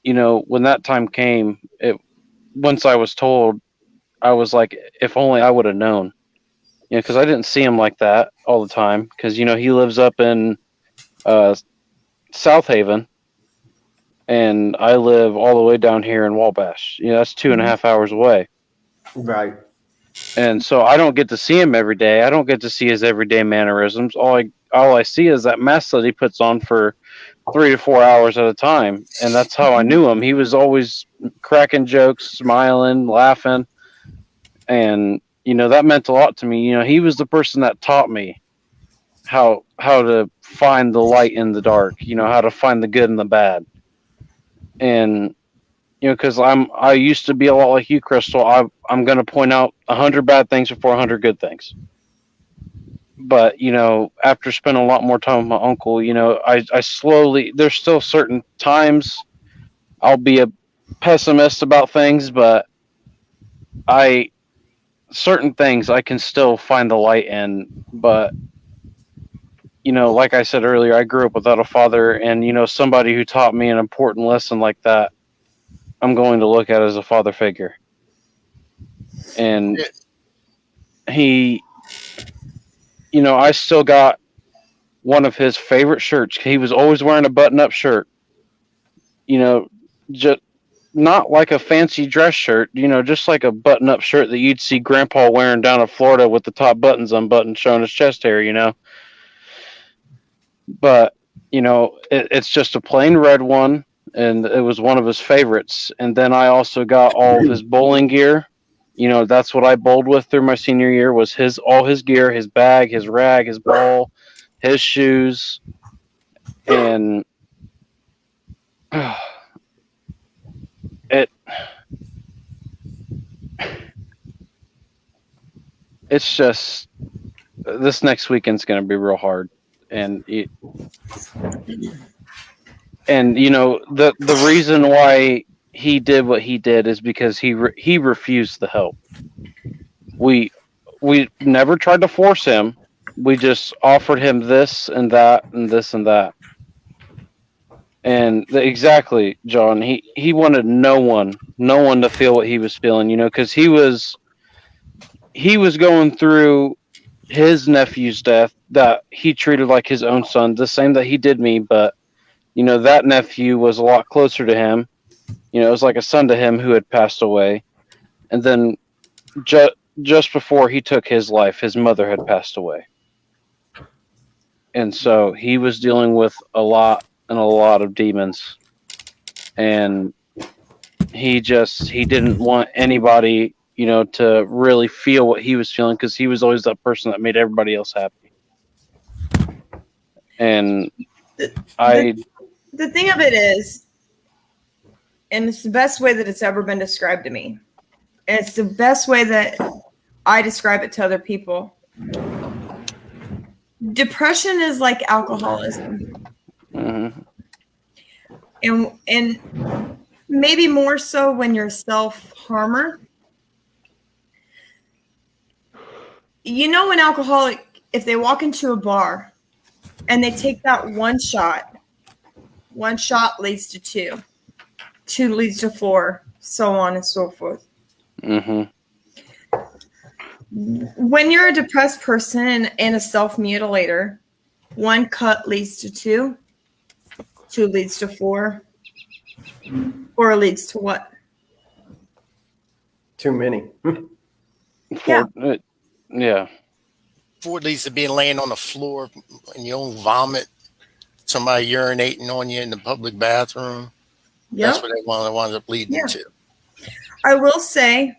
when that time came, once I was told, I was like, if only I would have known, because I didn't see him like that all the time. Because he lives up in South Haven, and I live all the way down here in Wabash. That's 2.5 hours away. Right. And so I don't get to see him every day. I don't get to see his everyday mannerisms. All I see is that mask that he puts on for 3 to 4 hours at a time, and that's how I knew him. He was always cracking jokes, smiling, laughing, and that meant a lot to me. He was the person that taught me how to find the light in the dark. How to find the good and the bad. And because I used to be a lot like you, Crystal. I'm going to point out 100 bad things before 100 good things. But after spending a lot more time with my uncle, I slowly. There's still certain times I'll be a pessimist about things, but certain things I can still find the light in. But like I said earlier, I grew up without a father, and somebody who taught me an important lesson like that, I'm going to look at as a father figure. And he, I still got one of his favorite shirts. He was always wearing a button-up shirt. Just not like a fancy dress shirt, just like a button-up shirt that you'd see Grandpa wearing down in Florida with the top buttons unbuttoned, showing his chest hair, But, it's just a plain red one, and it was one of his favorites. And then I also got all of his bowling gear. That's what I bowled with through my senior year, was all his gear, his bag, his rag, his ball, his shoes. And it's just, this next weekend's going to be real hard. And the reason why he did what he did is because he refused the help. We never tried to force him. We just offered him this and that and this and that. And exactly, John, he wanted no one to feel what he was feeling, because he was going through his nephew's death that he treated like his own son, the same that he did me. But that nephew was a lot closer to him. It was like a son to him who had passed away. And then just before he took his life, his mother had passed away. And so he was dealing with a lot of demons. And he didn't want anybody, to really feel what he was feeling, because he was always that person that made everybody else happy. And the thing of it is, and it's the best way that it's ever been described to me, and it's the best way that I describe it to other people. Depression is like alcoholism. Mm-hmm. And maybe more so when you're a self-harmer. An alcoholic, if they walk into a bar and they take that one shot leads to 2 leads to 4, so on and so forth. Mm-hmm. When you're a depressed person and a self-mutilator, 1 cut leads to 2 leads to 4 leads to what? Too many. Yeah. 4 leads to being laying on the floor in your own vomit, somebody urinating on you in the public bathroom. Yep. That's what they winds up leading to. I will say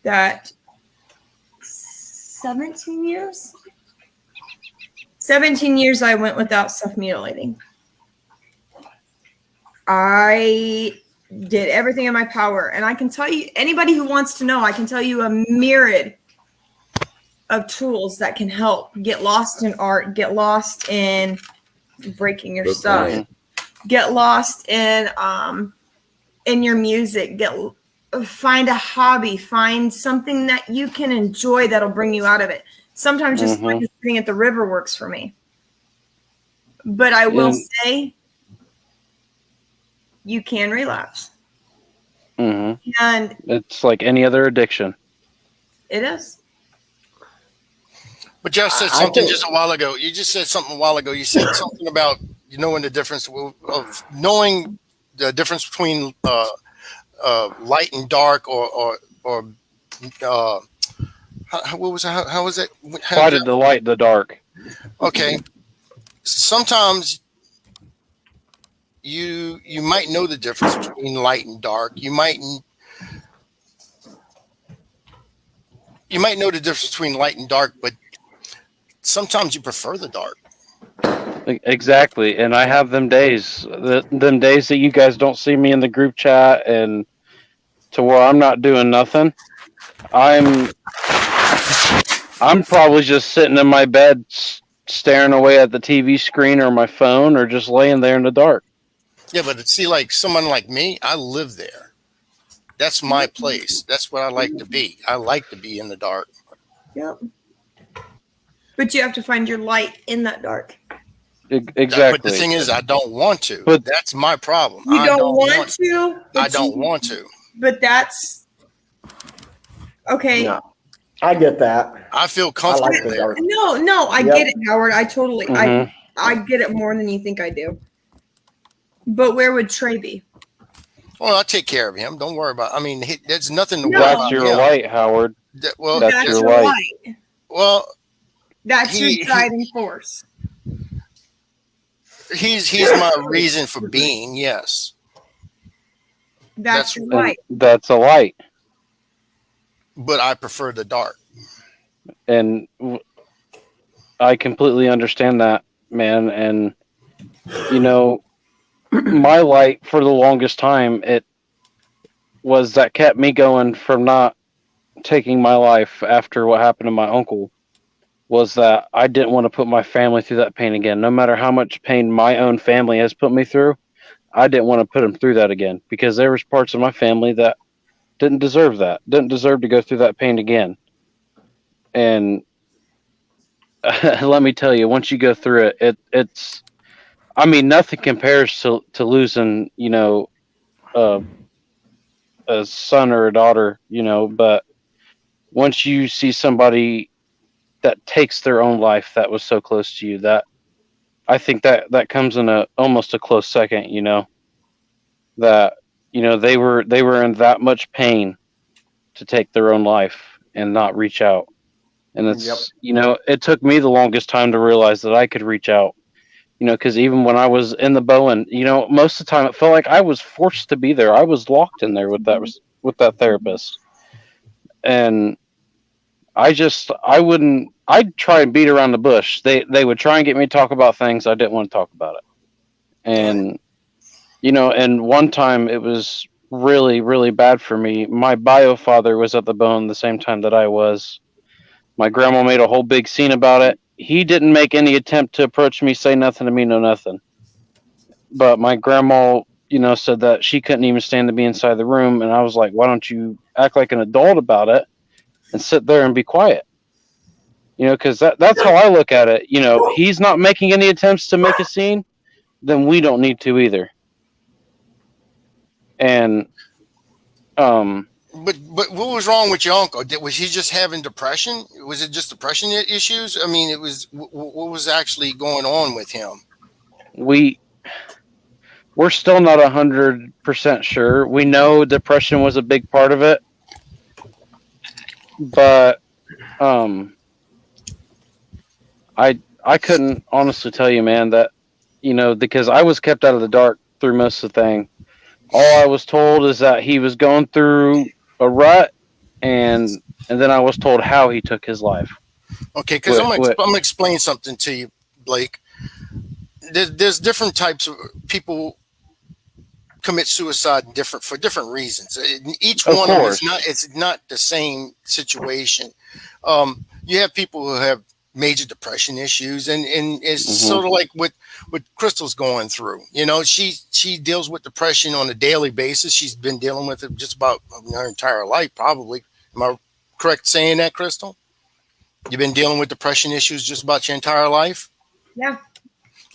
that 17 years I went without self-mutilating. I did everything in my power. And I can tell you, anybody who wants to know, I can tell you a myriad of tools that can help. Get lost in art, get lost in breaking your stuff, get lost in your music, find a hobby, find something that you can enjoy that'll bring you out of it. Sometimes just sitting at the river works for me. But I will say, you can relapse. Mm-hmm. And it's like any other addiction. It is. But Jeff said something just a while ago. You just said something a while ago. You said something about knowing the difference of knowing the difference between light and dark, or what was it? How was it? Try to delight the dark. Okay. Sometimes you might know the difference between light and dark. You might know the difference between light and dark, but sometimes you prefer the dark. Exactly. And I have them days that you guys don't see me in the group chat, and to where I'm not doing nothing. I'm probably just sitting in my bed staring away at the TV screen or my phone, or just laying there in the dark. Yeah, but see, like someone like me, I live there. That's my place. That's what I like to be. I like to be in the dark. Yep. But you have to find your light in that dark. Exactly. But the thing is, I don't want to. But that's my problem. You don't want to. I don't want to. But that's okay. No, I get that. I feel comfortable there. No, I get it, Howard. I totally, Mm-hmm. I get it more than you think I do. But where would Trey be? Well, I'll take care of him. Don't worry about. I mean, there's nothing to worry about. That's your light, Howard. That's your light. Well, that's your driving force. He's my reason for being. Yes. That's your light. That's a light. But I prefer the dark. And I completely understand that, man. And my light for the longest time, it was that kept me going from not taking my life after what happened to my uncle, was that I didn't want to put my family through that pain again. No matter how much pain my own family has put me through, I didn't want to put them through that again, because there was parts of my family that didn't deserve that, didn't deserve to go through that pain again. And let me tell you, once you go through it, it's, I mean, nothing compares to losing, a son or a daughter, but once you see somebody that takes their own life that was so close to you, that I think that comes in almost a close second, that, they were in that much pain to take their own life and not reach out. And it's, it took me the longest time to realize that I could reach out, because even when I was in the Bowen, most of the time it felt like I was forced to be there. I was locked in there with that therapist. And I'd try and beat around the bush. They would try and get me to talk about things I didn't want to talk about it. And, and one time it was really, really bad for me. My bio father was at the Bowen the same time that I was. My grandma made a whole big scene about it. He didn't make any attempt to approach me, say nothing to me, no nothing. But my grandma, said that she couldn't even stand to be inside the room. And I was like, why don't you act like an adult about it and sit there and be quiet? Because that's how I look at it. He's not making any attempts to make a scene, then we don't need to either. And, But what was wrong with your uncle? Was he just having depression? Was it just depression issues? I mean, what was actually going on with him? We're still not 100% sure. We know depression was a big part of it, but I couldn't honestly tell you, man, that because I was kept out of the dark through most of the thing. All I was told is that he was going through a rut, and then I was told how he took his life. Okay, because I'm gonna explain something to you, Blake. There's different types of people commit suicide for different reasons. Each one of them it's not the same situation. You have people who have major depression issues, and it's sort of like what Crystal's going through. She deals with depression on a daily basis. She's been dealing with it just about her entire life, probably. Am I correct saying that, Crystal? You've been dealing with depression issues just about your entire life? Yeah.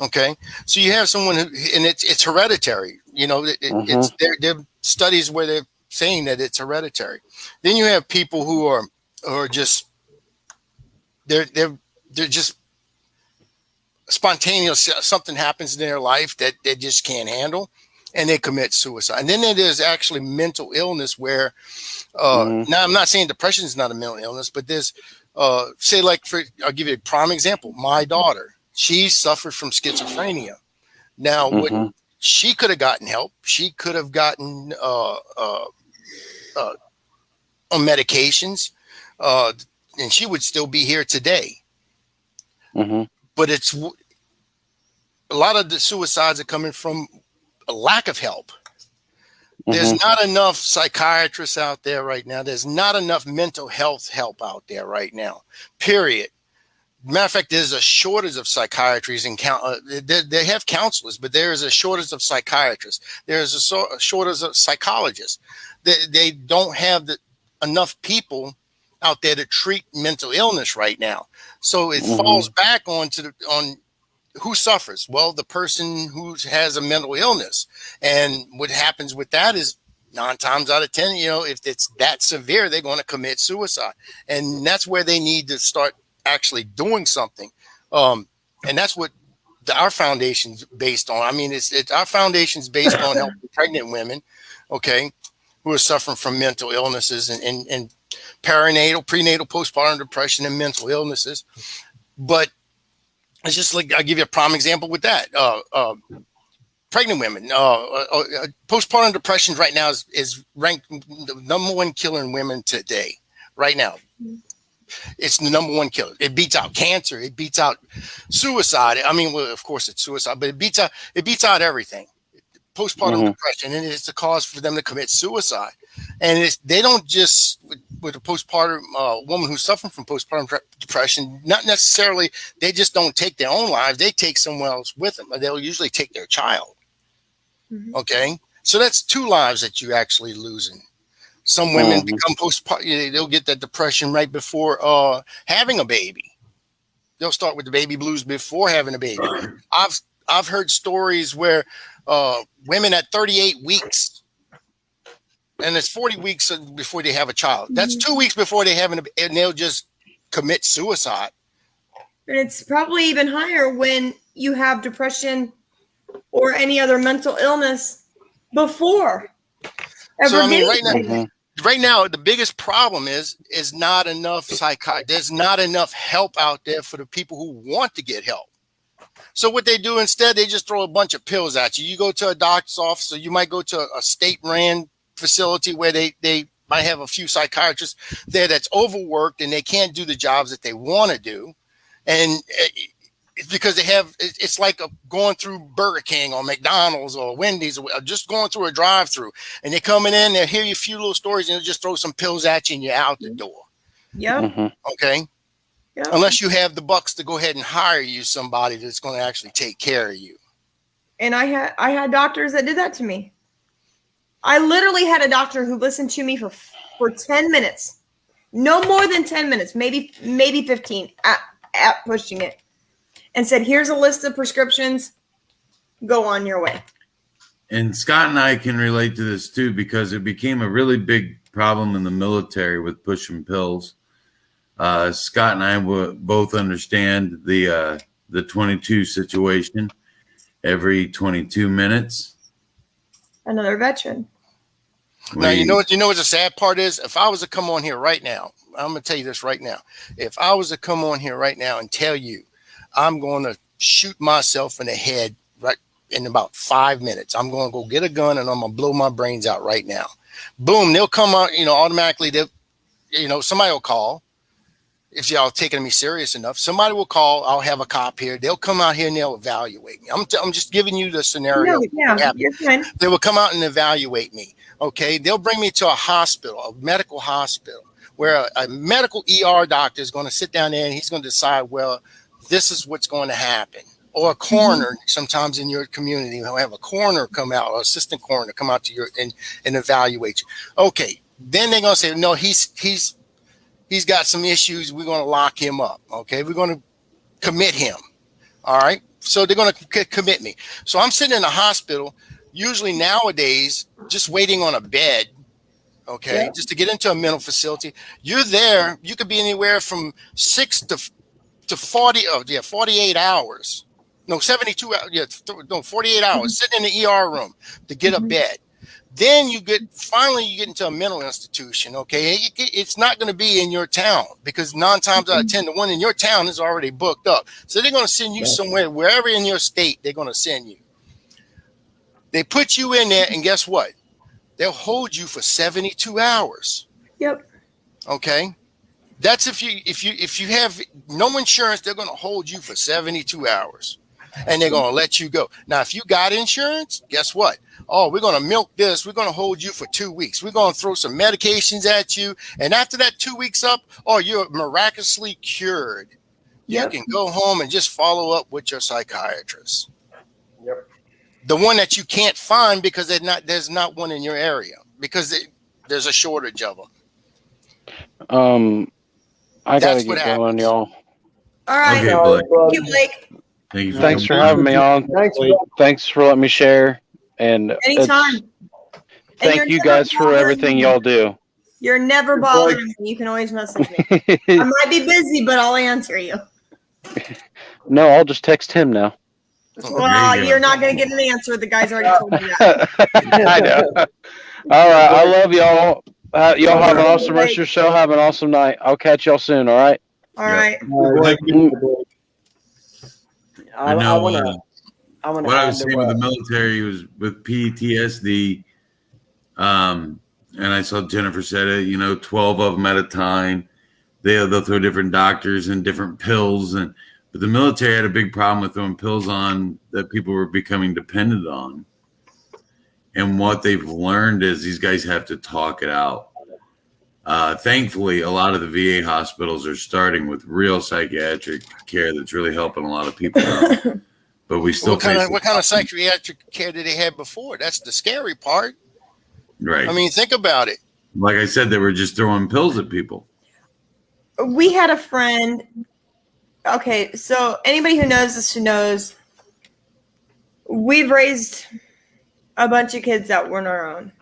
Okay, so you have someone who, and it's hereditary. You know, it's there are studies where they're saying that it's hereditary. Then you have people who are just they're just spontaneous. Something happens in their life that they just can't handle, and they commit suicide. And then there's actually mental illness where now I'm not saying depression is not a mental illness, but there's say like I'll give you a prime example. My daughter, she suffered from schizophrenia. Now, what she could have gotten help. She could have gotten on medications, and she would still be here today. But it's a lot of the suicides are coming from a lack of help. There's not enough psychiatrists out there right now. There's not enough mental health help out there right now, period. Matter of fact, there's a shortage of psychiatrists and they have counselors, but there is a shortage of psychiatrists. There's a shortage of psychologists. They don't have enough people out there to treat mental illness right now. So it falls back on who suffers. Well, the person who has a mental illness. And what happens with that is 9 times out of 10, if it's that severe, they're going to commit suicide. And that's where they need to start actually doing something. And that's what our foundation's based on. I mean, it's our foundation's based on helping pregnant women, okay, who are suffering from mental illnesses and perinatal, prenatal, postpartum depression and mental illnesses. But it's just like, I'll give you a prime example with that. Pregnant women, postpartum depression right now is ranked the #1 killer in women today, right now. It's the #1 killer. It beats out cancer. It beats out suicide. I mean, well, of course it's suicide, but it beats out everything. Postpartum depression, and it's the cause for them to commit suicide. And they don't just with a postpartum woman who's suffering from postpartum depression. Not necessarily they just don't take their own lives. They take someone else with them. They'll usually take their child. Okay, so that's 2 lives that you actually losing. Some women become postpartum. They'll get that depression right before having a baby. They'll start with the baby blues before having a baby. I've heard stories where women at 38 weeks, and it's 40 weeks before they have a child. That's 2 weeks before they have and they'll just commit suicide. And it's probably even higher when you have depression or any other mental illness before. So I mean, right now, the biggest problem is not enough there's not enough help out there for the people who want to get help. So what they do instead, they just throw a bunch of pills at you. You go to a doctor's office, or you might go to a state-ran facility where they might have a few psychiatrists there that's overworked and they can't do the jobs that they want to do. And it's because it's like going through Burger King or McDonald's or Wendy's or just going through a drive-through, and they're coming in, they'll hear you a few little stories and they'll just throw some pills at you and you're out the door. Yep. Okay. Yep. Unless you have the bucks to go ahead and hire you somebody that's going to actually take care of you. And I had doctors that did that to me. I literally had a doctor who listened to me for 10 minutes, no more than 10 minutes, maybe 15 at pushing it, and said, "Here's a list of prescriptions. Go on your way." And Scott and I can relate to this too, because it became a really big problem in the military with pushing pills. Scott and I both understand the 22 situation. Every 22 minutes, another veteran. Now, you know what the sad part is? If I was to come on here right now, I'm going to tell you this right now. If I was to come on here right now and tell you I'm going to shoot myself in the head right in about 5 minutes, I'm going to go get a gun and I'm going to blow my brains out right now. Boom, they'll come out, automatically. Somebody will call. If y'all taking me serious enough, somebody will call. I'll have a cop here. They'll come out here and they'll evaluate me. I'm just giving you the scenario. Yeah, you're fine. They will come out and evaluate me. Okay, they'll bring me to a hospital, a medical hospital, where a medical ER doctor is going to sit down there and he's going to decide, well, this is what's going to happen. Or a coroner, sometimes in your community, you'll have a coroner come out, or assistant coroner come out to your and evaluate you. Okay, then they're going to say, no, he's got some issues. We're going to lock him up. Okay, we're going to commit him. All right. so they're going to commit me. So I'm sitting in a hospital, usually nowadays, just waiting on a bed. Okay, just to get into a mental facility. You're there. You could be anywhere from 6 to 40. 48 hours. No, 72 hours. Yeah, 48 hours sitting in the ER room to get a bed. Then you get into a mental institution. Okay, it's not going to be in your town because 9 times out of 10, the one in your town is already booked up. So they're going to send you somewhere, wherever in your state they're going to send you. They put you in there, and guess what? They'll hold you for 72 hours. Yep. Okay. That's if you have no insurance, they're going to hold you for 72 hours and they're going to let you go. Now, if you got insurance, guess what? Oh, we're going to milk this. We're going to hold you for 2 weeks. We're going to throw some medications at you. And after that 2 weeks up, you're miraculously cured. Yep. You can go home and just follow up with your psychiatrist. Yep. The one that you can't find because there's not one in your area because there's a shortage of them. I gotta get going, y'all. All right. Okay, Blake. Thank you, Blake. Thank you. Thanks for having me on. Thanks for letting me share. And Anytime. Thank you guys for everything y'all do. You're never bothering me. You can always message me. I might be busy, but I'll answer you. No, I'll just text him now. Well, you're not going to get an answer. The guy's already told me that. I know. All right. I love y'all. Y'all have an awesome rest of your show. Have an awesome night. I'll catch y'all soon. All right. All right. I know. What I was saying with the military was with PTSD. And I saw Jennifer said it. 12 of them at a time. They'll throw different doctors and different pills But the military had a big problem with throwing pills on that people were becoming dependent on. And what they've learned is these guys have to talk it out. Thankfully, a lot of the VA hospitals are starting with real psychiatric care that's really helping a lot of people out. But we still what kind of psychiatric care did they have before? That's the scary part. Right. I mean, think about it. Like I said, they were just throwing pills at people. We had a friend. Okay, so anybody who knows us who knows, we've raised a bunch of kids that weren't our own.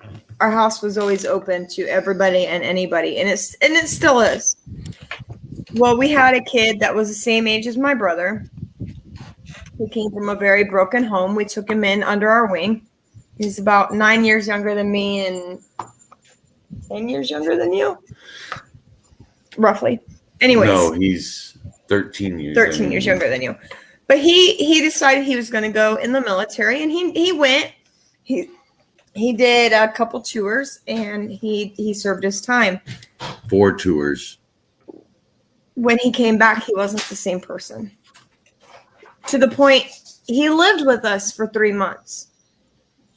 Our house was always open to everybody and anybody, and it still is. Well, we had a kid that was the same age as my brother. He came from a very broken home. We took him in under our wing. He's about 9 years younger than me and 10 years younger than you, roughly. Anyways. No, he's 13 years. 13 years younger than you. But he decided he was going to go in the military, and he went. He did a couple tours, and he served his time. 4 tours. When he came back, he wasn't the same person. To the point, he lived with us for 3 months.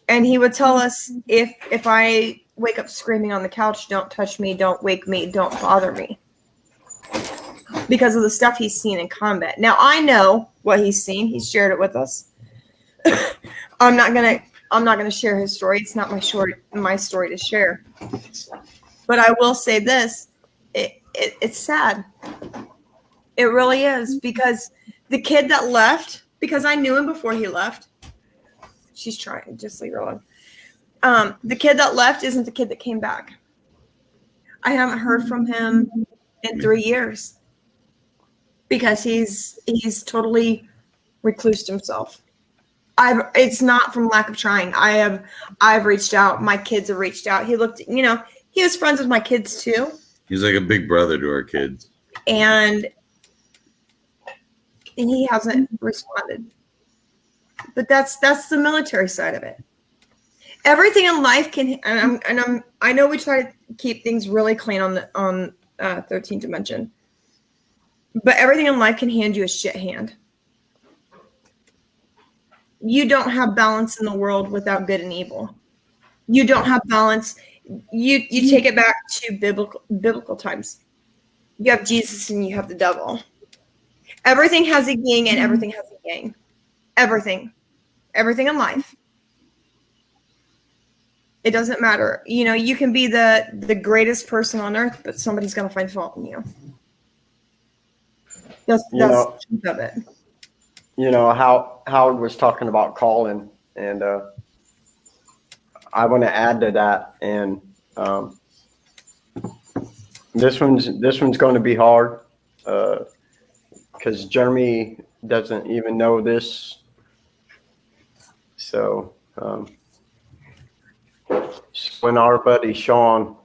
And he would tell us, if I wake up screaming on the couch, don't touch me, don't wake me, don't bother me. Because of the stuff he's seen in combat. Now, I know what he's seen. He's shared it with us. I'm not gonna share his story. It's not my story to share. But I will say this: it's sad. It really is, because the kid that left, because I knew him before he left. She's trying. Just leave her alone. The kid that left isn't the kid that came back. I haven't heard from him in 3 years because he's totally reclused himself. It's not from lack of trying. I've reached out. My kids have reached out. He was friends with my kids too. He's like a big brother to our kids. And he hasn't responded. But that's the military side of it. Everything in life can, I know we try to keep things really clean on 13th Dimension, but everything in life can hand you a shit hand. You don't have balance in the world without good and evil. You don't have balance. You take it back to biblical times. You have Jesus and you have the devil. Everything has a yin and everything has a yang. Everything in life. It doesn't matter. You can be the greatest person on earth, but somebody's going to find fault in you. That's the truth of it. how Howard was talking about calling, and I want to add to that. And this one's going to be hard because Jeremy doesn't even know this. So when our buddy Sean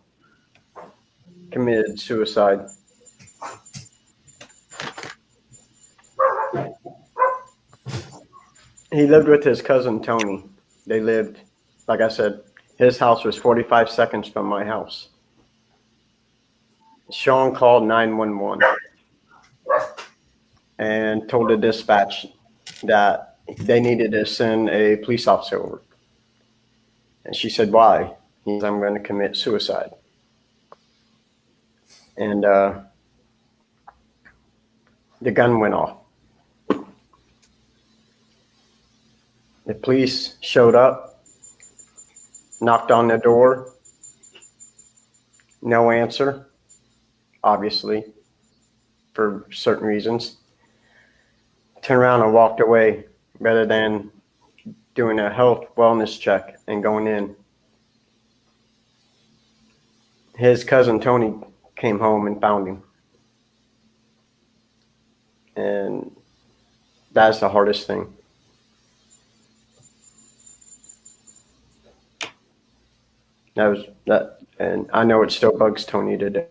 committed suicide, he lived with his cousin Tony. They lived, like I said, his house was 45 seconds from my house. Sean called 911 and told the dispatch that they needed to send a police officer over. And she said, why? He said, I'm going to commit suicide. And the gun went off. The police showed up, knocked on the door, no answer, obviously, for certain reasons. Turned around and walked away rather than doing a health wellness check and going in. His cousin Tony came home and found him. And that's the hardest thing. And I know it still bugs Tony today.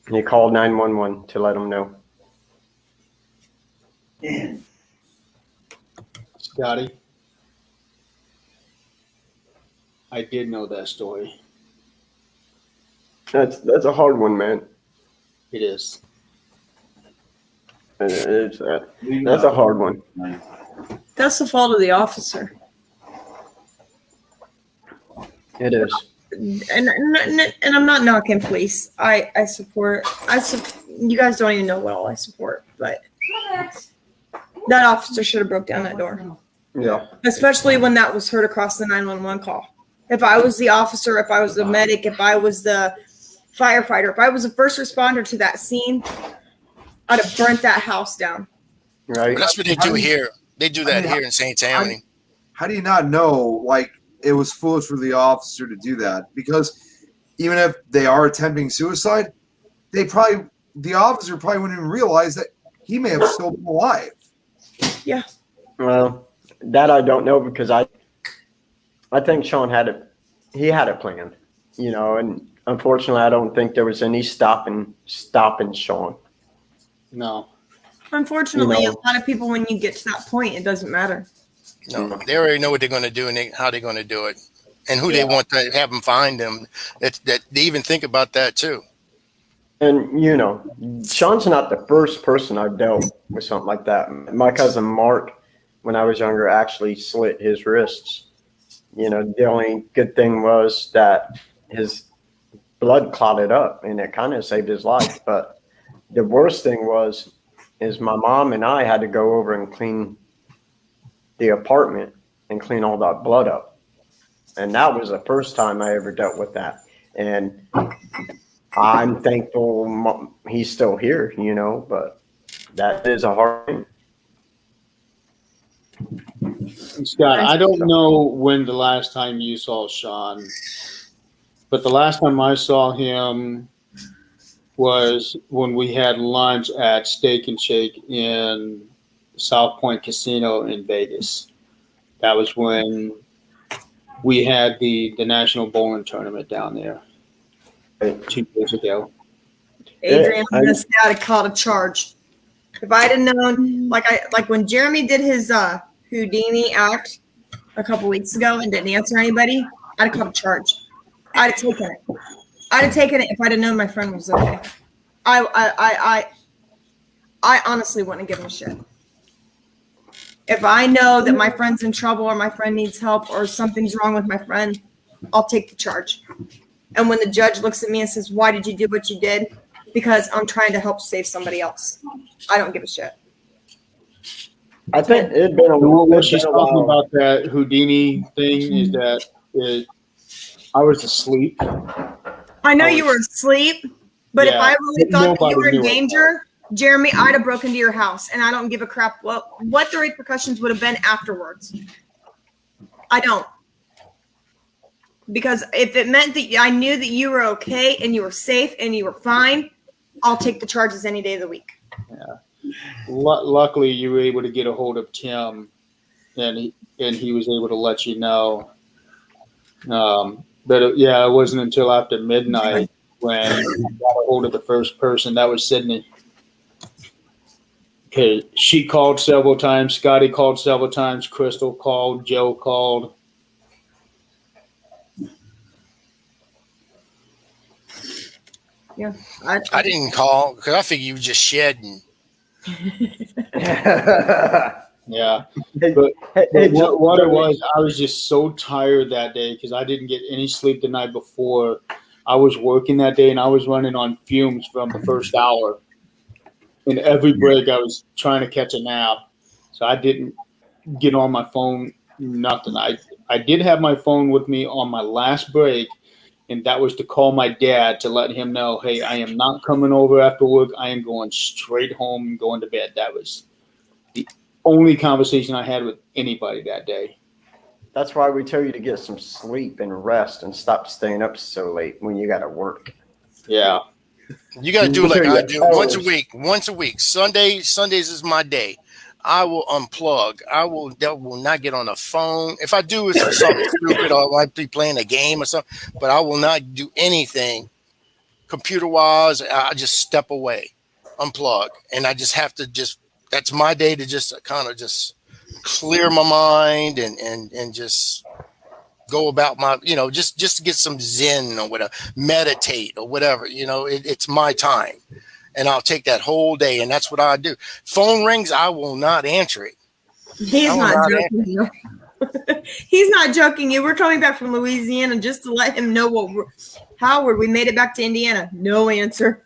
He called 911 to let him know. Scotty, I did know that story. That's a hard one, man. It is. That's a hard one. That's the fault of the officer. It is. And I'm not knocking police. I support. You guys don't even know what all I support, but that officer should have broke down that door. Yeah. Especially when that was heard across the 911 call. If I was the officer, if I was the medic, if I was the firefighter, if I was a first responder to that scene, I'd have burnt that house down. Right. That's what they do here. They do that here in St. Tammany. How do you not know, like, it was foolish for the officer to do that? Because even if they are attempting suicide, the officer probably wouldn't even realize that he may have still been alive. Yeah. Well, that I don't know, because I think Sean had it planned, and unfortunately I don't think there was any stopping Sean. No. Unfortunately, a lot of people, when you get to that point, it doesn't matter. No, they already know what they're going to do and how they're going to do it, and who they want to have them find them. That they even think about that too. And Sean's not the first person I've dealt with something like that. My cousin Mark, when I was younger, actually slit his wrists. The only good thing was that his blood clotted up, and it kind of saved his life. But the worst thing is my mom and I had to go over and clean the apartment and clean all that blood up. And that was the first time I ever dealt with that. And I'm thankful he's still here, but that is a hard thing. Scott, I don't know when the last time you saw Sean, but the last time I saw him was when we had lunch at Steak and Shake in South Point Casino in Vegas. That was when we had the national bowling tournament down there 2 years ago. Adrian, I'm gonna stay out of call to charge. If I'd have known, like when Jeremy did his Houdini act a couple weeks ago and didn't answer anybody, I'd have called a charge. I'd have taken it. I'd have taken it if I'd have known my friend was okay. I honestly wouldn't give him a shit. If I know that my friend's in trouble or my friend needs help or something's wrong with my friend, I'll take the charge. And when the judge looks at me and says, why did you do what you did? Because I'm trying to help save somebody else. I don't give a shit. I think it'd been a What she's talking about that Houdini thing is that I was asleep. I know you were asleep, but if I really thought that you were in danger, Jeremy, I'd have broken into your house, and I don't give a crap what the repercussions would have been afterwards. I don't. Because if it meant that I knew that you were okay and you were safe and you were fine, I'll take the charges any day of the week. Yeah. Luckily, you were able to get a hold of Tim, and he was able to let you know. But it wasn't until after midnight when I got a hold of the first person. That was Sydney. Okay, she called several times. Scotty called several times. Crystal called. Joe called. Yeah, I didn't call because I figured you were just shedding. Yeah, but what it was, I was just so tired that day because I didn't get any sleep the night before. I was working that day and I was running on fumes from the first hour. And every break I was trying to catch a nap. So I didn't get on my phone, nothing. I did have my phone with me on my last break, and that was to call my dad to let him know, hey, I am not coming over after work. I am going straight home and going to bed. That was the only conversation I had with anybody that day. That's why we tell you to get some sleep and rest and stop staying up so late when you got to work. Yeah. You got to do like I do once a week. Sundays is my day. I will unplug. I will not get on the phone. If I do, it's for something stupid, or I might be playing a game or something, but I will not do anything computer wise. I just step away, unplug. And I just have to that's my day to just kind of just clear my mind and just go about my, just to get some zen or whatever, meditate or whatever, it's my time. And I'll take that whole day, and that's what I do. Phone rings, I will not answer it. He's not joking you. He's not joking you. We're coming back from Louisiana just to let him know Howard, we made it back to Indiana. No answer.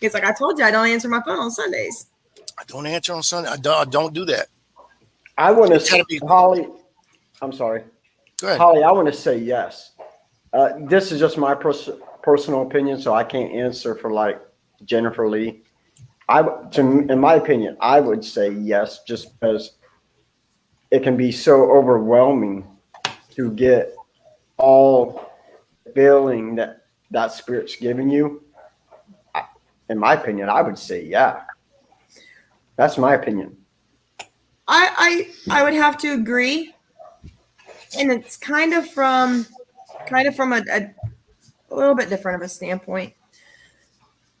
He's like, I told you I don't answer my phone on Sundays. I don't answer on Sunday. I don't do that. I want to say, Holly, I'm sorry. Go ahead. Holly, I want to say yes. This is just my personal opinion, so I can't answer for like Jennifer Lee. In my opinion, I would say yes, just because it can be so overwhelming to get all the feeling that spirit's giving you. In my opinion, I would say yeah. That's my opinion. I would have to agree, and it's kind of from a little bit different of a standpoint.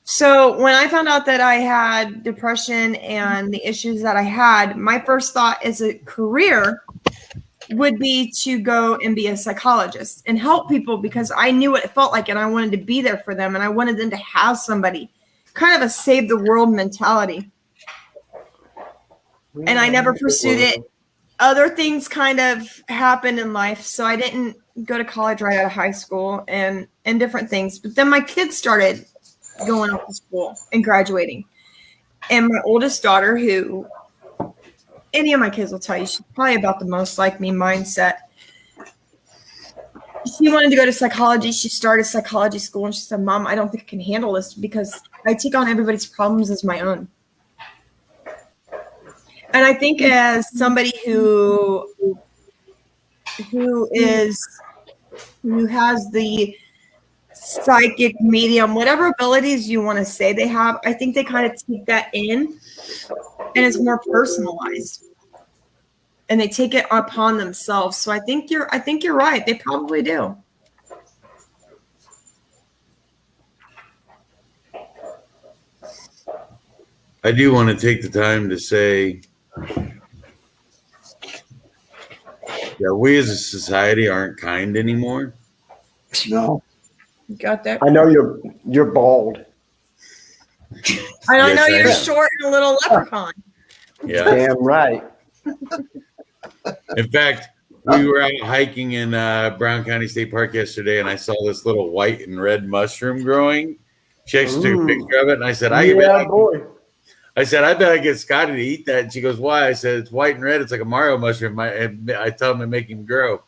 So when I found out that I had depression and the issues that I had, my first thought as a career would be to go and be a psychologist and help people, because I knew what it felt like and I wanted to be there for them, and I wanted them to have somebody, kind of a save the world mentality. And I never pursued it. Other things kind of happened in life, so I didn't go to college right out of high school and different things. But then my kids started going off to school and graduating. And my oldest daughter, who any of my kids will tell you, she's probably about the most like me mindset. She wanted to go to psychology. She started psychology school, and she said, Mom, I don't think I can handle this because I take on everybody's problems as my own. And I think as somebody who has the psychic, medium, whatever abilities you want to say they have, I think they kind of take that in, and it's more personalized, and they take it upon themselves. So I think you're right. They probably do. I do want to take the time to say that we as a society aren't kind anymore. No. You got that? I know you're bald. I know Yes, I you're am. short and a little leprechaun. Yeah. Damn right. In fact, we were out hiking in Brown County State Park yesterday, and I saw this little white and red mushroom growing. She actually took a picture of it, and I said, I bet I get Scotty to eat that. And she goes, why? I said, it's white and red. It's like a Mario mushroom. I tell him to make him grow.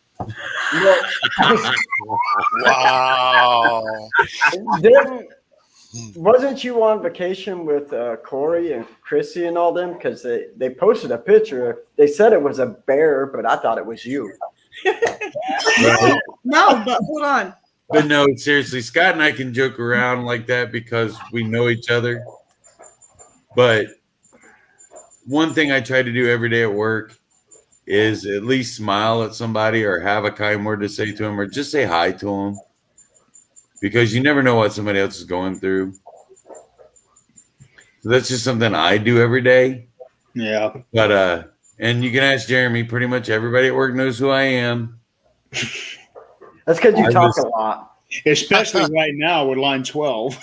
Wow. Wasn't you on vacation with Corey and Chrissy and all them? Because they posted a picture. They said it was a bear, but I thought it was you. No, but hold on. But no, seriously, Scott and I can joke around like that because we know each other. But one thing I try to do every day at work is at least smile at somebody or have a kind word to say to them or just say hi to them. Because you never know what somebody else is going through. So that's just something I do every day. Yeah. But and you can ask Jeremy, pretty much everybody at work knows who I am. That's because you talk a lot. Especially right now with line 12.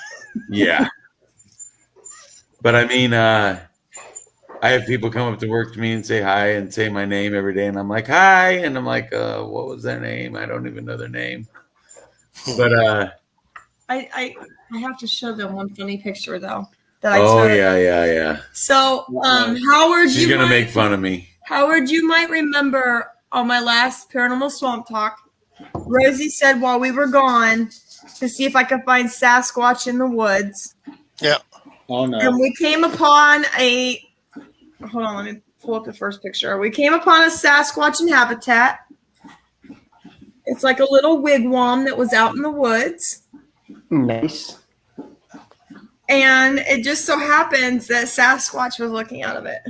Yeah. But I mean, I have people come up to work to me and say hi and say my name every day. And I'm like, hi. And I'm like, what was their name? I don't even know their name. But I have to show them one funny picture though. That I oh took. yeah. So Howard, she's gonna make fun of me. Howard, you might remember on my last Paranormal Swamp Talk, Rosie said while we were gone to see if I could find Sasquatch in the woods. Yeah. Oh no. And we came upon a. Hold on, let me pull up the first picture. We came upon a Sasquatch in habitat. It's like a little wigwam that was out in the woods. Nice. And it just so happens that Sasquatch was looking out of it.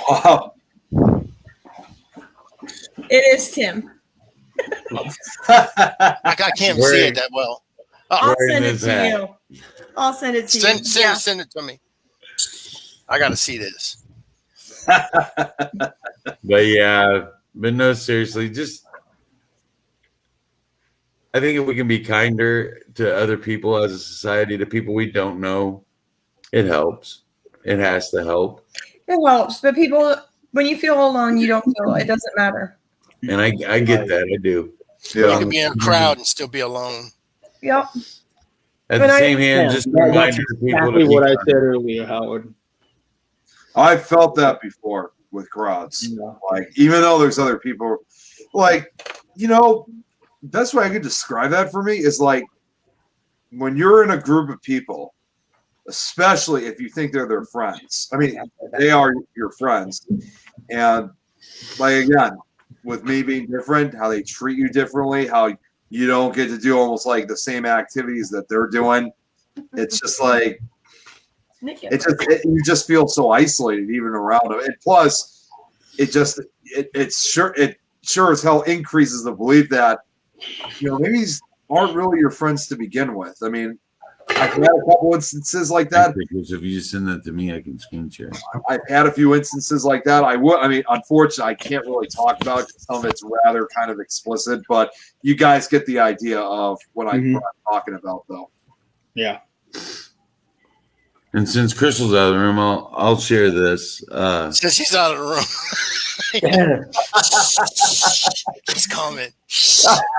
Wow. It is Tim. I can't see it that well. I'll send it to you. I'll send it to you. Send it to me. I got to see this. But yeah, but no, seriously, just I think if we can be kinder to other people as a society, to people we don't know, it helps. It has to help. It helps, but people, when you feel alone, you don't feel it doesn't matter. And I get that. I do. Yeah. You can be in a crowd and still be alone. Yep. At the same hand, just a reminder to people exactly to what I said earlier, Howard. I've felt that before with crowds. Yeah. Like, even though there's other people, like, best way I could describe that for me is like when you're in a group of people, especially if you think they're their friends. I mean, they are your friends. And like, again, with me being different, how they treat you differently, how you don't get to do almost like the same activities that they're doing. It's just like, you just feel so isolated even around them. And plus, it sure as hell increases the belief that, maybe these aren't really your friends to begin with. I mean, I've had a couple instances like that. Because if you send that to me, I can screen share. I've had a few instances like that. Unfortunately, I can't really talk about it because some of it's rather kind of explicit, but you guys get the idea of what I'm talking about, though. Yeah. And since Crystal's out of the room, I'll share this. Since she's out of the room. He's coming.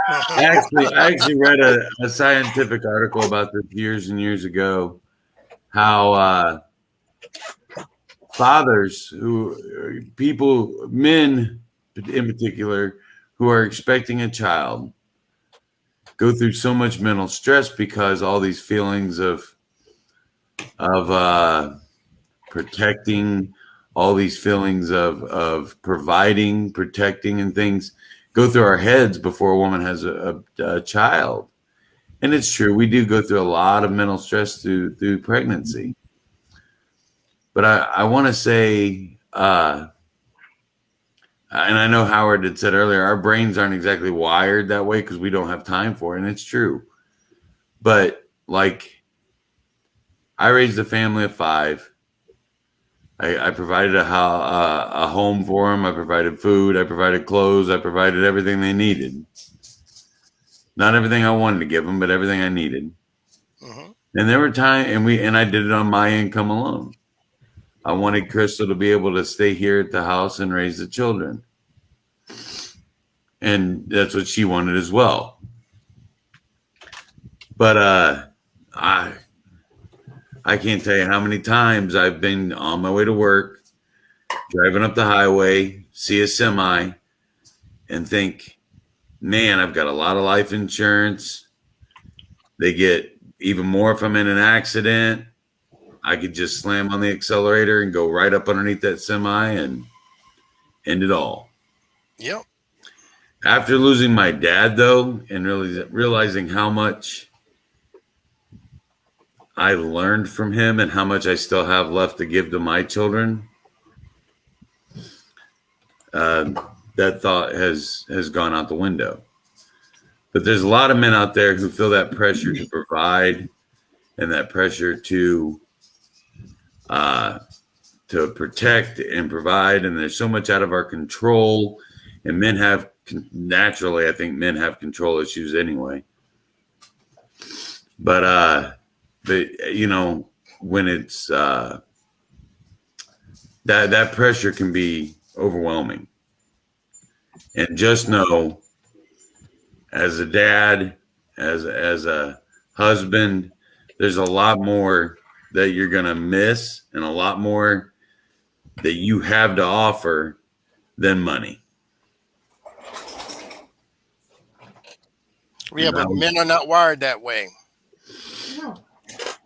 I actually read a scientific article about this years and years ago, how fathers men in particular, who are expecting a child go through so much mental stress because all these feelings of protecting, all these feelings of providing, protecting, and things go through our heads before a woman has a child. And it's true, we do go through a lot of mental stress through pregnancy. But I want to say, and I know Howard had said earlier, our brains aren't exactly wired that way because we don't have time for it, and it's true. But like, I raised a family of 5. I provided a home for them. I provided food. I provided clothes. I provided everything they needed. Not everything I wanted to give them, but everything I needed. Mm-hmm. And there were times, and I did it on my income alone. I wanted Crystal to be able to stay here at the house and raise the children. And that's what she wanted as well. But I can't tell you how many times I've been on my way to work, driving up the highway, see a semi, and think, man, I've got a lot of life insurance. They get even more if I'm in an accident. I could just slam on the accelerator and go right up underneath that semi and end it all. Yep. After losing my dad, though, and really realizing how much I learned from him and how much I still have left to give to my children, that thought has gone out the window. But there's a lot of men out there who feel that pressure to provide and that pressure to protect and provide, and there's so much out of our control. And men have naturally, I think men have control issues anyway. But you know, when it's that pressure can be overwhelming. And just know, as a dad, as a husband, there's a lot more that you're gonna miss, and a lot more that you have to offer than money. Yeah, but men are not wired that way.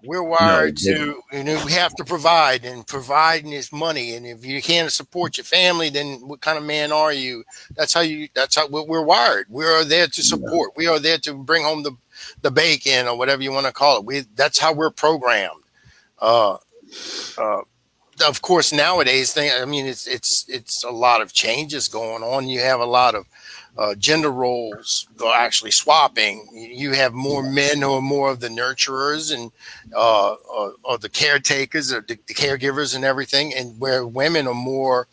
We're wired to, you know, we have to provide, and providing is money. And if you can't support your family, then what kind of man are you? That's how we're wired. We are there to support. We are there to bring home the bacon or whatever you want to call it. That's how we're programmed. Of course, nowadays, it's a lot of changes going on. You have a lot of gender roles are actually swapping. You have more men who are more of the nurturers and or the caretakers or the caregivers and everything, and where women are more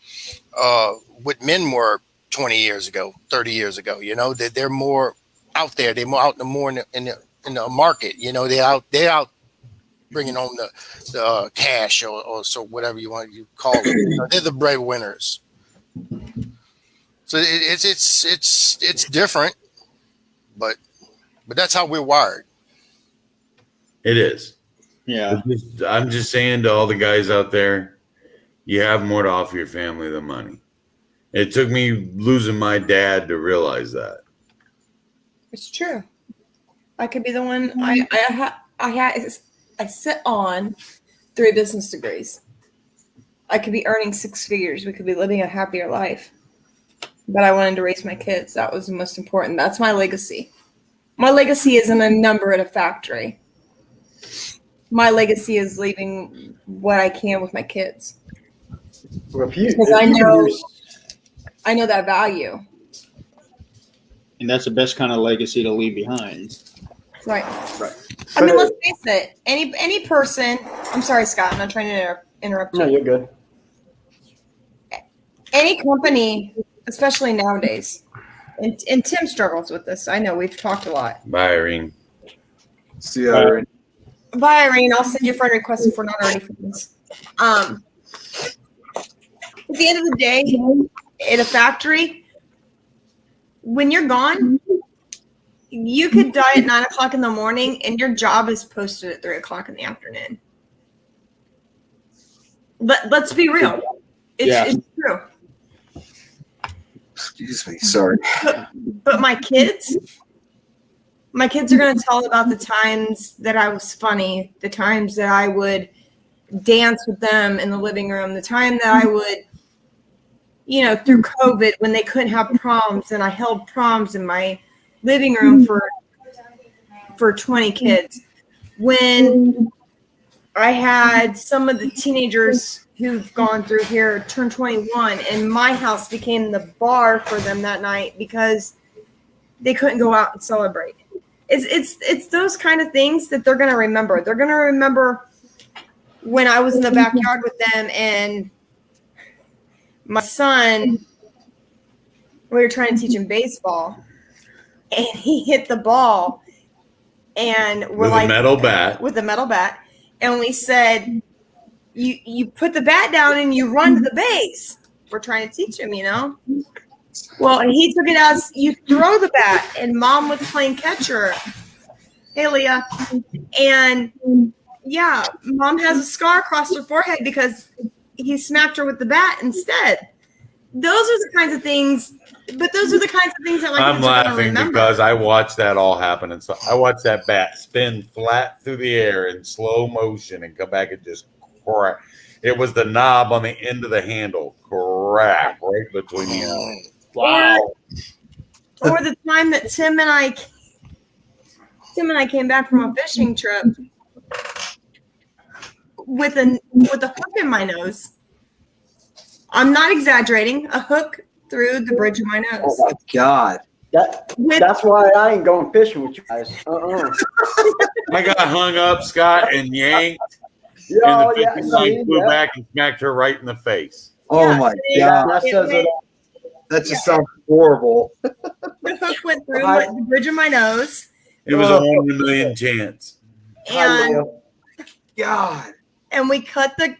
what men were 20 years ago, 30 years ago. You know, they're more out there. They're more out in the market. You know, they're out bringing home the cash or so whatever you call it. You know, they're the breadwinners. So it's different, but that's how we're wired. It is. Yeah. I'm just saying to all the guys out there, you have more to offer your family than money. It took me losing my dad to realize that. It's true. I could be the one. I sit on 3 business degrees. I could be earning 6 figures. We could be living a happier life. But I wanted to raise my kids. That was the most important. That's my legacy. My legacy isn't a number at a factory. My legacy is leaving what I can with my kids. Well, because I know that value. And that's the best kind of legacy to leave behind. Right. I mean, let's face it. Any person. I'm sorry, Scott. I'm not trying to interrupt you. No, you're good. Any company, especially nowadays, and Tim struggles with this. I know we've talked a lot. Bye, Irene. See you, Irene. Bye, Irene. I'll send you a friend request if we're not already friends. At the end of the day, at a factory, when you're gone, you could die at 9 o'clock in the morning, and your job is posted at 3 o'clock in the afternoon. Let's be real. It's true. Excuse me. Sorry. But my kids are going to tell about the times that I was funny, the times that I would dance with them in the living room, the time that I would, through COVID when they couldn't have proms and I held proms in my living room for 20 kids. When I had some of the teenagers who've gone through here turn 21 and my house became the bar for them that night because they couldn't go out and celebrate. It's those kind of things that they're going to remember. They're going to remember when I was in the backyard with them and my son, we were trying to teach him baseball and he hit the ball and we're with a metal bat. With a metal bat. And we said, you put the bat down and you run to the base. We're trying to teach him, Well, he took it as you throw the bat, and Mom was playing catcher. Hey, Leah. And, yeah, Mom has a scar across her forehead because he smacked her with the bat instead. Those are the kinds of things But those are the kinds of things that my I'm kids are going to laughing remember. because I watched that all happen, and so I watched that bat spin flat through the air in slow motion and come back and just crack. It was the knob on the end of the handle, crack right between the eyes. Wow. Or the time that Tim and I came back from a fishing trip with a hook in my nose. I'm not exaggerating. A hook through the bridge of my nose. Oh my God. That's why I ain't going fishing with you guys. I got hung up, Scott, and yanked. Yeah, And the fishing line flew back and smacked her right in the face. Oh my God. That says it all. That just sounds horrible. The hook went through the bridge of my nose. It was a 1 in a million chance. And God. And we cut the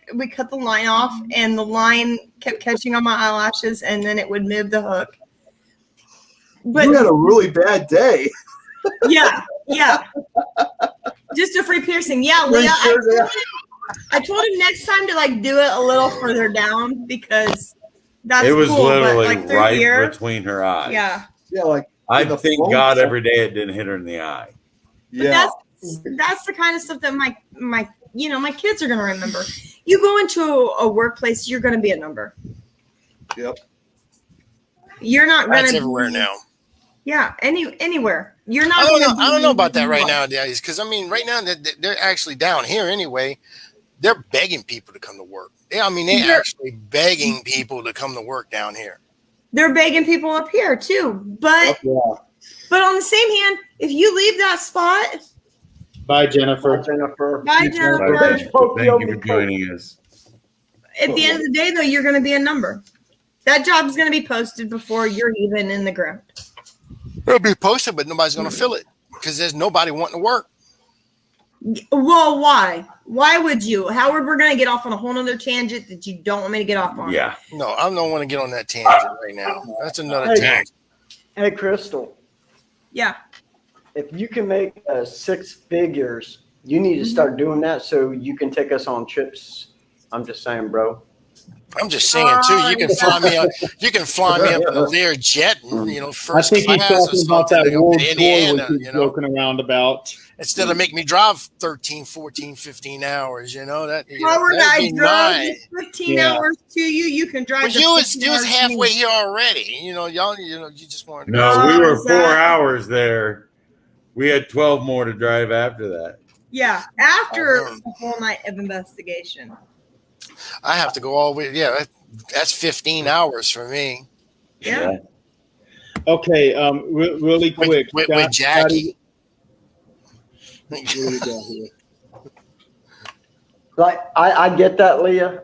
line off, and the line kept catching on my eyelashes, and then it would move the hook. But you had a really bad day. Yeah. Just a free piercing. Yeah, Leah. I told him next time to do it a little further down because that's It was cool, literally but, right here, between her eyes. Yeah. Yeah, I thank God every day it didn't hit her in the eye. Yeah. That's the kind of stuff that my kids are going to remember. You go into a workplace, you're going to be a number. Yep. You're not going to. That's everywhere now. Yeah, anywhere. You're not. I don't know about that right nowadays because right now they're actually down here anyway. They're begging people to come to work. They're actually begging people to come to work down here. They're begging people up here too, but on the same hand, if you leave that spot. Bye, Jennifer. Bye, Jennifer. Thank you for joining us. At the end of the day, though, you're going to be a number. That job is going to be posted before you're even in the ground. It'll be posted, but nobody's going to fill it because there's nobody wanting to work. Well, why? Why would you? Howard, we're going to get off on a whole other tangent that you don't want me to get off on. Yeah. No, I don't want to get on that tangent right now. That's another tangent. Hey, Crystal. Yeah. If you can make 6 figures, you need to start doing that so you can take us on trips. I'm just saying, bro. I'm just saying too. You can fly me up. You can fly me up in a Lear jet, first I think he's class talking about that world tour Indiana, which he's joking around about. Instead of making me drive 13, 14, 15 hours, that. Howard, I drove nice. 15 hours to you. You can drive. But you was halfway here already. Y'all. You just wanted to. No, we were 4 hours there. We had 12 more to drive after that. Yeah, after a whole night of investigation. I have to go all the way. Yeah, that's 15 hours for me. Yeah. Okay, really quick. With Jackie. I get that, Leah.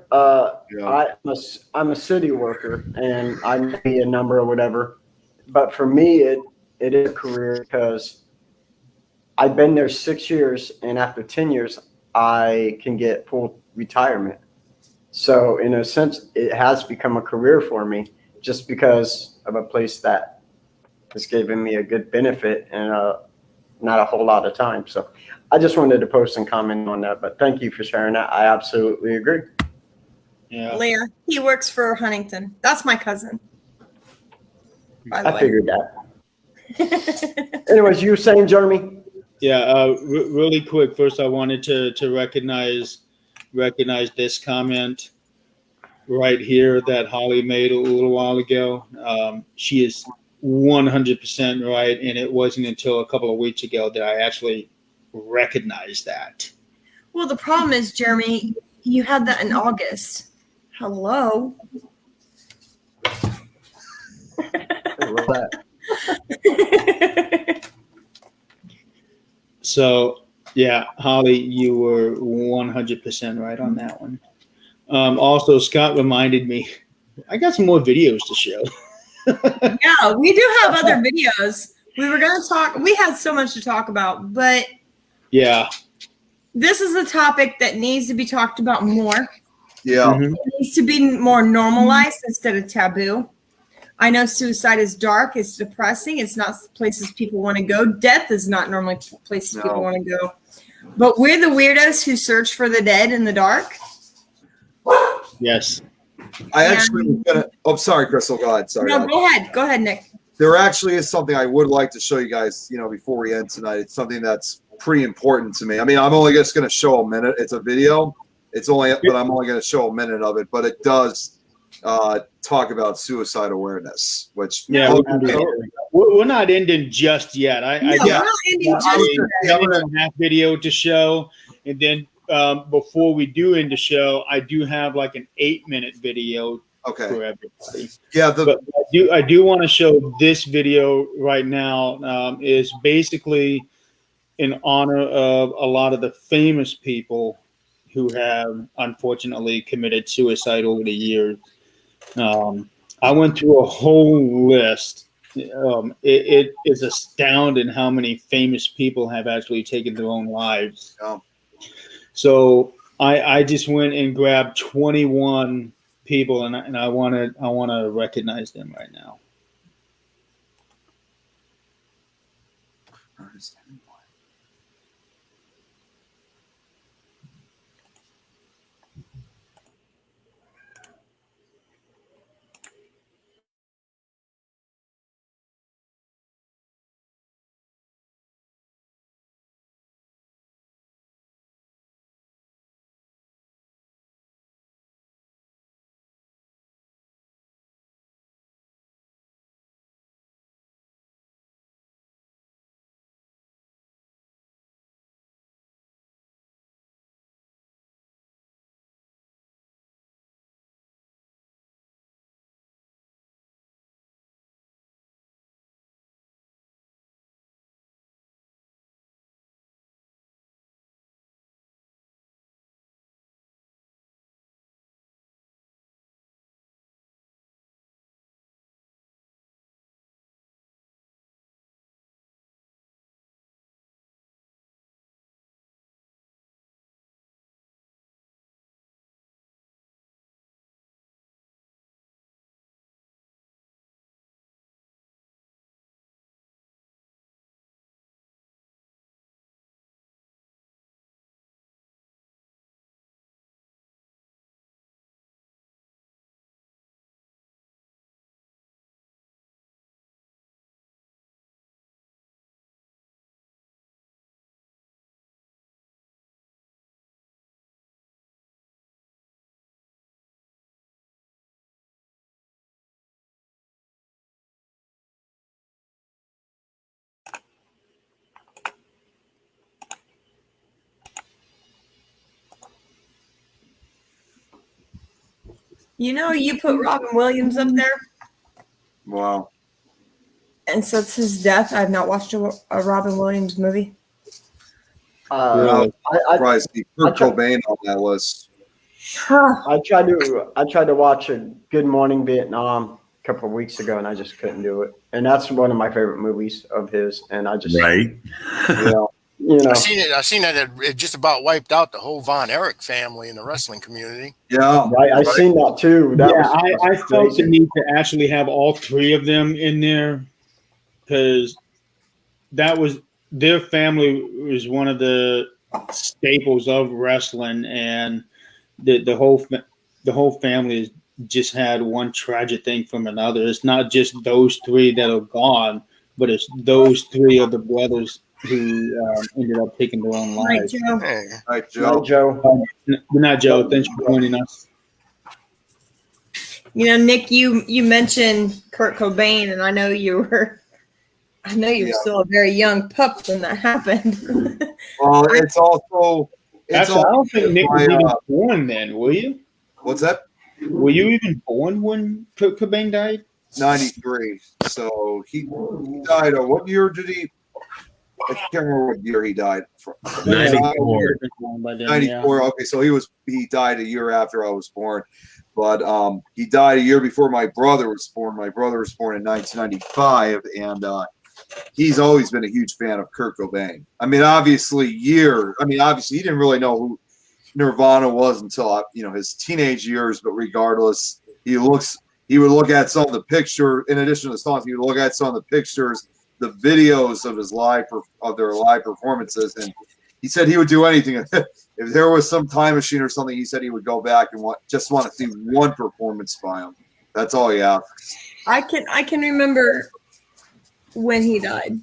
I'm a city worker, and I may be a number or whatever. But for me, it is a career because I've been there 6 years, and after 10 years, I can get full retirement. So in a sense, it has become a career for me just because of a place that has given me a good benefit and not a whole lot of time. So I just wanted to post and comment on that, but thank you for sharing that. I absolutely agree. Yeah. Leah, he works for Huntington. That's my cousin. I figured that. Anyways, you were saying, Jeremy? Yeah, really quick. First, I wanted to recognize this comment right here that Holly made a little while ago. She is 100% right, and it wasn't until a couple of weeks ago that I actually recognized that. Well, the problem is, Jeremy, you had that in August. Hello. So, yeah, Holly, you were 100% right on that one. Also, Scott reminded me, I got some more videos to show. Yeah, we do have other videos. We were going to talk. We had so much to talk about, but yeah, this is a topic that needs to be talked about more. Yeah. Mm-hmm. It needs to be more normalized instead of taboo. I know suicide is dark. It's depressing. It's not places people want to go. Death is not normally places people want to go. But we're the weirdos who search for the dead in the dark. Yes. I actually was gonna. Oh, sorry, Crystal. Go ahead. Sorry. No, go ahead. Go ahead, Nick. There actually is something I would like to show you guys. Before we end tonight, it's something that's pretty important to me. I mean, I'm only just going to show a minute. It's a video. But I'm only going to show a minute of it. But it does talk about suicide awareness, which we're not ending just yet. We're not ending just yet. 7.5 video to show, and then before we do end the show, I do have like an 8-minute video for everybody. Yeah, but I do want to show this video right now. Is basically in honor of a lot of the famous people who have unfortunately committed suicide over the years. I went through a whole list. It is astounding how many famous people have actually taken their own lives. So I just went and grabbed 21 people, and I want to recognize them right now. You put Robin Williams up there. Wow. And since his death, I've not watched a Robin Williams movie. I'm surprised Kurt Cobain on that list. I tried to watch a Good Morning Vietnam a couple of weeks ago, and I just couldn't do it. And that's one of my favorite movies of his. And I just I seen that it just about wiped out the whole Von Erich family in the wrestling community. Yeah, right. I seen that too. I felt the need to actually have all three of them in there because that was their family was one of the staples of wrestling, and the whole family has just had one tragic thing from another. It's not just those three that are gone, but it's those three of the brothers who ended up taking their own lives. Hi, Joe. Good night, Joe. Thanks for joining us. Nick, you mentioned Kurt Cobain, and I know you were still a very young pup when that happened. Well, it's also. I don't think Nick was even born then, were you? What's that? Were you even born when Kurt Cobain died? 93. So he died. What year did he? I can't remember what year he died. 94. 94. Okay, so he died a year after I was born, but he died a year before my brother was born. My brother was born in 1995, and he's always been a huge fan of Kurt Cobain. I mean, obviously, he didn't really know who Nirvana was until his teenage years. But regardless, he would look at some of the picture. In addition to the songs, he would look at some of the pictures, the videos of their live performances, and he said he would do anything. If there was some time machine or something, he said he would go back and just want to see one performance by him. That's all he asks. I can remember when he died.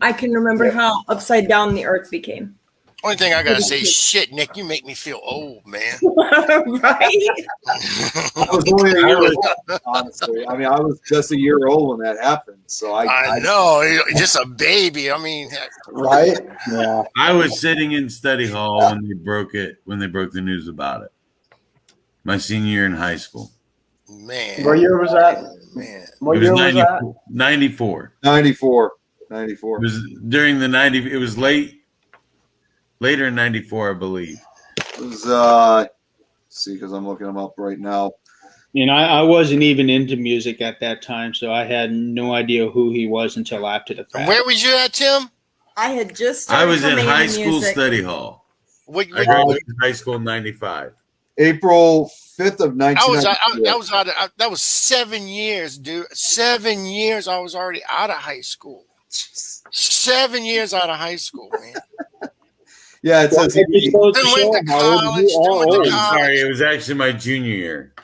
I can remember how upside down the earth became. Only thing I gotta say is shit, Nick, you make me feel old, man. Right? I was only a year old, honestly. I mean, I was just a year old when that happened. So I know, just a baby. I mean, Right? Yeah. I was sitting in study hall when they broke the news about it. My senior year in high school. man. What year was that? Man. What It was year was that? 94. 94. It was during the 90. It was later in 94, I believe. It was, let's see, because I'm looking them up right now. And I wasn't even into music at that time, so I had no idea who he was until after the fact. And where was you at, Tim? I had just I was in started high playing school music. study hall. What, I graduated high school in 95. April 5th of 1994. That was 7 years, dude. 7 years I was already out of high school. 7 years out of high school, man. Yeah, it says he Then went to college. Sorry, it was actually my junior year.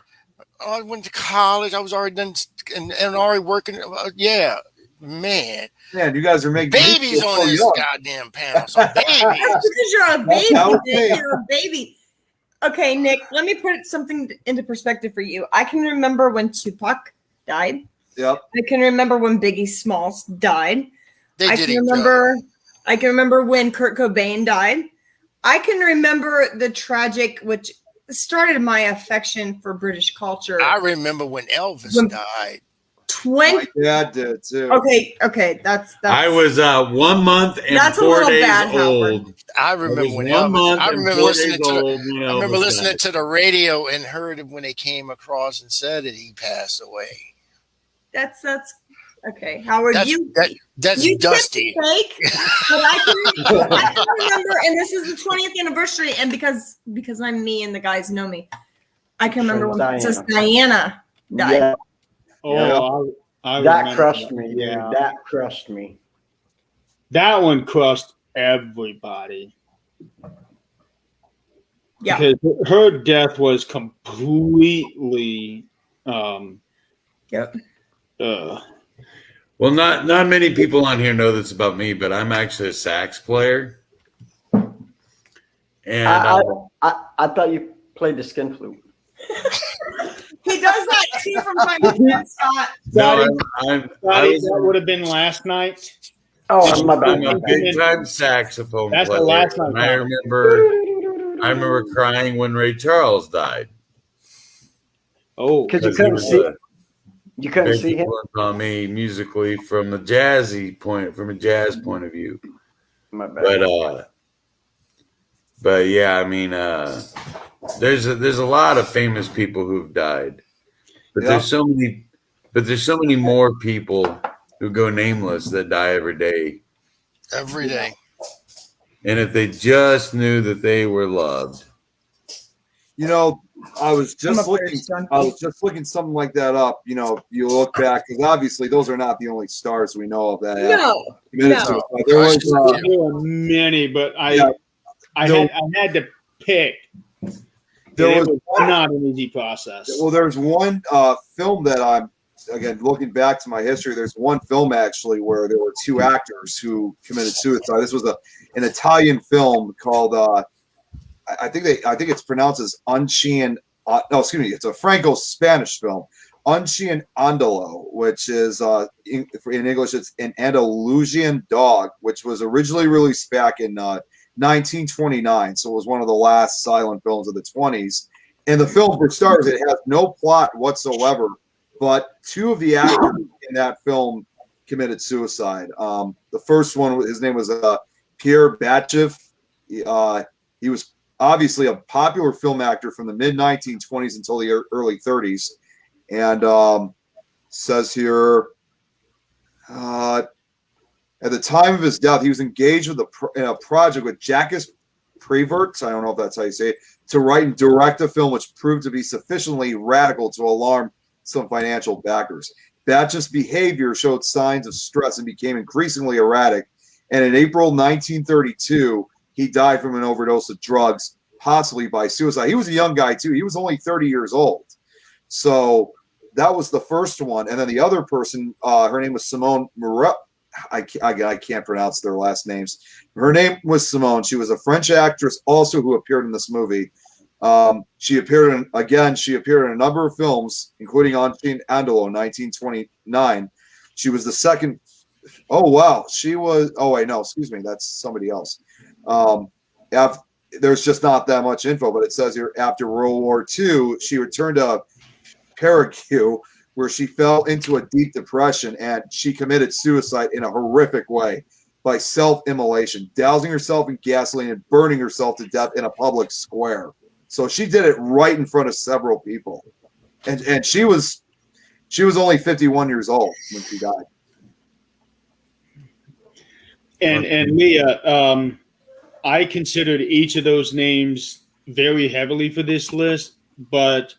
I went to college. I was already done and already working. Yeah, man. Man, you guys are making babies on this goddamn panel. So babies. Because you're a baby, Okay. Nick. You're a baby. Okay, Nick, let me put something into perspective for you. I can remember when Tupac died. Yep. I can remember when Biggie Smalls died. They I did can each remember. I can remember when Kurt Cobain died. I can remember the tragic, which started my affection for British culture. I remember when Elvis died. 20. My dad did too. Okay, that's. I was 1 month and That's a 4 little days bad, Howard. old. I remember when 1 month I and remember 4 listening days to old when I remember Elvis listening died. to the radio and heard it when they came across and said that he passed away. That's okay, Howard. That's you Dusty. Fake, but I can remember, and this is the 20th anniversary, and because I'm me and the guys know me, I can remember when Princess Diana died. Yeah. Oh, I That remember crushed that. me, dude. Yeah. That crushed me. That one crushed everybody. Yeah. Because her death was completely Yep. Well, not many people on here know this about me, but I'm actually a sax player. And I thought you played the skin flute. He does that too from time to time, Scott. no, that would have been last night. Oh, my bad. I'm a big time saxophone That's the player. last night. And I remember crying when Ray Charles died. Oh, Because you couldn't see. You couldn't Big see him. influence on me musically from a jazz point of view. My bad. But yeah, I mean, there's a lot of famous people who've died, but Yeah. there's so many more people who go nameless that die every day. Every day. And if they just knew that they were loved. You know, I was just I'm a looking. first junkie. I was just looking something like that up. You know, you look back because obviously those are not the only stars we know of that. have committed No. suicide. There was, there were many, but I had to pick. There And was it was not an easy process. Well, there's one film that I'm again looking back to my history. There's one film actually where there were two actors who committed suicide. This was an Italian film called I think it's pronounced as Uncian. No, excuse me. It's a Franco-Spanish film, Uncian Andalo, which is in English it's an Andalusian dog, which was originally released back in 1929. So it was one of the last silent films of the 20s. And the film, for starters, it has no plot whatsoever. But two of the actors in that film committed suicide. The first one, his name was Pierre Batchev. He was obviously a popular film actor from the mid-1920s until the early 30s. And says here, at the time of his death, he was engaged with in a project with Jacques Prévert, I don't know if that's how you say it, to write and direct a film which proved to be sufficiently radical to alarm some financial backers. Batch's behavior showed signs of stress and became increasingly erratic. And in April 1932, he died from an overdose of drugs, possibly by suicide. He was a young guy too. He was only 30 years old. So that was the first one. And then the other person, her name was Simone Mulae. I can't pronounce their last names. Her name was Simone. She was a French actress also who appeared in this movie. She appeared in a number of films, including Ancien Andalo in 1929. She was the second. Oh, wow. She was. Oh, wait, no, excuse me. That's somebody else. There's just not that much info, but it says here after World War II, she returned to Paraguay, where she fell into a deep depression and she committed suicide in a horrific way by self-immolation, dousing herself in gasoline and burning herself to death in a public square. So she did it right in front of several people. And she was only 51 years old when she died. And Leah, I considered each of those names very heavily for this list, but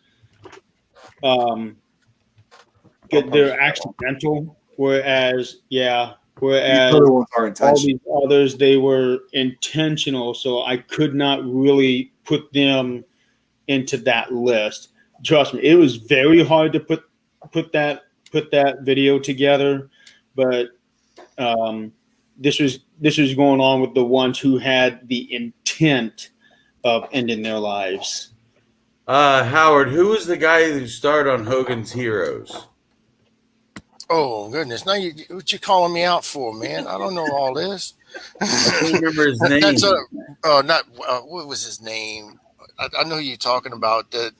they're accidental. Whereas Other ones are all intentional. these others, they were intentional. So I could not really put them into that list. Trust me, it was very hard to put that video together, but this was going on with the ones who had the intent of ending their lives. Howard, who was the guy who starred on Hogan's Heroes? Oh goodness! Now what you calling me out for, man? I don't know all this. I can't remember his name. That's what was his name? I know who you're talking about. That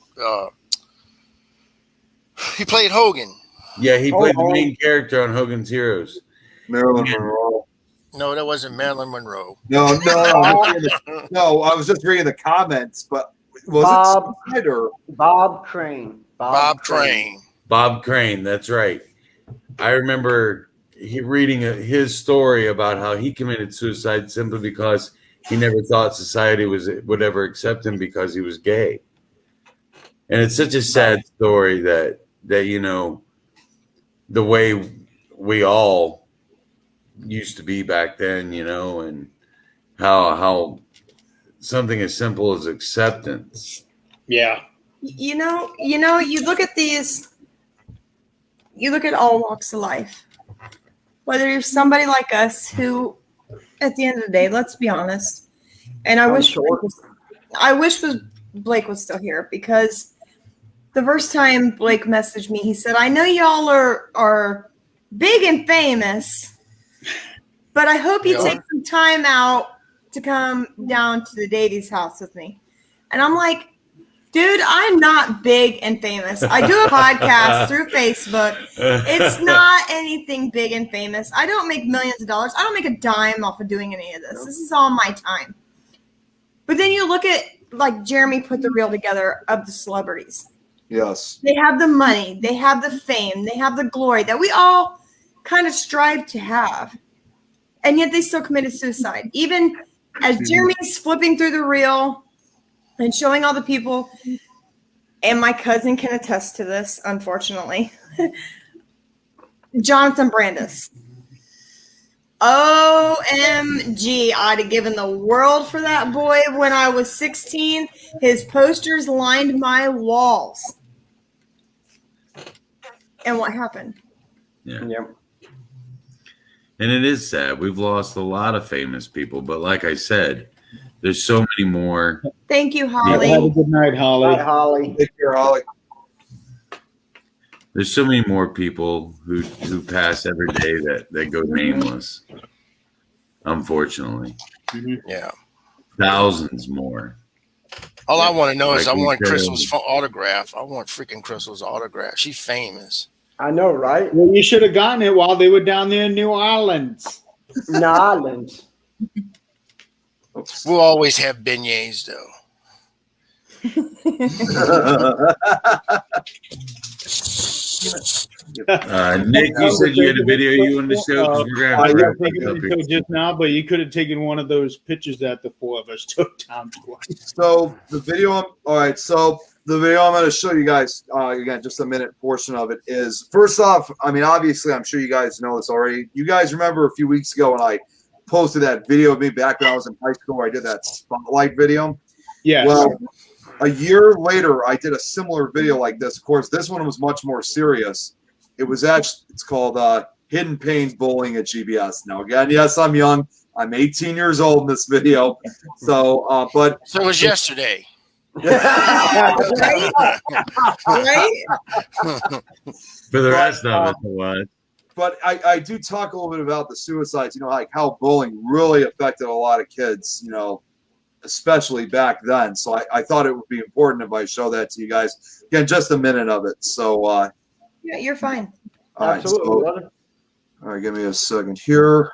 he played Hogan. Yeah, he played the main character on Hogan's Heroes. Marilyn Monroe. No, that wasn't Marilyn Monroe. No. I was just reading the comments, but was it suicide or Bob Crane? Bob Crane. Bob Crane, that's right. I remember reading his story about how he committed suicide simply because he never thought society would ever accept him because he was gay. And it's such a sad story that the way we all used to be back then, and how something as simple as acceptance. Yeah. You look at these, you look at all walks of life. Whether you're somebody like us who, at the end of the day, let's be honest, and I wish Blake was still here, because the first time Blake messaged me, he said, I know y'all are big and famous, but I hope you take some time out to come down to the Davies house with me. And I'm like, dude, I'm not big and famous. I do a podcast through Facebook. It's not anything big and famous. I don't make millions of dollars. I don't make a dime off of doing any of this. This is all my time. But then you look at, like Jeremy put the reel together of the celebrities. Yes. They have the money. They have the fame. They have the glory that we all kind of strive to have. And yet they still committed suicide. Even as Jeremy's flipping through the reel and showing all the people, and my cousin can attest to this, unfortunately, Jonathan Brandis. OMG, I'd have given the world for that boy when I was 16. His posters lined my walls. And what happened? Yeah. And it is sad. We've lost a lot of famous people, but like I said, there's so many more. Thank you, Holly. Have a good night, Holly. Hi, Holly. Take care, Holly. There's so many more people who pass every day that go nameless. Unfortunately. Yeah. Thousands more. All I want to know is I Like we want said. Crystal's autograph. I want freaking Crystal's autograph. She's famous. I know, right? Well, you should have gotten it while they were down there in New Orleans. New Orleans. We'll always have beignets, though. Nick, you said you had a video you wanted to show? 'Cause we're gonna have to wrap this up here. Just now, but you could have taken one of those pictures that the four of us took down twice. So the video, all right. So the video I'm going to show you guys, again, just a minute portion of it is, first off, I mean, obviously, I'm sure you guys know this already. You guys remember a few weeks ago when I posted that video of me back when I was in high school where I did that spotlight video. Yeah. Well, a year later, I did a similar video like this. Of course, this one was much more serious. It's called Hidden Pain Bullying at GBS. Now, again, yes, I'm young. I'm 18 years old in this video. So it was yesterday. Right? Right? For the rest of it, what? But I do talk a little bit about the suicides, like how bullying really affected a lot of kids, especially back then. So I thought it would be important if I show that to you guys. Again, just a minute of it. So yeah, you're fine. All Absolutely. right, all right, give me a second here.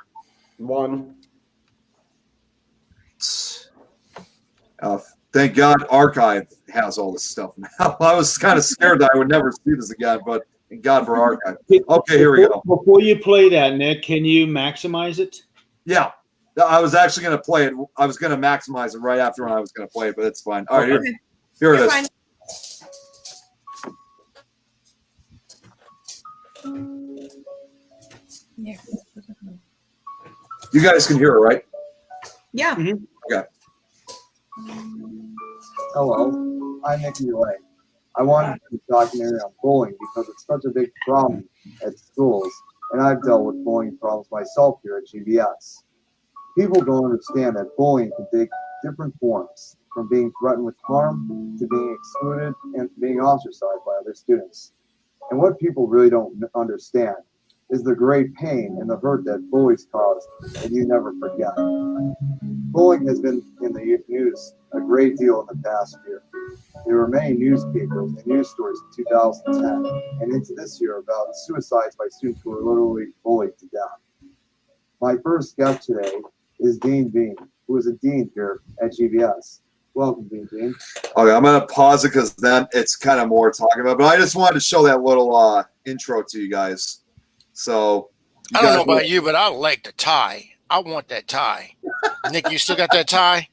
Thank God Archive has all this stuff now. I was kind of scared that I would never see this again, but thank God for Archive. Okay, here we go. Before you play that, Nick, can you maximize it? Yeah, I was actually going to play it. I was going to maximize it right after when I was going to play it, but it's fine. All right, here it is. Fine. Yeah. You guys can hear it, right? Yeah. Mm-hmm. Okay. Hello, I'm Nick Mulae. I wanted to do a documentary on bullying because it's such a big problem at schools, and I've dealt with bullying problems myself here at GBS. People don't understand that bullying can take different forms, from being threatened with harm to being excluded and being ostracized by other students. And what people really don't understand is the great pain and the hurt that bullies cause that you never forget. Bullying has been in the news a great deal in the past year. There were many newspapers and news stories in 2010 and into this year about suicides by students who were literally bullied to death. My first guest today is Dean Bean, who is a dean here at GBS. Welcome, Dean Bean. Okay, I'm going to pause it because then it's kind of more talking about, but I just wanted to show that little intro to you guys. So I don't know about you, but I like the tie. I want that tie. Nick, you still got that tie?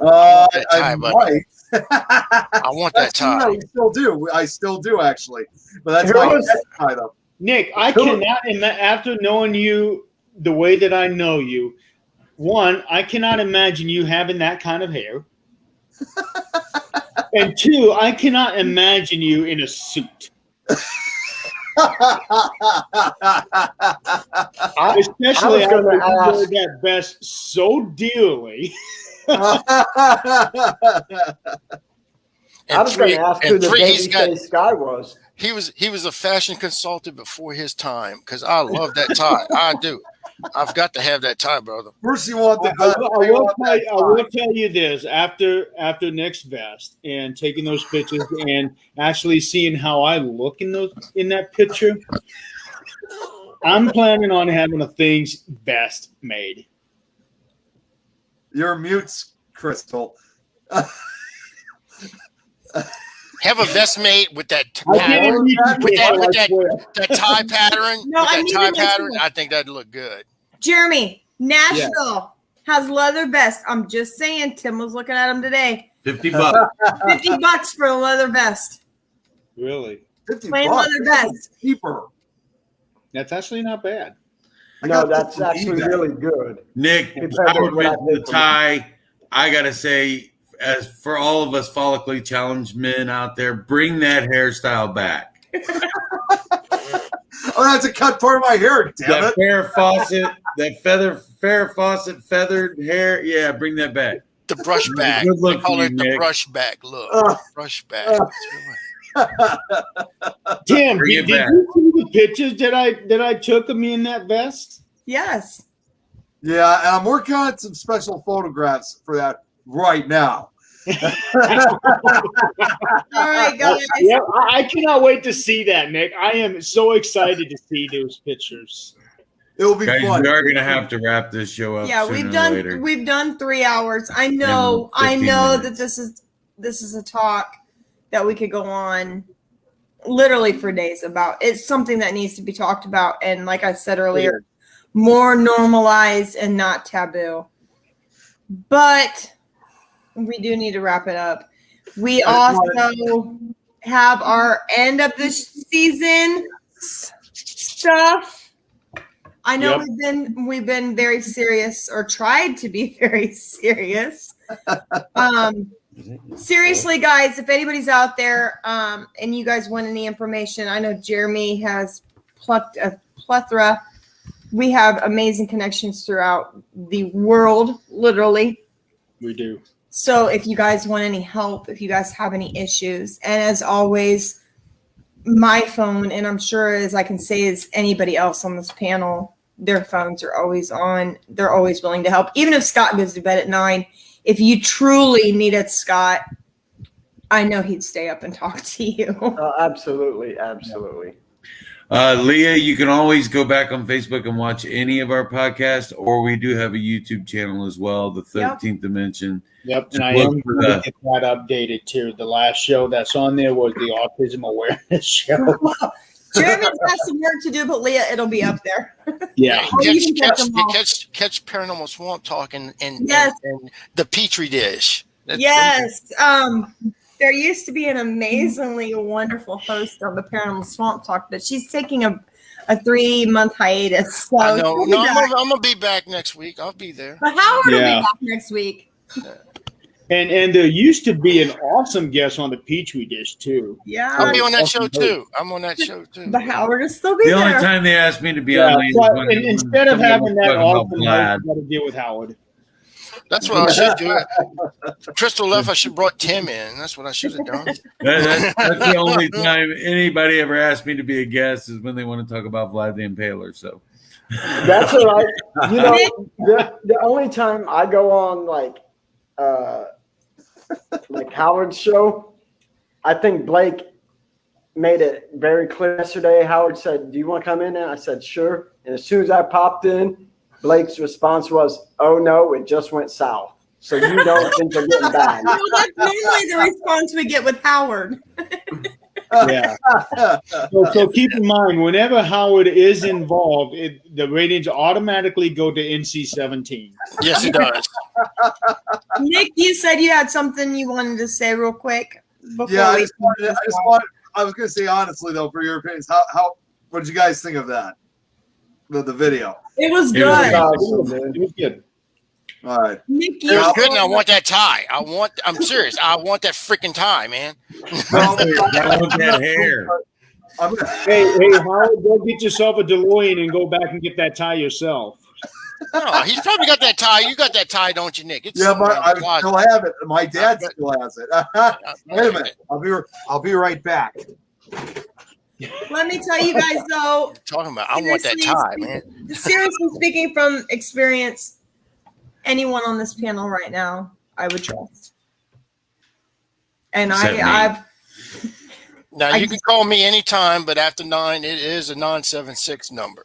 I might. I want that tie. I still do. I still do, actually. But that's my tie, though. Nick, I cannot, after knowing you the way that I know you, one, I cannot imagine you having that kind of hair. And two, I cannot imagine you in a suit. Especially after you wear that vest so dearly. I was going to ask who the babyface guy was. He was a fashion consultant before his time because I love that tie. I do. I've got to have that tie, brother. First, you want the I will tell you this: after Nick's vest and taking those pictures and actually seeing how I look in that picture, I'm planning on having a Things vest made. You're mute, Crystal. Have a vest made with that pattern, that tie pattern. No, with that tie pattern, you. I think that'd look good. Jeremy, Nashville has leather vest. I'm just saying. Tim was looking at them today. $50. $50 for a leather vest. Really? Plain leather vest. Cheaper. That's actually not bad. No, that's actually really good. Nick, I would mention the tie. I gotta say, as for all of us follically challenged men out there, bring that hairstyle back. Oh, that's a cut part of my hair, damn it. Farrah Fawcett feathered hair. Yeah, bring that back. The brush back. Good look they call it Nick. The brush back look. Brush back. Tim, did you see the pictures that I took of me in that vest? Yes. Yeah, and I'm working on some special photographs for that right now. All right, guys. Yeah, I cannot wait to see that, Nick. I am so excited to see those pictures. It will be fun. We are going to have to wrap this show up. Yeah, we've done 3 hours. I know that this is a talk that we could go on literally for days about. It's something that needs to be talked about, and like I said earlier, more normalized and not taboo. But we do need to wrap it up. We also have our end of this season stuff. I know Yep. we've been very serious, or tried to be very serious. Seriously, guys, if anybody's out there and you guys want any information, I know Jeremy has plucked a plethora. We have amazing connections throughout the world, literally. We do. So if you guys want any help, if you guys have any issues, and as always, my phone, and I'm sure as I can say as anybody else on this panel, their phones are always on. They're always willing to help. Even if Scott goes to bed at 9, if you truly needed Scott, I know he'd stay up and talk to you. Absolutely. Absolutely. Leah, you can always go back on Facebook and watch any of our podcasts, or we do have a YouTube channel as well, the 13th Dimension. Yep, and I am going to get that updated too. The last show that's on there was the Autism Awareness Show. Jeremy's got some work to do, but Leah, it'll be up there. Yeah. Catch Paranormal Swamp Talk and the Pitre dish. Yes. There used to be an amazingly wonderful host on the Paranormal Swamp Talk, but she's taking a 3-month hiatus. So I know. No, I'm going to be back next week. I'll be there. But Howard will be back next week. And there used to be an awesome guest on the Petri dish too. Yeah, I'll be on that show too. I'm on that show too. But Howard will still be The there. only time they asked me to be on, and instead of having that awesome, you got to deal with Howard. That's what I should do. Crystal left. I should have brought Tim in. That's what I should have done. That's the only time anybody ever asked me to be a guest is when they want to talk about Vlad the Impaler. So that's all right. You know, the only time I go on like Howard's show, I think Blake made it very clear yesterday. Howard said, "Do you want to come in?" And I said, "Sure." And as soon as I popped in, Blake's response was, "Oh no, it just went south." So you don't think they're getting bad. Well, that's normally the response we get with Howard. Yeah. So keep in mind, whenever Howard is involved, the ratings automatically go to NC-17. Yes, it does. Nick, you said you had something you wanted to say real quick. Yeah, I was going to say honestly though, for your opinions, what did you guys think of that? The video. It was good. It was good. All right. Nick, It was good, and I want that tie. I'm serious. I want that freaking tie, man. I want that hair. Hey, Howard, go get yourself a DeLorean and go back and get that tie yourself. No, he's probably got that tie. You got that tie, don't you, Nick? It's I still have it. My dad still has it. Wait a minute. I'll be right back. Let me tell you guys though. Talking about, I want that tie, man. Seriously speaking from experience, anyone on this panel right now, I would trust. And I've. Now you can call me anytime, but after 9, it is a 976 number.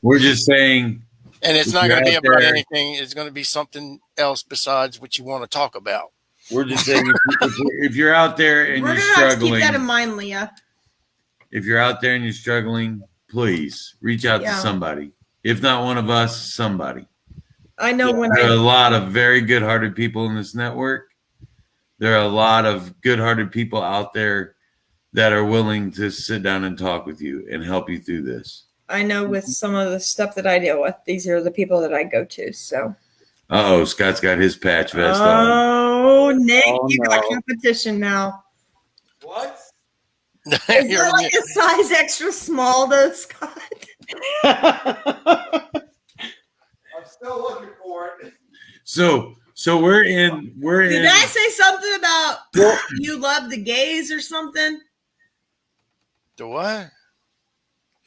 We're just saying. And it's not going to be about anything. It's going to be something else besides what you want to talk about. We're just saying if you're out there and you're struggling. Keep that in mind, Leah. If you're out there and you're struggling, please reach out to somebody. If not one of us, somebody. I know there are a lot of very good-hearted people in this network. There are a lot of good-hearted people out there that are willing to sit down and talk with you and help you through this. I know with some of the stuff that I deal with, these are the people that I go to. So. Uh-oh, Scott's got his patch vest on. Oh, Nick, you got competition now. What? Is that like a size extra small though, Scott? I'm still looking for it. So we're in. Did I say something about you love the gays or something? The what?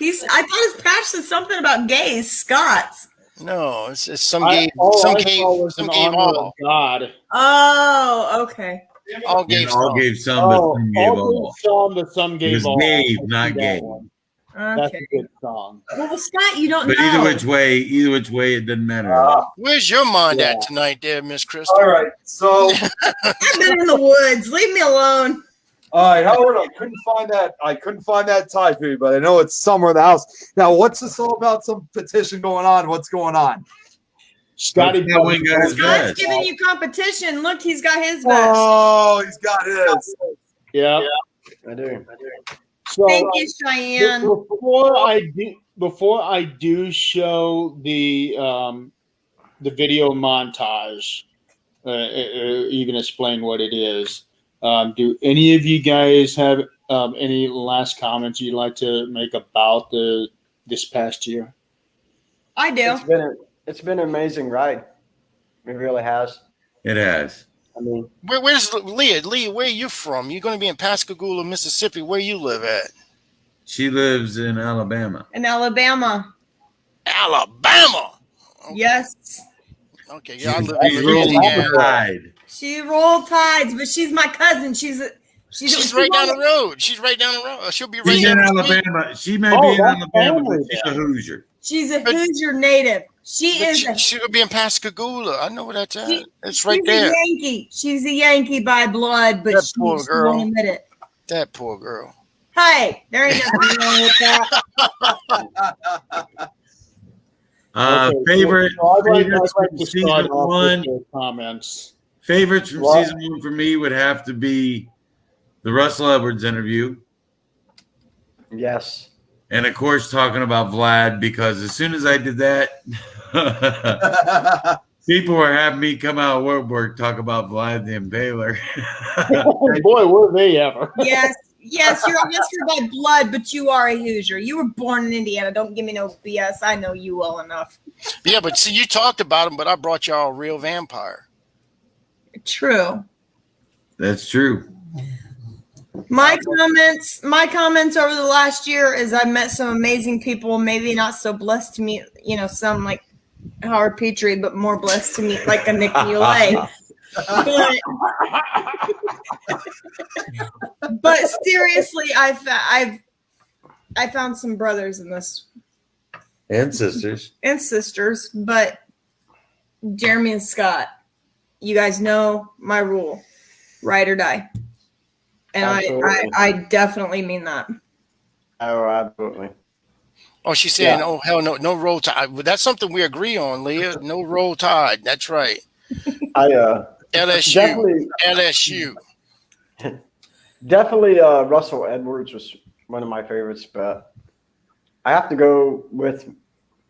I thought his patch said something about gays, Scott's. No, it's some gay all. God. Oh, okay. All gave some, but some gave all. Some, but some gave all. Gave, not gay. Okay. That's a good song. Well, Scott, you don't but know. Either which way, it doesn't matter. Where's your mind at tonight, there, Miss Crystal? All right, so I've been in the woods. Leave me alone. All right, Howard, I couldn't find that tie for you, but I know it's somewhere in the house. Now, what's this all about? Some petition going on? What's going on? Scott's giving you competition. Look, he's got his vest. Oh, he's got his. Yeah. I do. So Thank you, Cheyenne. before I do show the video montage, even explain what it is. Do any of you guys have any last comments you'd like to make about this past year? I do. It's been an amazing ride. It really has. It has. I mean, Where's Leah? Leah, where are you from? You're going to be in Pascagoula, Mississippi. Where you live at? She lives in Alabama. In Alabama. Alabama. Okay. Yes. Okay. Yeah, I live She's in rolling Louisiana. Tide. She rolled tides, but she's my cousin. She's right down the road. She's right down the road. She'll be right She's in down the street. Alabama. She may be in Alabama, but she's a Hoosier. She's a Hoosier native. She'll be in Pascagoula. I know where that's at. It's right she's there. a Yankee. She's a Yankee by blood, but she won't admit it. That poor girl. Hey, there ain't nothing wrong with that. Favorites from to season start off one. with your comments. Favorites from season one for me would have to be the Russell Edwards interview. Yes. And of course, talking about Vlad, because as soon as I did that, people were having me come out of work talk about Vlad the Impaler. Boy, were they ever. Yes, you're a Husker by blood, but you are a Hoosier. You were born in Indiana. Don't give me no BS. I know you well enough. Yeah, but see, you talked about him, but I brought y'all a real vampire. True. That's true. My comments over the last year is I've met some amazing people, maybe not so blessed to meet, some like Howard Pitre, but more blessed to meet like a Nick Mulae. But seriously, I found some brothers in this. And sisters. And sisters, but Jeremy and Scott, you guys know my rule. Ride or die. And I definitely mean that. Oh, absolutely. Oh, she's saying, oh, hell no, no roll tide. Well, that's something we agree on, Leah. No roll tide. That's right. LSU. Definitely Russell Edwards was one of my favorites, but I have to go with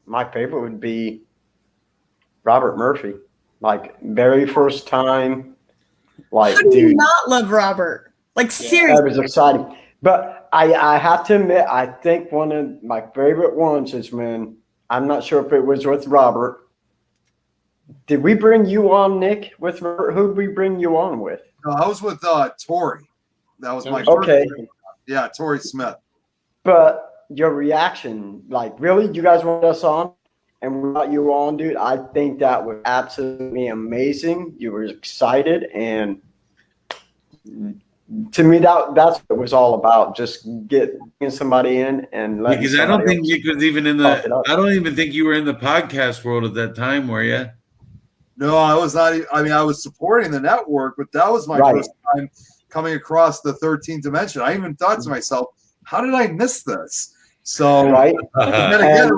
my favorite would be Robert Murphy. Like, very first time. Like, how do you not love Robert? Like, seriously. That was exciting. But I have to admit, I think one of my favorite ones is when, I'm not sure if it was with Robert. Did we bring you on, Nick, with Robert? Who did we bring you on with? No, I was with Tori. That was my okay. first. Yeah, Tori Smith. But your reaction, like, really? You guys want us on? And we got you on, dude. I think that was absolutely amazing. You were excited, and to me, that's what it was all about. Just getting somebody in and letting. Because I don't think Nick was even in the. I don't even think you were in the podcast world at that time, were you? No, I was not. I mean, I was supporting the network, but that was my first time coming across the 13th dimension. I even thought to myself, "How did I miss this?" So, and then again,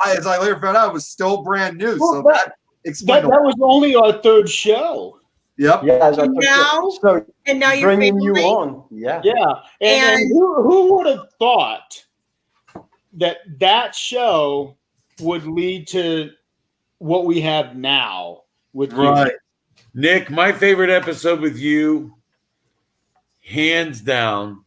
as I later found out, it was still brand new. Well, so that explained that was only our third show. Yep. Yeah. And now you're bringing you on. Yeah. Yeah. And who would have thought that show would lead to what we have now with you? Nick, my favorite episode with you, hands down.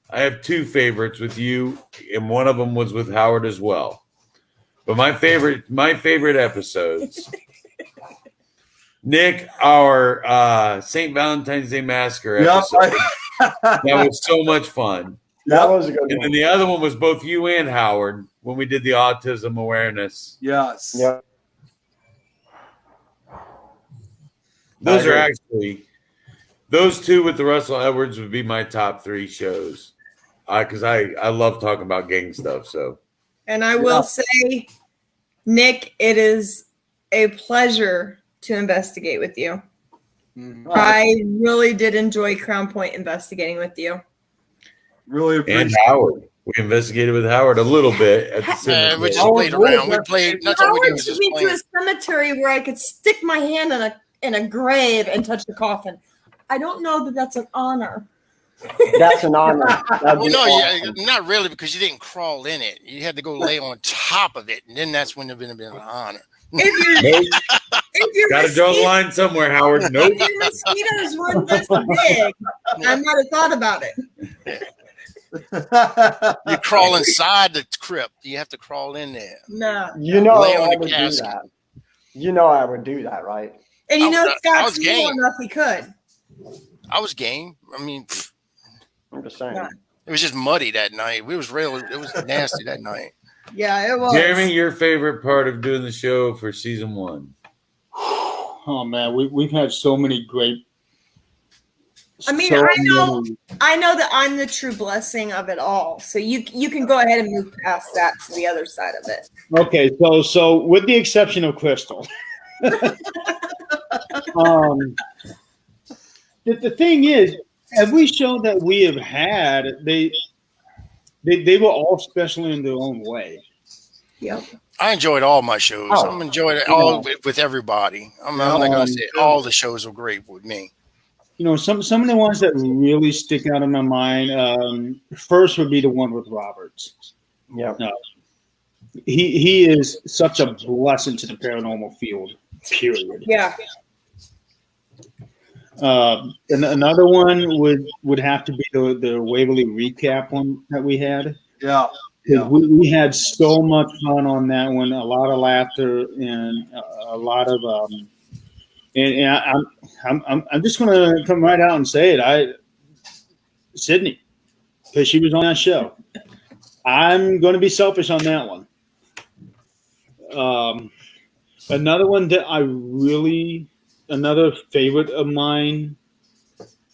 I have two favorites with you, and one of them was with Howard as well. But my favorite episodes. Nick, our St. Valentine's Day Massacre episode. That was so much fun. That was a good one. And then the other one was both you and Howard when we did the autism awareness. Yes. Yeah. Those are actually those two with the Russell Edwards would be my top three shows. Because I love talking about gang stuff. So. And I will say, Nick, it is a pleasure to investigate with you. I really did enjoy Crown Point investigating with you. Really appreciate and Howard. We investigated with Howard a little bit at the cemetery. We just played around. We played. That's what we did. Was just took me playing. to a cemetery where I could stick my hand in a grave and touch the coffin. I don't know that that's an honor. That's an honor. That'd Well, be no, awesome. not really, because you didn't crawl in it. You had to go lay on top of it, and then that's when it would have been an honor. If your Nope. if your Got to draw the line somewhere, Howard. Nope. if your mosquitoes weren't this big, I might have thought about it. You crawl inside the crypt. You have to crawl in there. No. You know Lay on I the would do casket. that. You know I would do that, right? And you know I Scott's was game. small enough he could. I was game. I mean, I'm just saying. Yeah. it was just muddy that night. It was nasty that night. Yeah, it was. Jeremy, your favorite part of doing the show for season 1? Oh man, we've had so many great. I mean, so I many- know that I'm the true blessing of it all. So you can go ahead and move past that to the other side of it. Okay, so with the exception of Crystal, the thing is, every show that we have had, they were all special in their own way. Yep. I enjoyed all my shows. Oh. I'm enjoying it all with everybody. I'm not gonna say all the shows were great with me. You know, some of the ones that really stick out in my mind. First would be the one with Roberts. Yeah. He is such a blessing to the paranormal field. Period. Yeah. And another one would have to be the Waverly recap one that we had. Yeah. Because we had so much fun on that one, a lot of laughter and a lot of I'm just gonna come right out and say it. Sydney, because she was on that show. I'm gonna be selfish on that one. Another one that another favorite of mine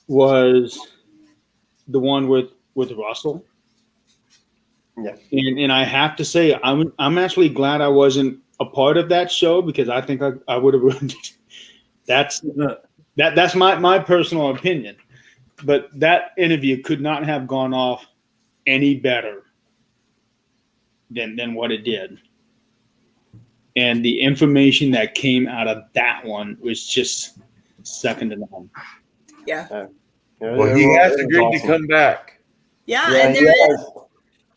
was the one with Russell. Yeah. And I have to say, I'm actually glad I wasn't a part of that show, because I think I would have ruined it. That's my personal opinion. But that interview could not have gone off any better than what it did. And the information that came out of that one was just second to none. Yeah. Well, he has agreed to come back. Yeah, Yeah, and he has.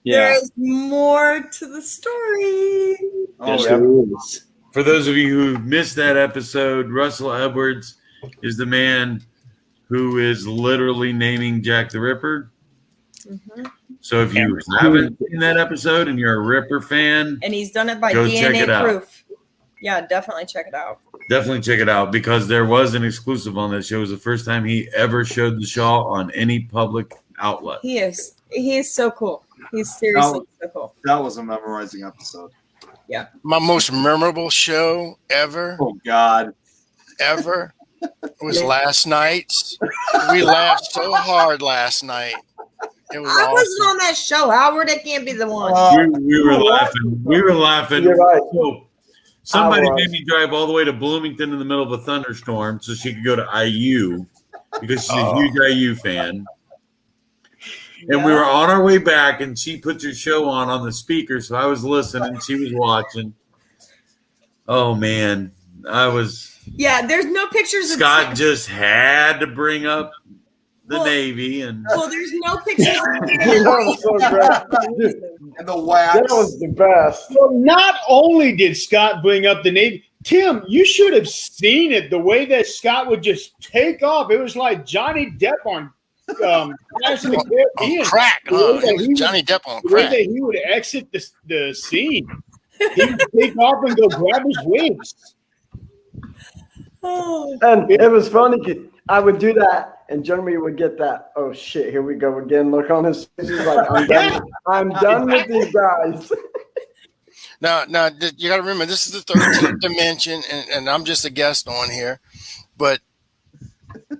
there is more to the story. Yes, there is. For those of you who missed that episode, Russell Edwards is the man who is literally naming Jack the Ripper. Mm-hmm. So if you haven't seen that episode and you're a Ripper fan, And he's done it by Go check it DNA out. proof. Yeah, definitely check it out. definitely check it out, because there was an exclusive on that show. It was the first time he ever showed the show on any public outlet. He is so cool. He's seriously so cool. That was a memorizing episode. Yeah. My most memorable show ever, Oh God. ever, was last night's. We laughed so hard last night. It was I awesome. wasn't on that show, Howard. That can't be the one. We were laughing. We were laughing. You're right. So somebody I was. made me drive all the way to Bloomington in the middle of a thunderstorm so she could go to IU, because she's a huge IU fan. And we were on our way back, and she put your show on the speaker, so I was listening. She was watching. Oh man, I was. Yeah, there's no pictures of Scott just had to bring up the Well- Navy, and Well, there's no pictures. That was so great. And the wax. That was the best. Well, not only did Scott bring up the Navy, Tim, you should have seen it. The way that Scott would just take off, it was like Johnny Depp on Pirates of the Caribbean. On crack, The huh? way that It was he Johnny Depp on The way crack. that he would exit the scene, he would take off and go grab his wings. Oh, And it was funny. 'Cause I would do that, and Jeremy would get that, oh shit, here we go again. Look on his face. He's like, I'm done with these guys. Now, you got to remember, this is the 13th dimension, and I'm just a guest on here, but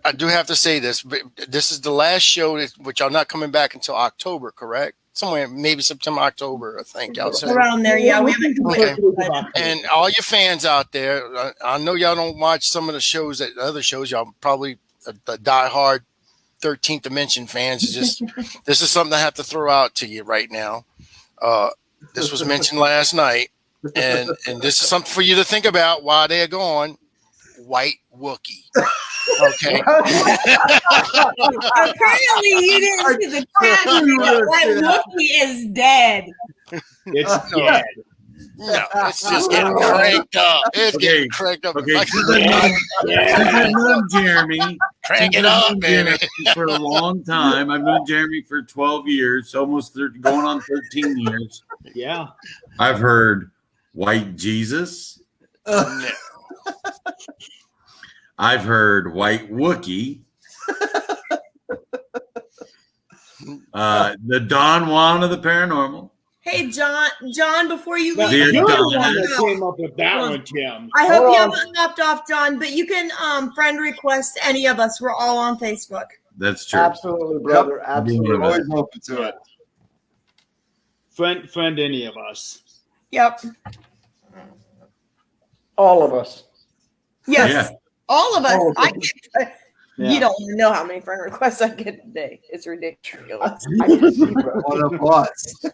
I do have to say this. But this is the last show, which I'm not coming back until October, correct? Somewhere, maybe September, October, I think. Y'all said. around there, yeah. We haven't Okay. completed. And all your fans out there, I know y'all don't watch some of the shows, other shows. Y'all probably the diehard 13th Dimension fans. It's just this is something I have to throw out to you right now. This was mentioned last night, and this is something for you to think about while they're gone. white Wookie. Okay. Apparently, you didn't see the chat. That Wookie is dead. It's dead. No, it's just getting cranked up. It's getting cranked up. Okay, since I've known Jeremy, Crank it up, baby. For a long time. I've known Jeremy for 12 years, almost going on 13 years. Yeah. I've heard white Jesus. No. I've heard white Wookie. The Don Juan of the paranormal. Hey, John, before you The leave, You're the one that came up with that one, Tim. I hope you haven't left off, John, but you can friend request any of us. We're all on Facebook. That's true. Absolutely, brother. Absolutely. We're always open to it. Friend any of us. Yep. All of us. Yes. Yeah. All of us. All of us. You don't know how many friend requests I get today. It's ridiculous. One of us.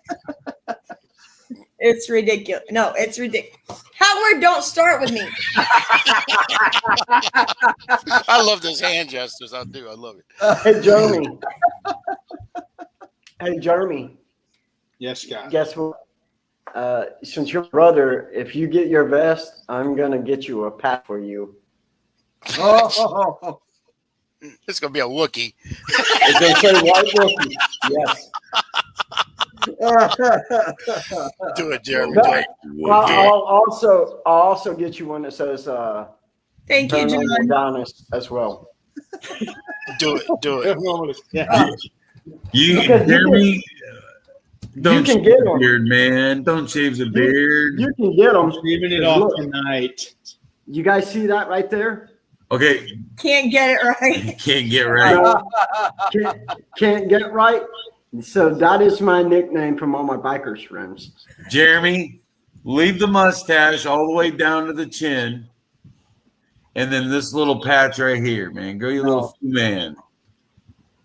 It's ridiculous. No, it's ridiculous. Howard, don't start with me. I love those hand gestures. I do. I love it. Hey, Jeremy. Hey, Jeremy. Yes, Scott. Guess what? Since you're brother, if you get your vest, I'm going to get you a pat for you. Oh. It's going to be a Wookie. It's going to say white Wookie. Yes. Do it, Jeremy. But Do it. I'll also get you one that says Thank you, John. Adonis as well. Do it. Do it. Yeah. Jeremy, don't can shave get the them. beard, man. Don't shave the beard. You can get them. Leaving it off tonight. You guys see that right there? Okay, Can't get it right. can't get right. Can't get it right. So that is my nickname from all my bikers friends. Jeremy, leave the mustache all the way down to the chin. And then this little patch right here, man. Go, you little man.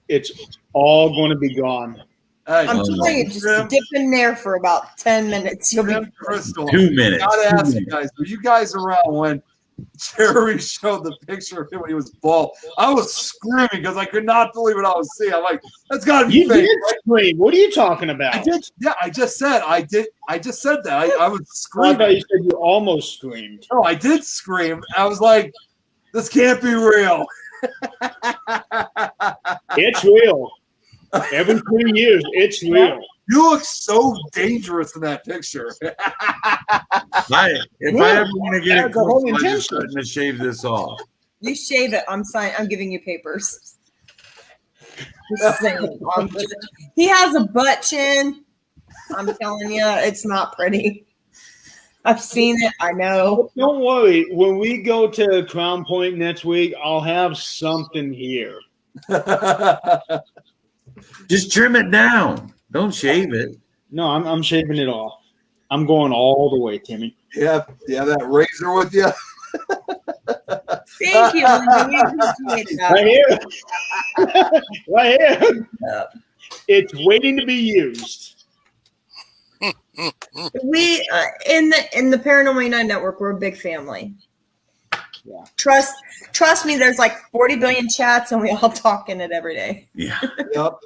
It's all going to be gone. Hey, I'm telling you, just dip in there for about 10 minutes. You'll be Crystal. 2 minutes. Gotta 2 ask you minutes. guys, were you guys around when Jerry showed the picture of him when he was bald? I was screaming because I could not believe what I was seeing. I'm like, that's gotta be You fake. did Right? scream. What are you talking about? I did. Yeah, I just said that. I was I screaming. thought you said you almost screamed. No, I did scream. I was like, this can't be real. It's real. Every 3 years, it's real. You look so dangerous in that picture. If I ever want to get it That's the whole close, I'm just intention. starting to shave this off. You shave it. I'm giving you papers. Just saying. He has a butt chin. I'm telling you, it's not pretty. I've seen it. I know. Don't worry. When we go to Crown Point next week, I'll have something here. Just trim it down. Don't shave it. No, I'm shaving it off. I'm going all the way, Timmy. Yeah, that razor with you. Thank you, Linda. We appreciate that. Right here. Right here. It's waiting to be used. We in the Paranormal United Network, we're a big family. Yeah. Trust me, there's like 40 billion chats and we all talk in it every day. Yeah. Yep.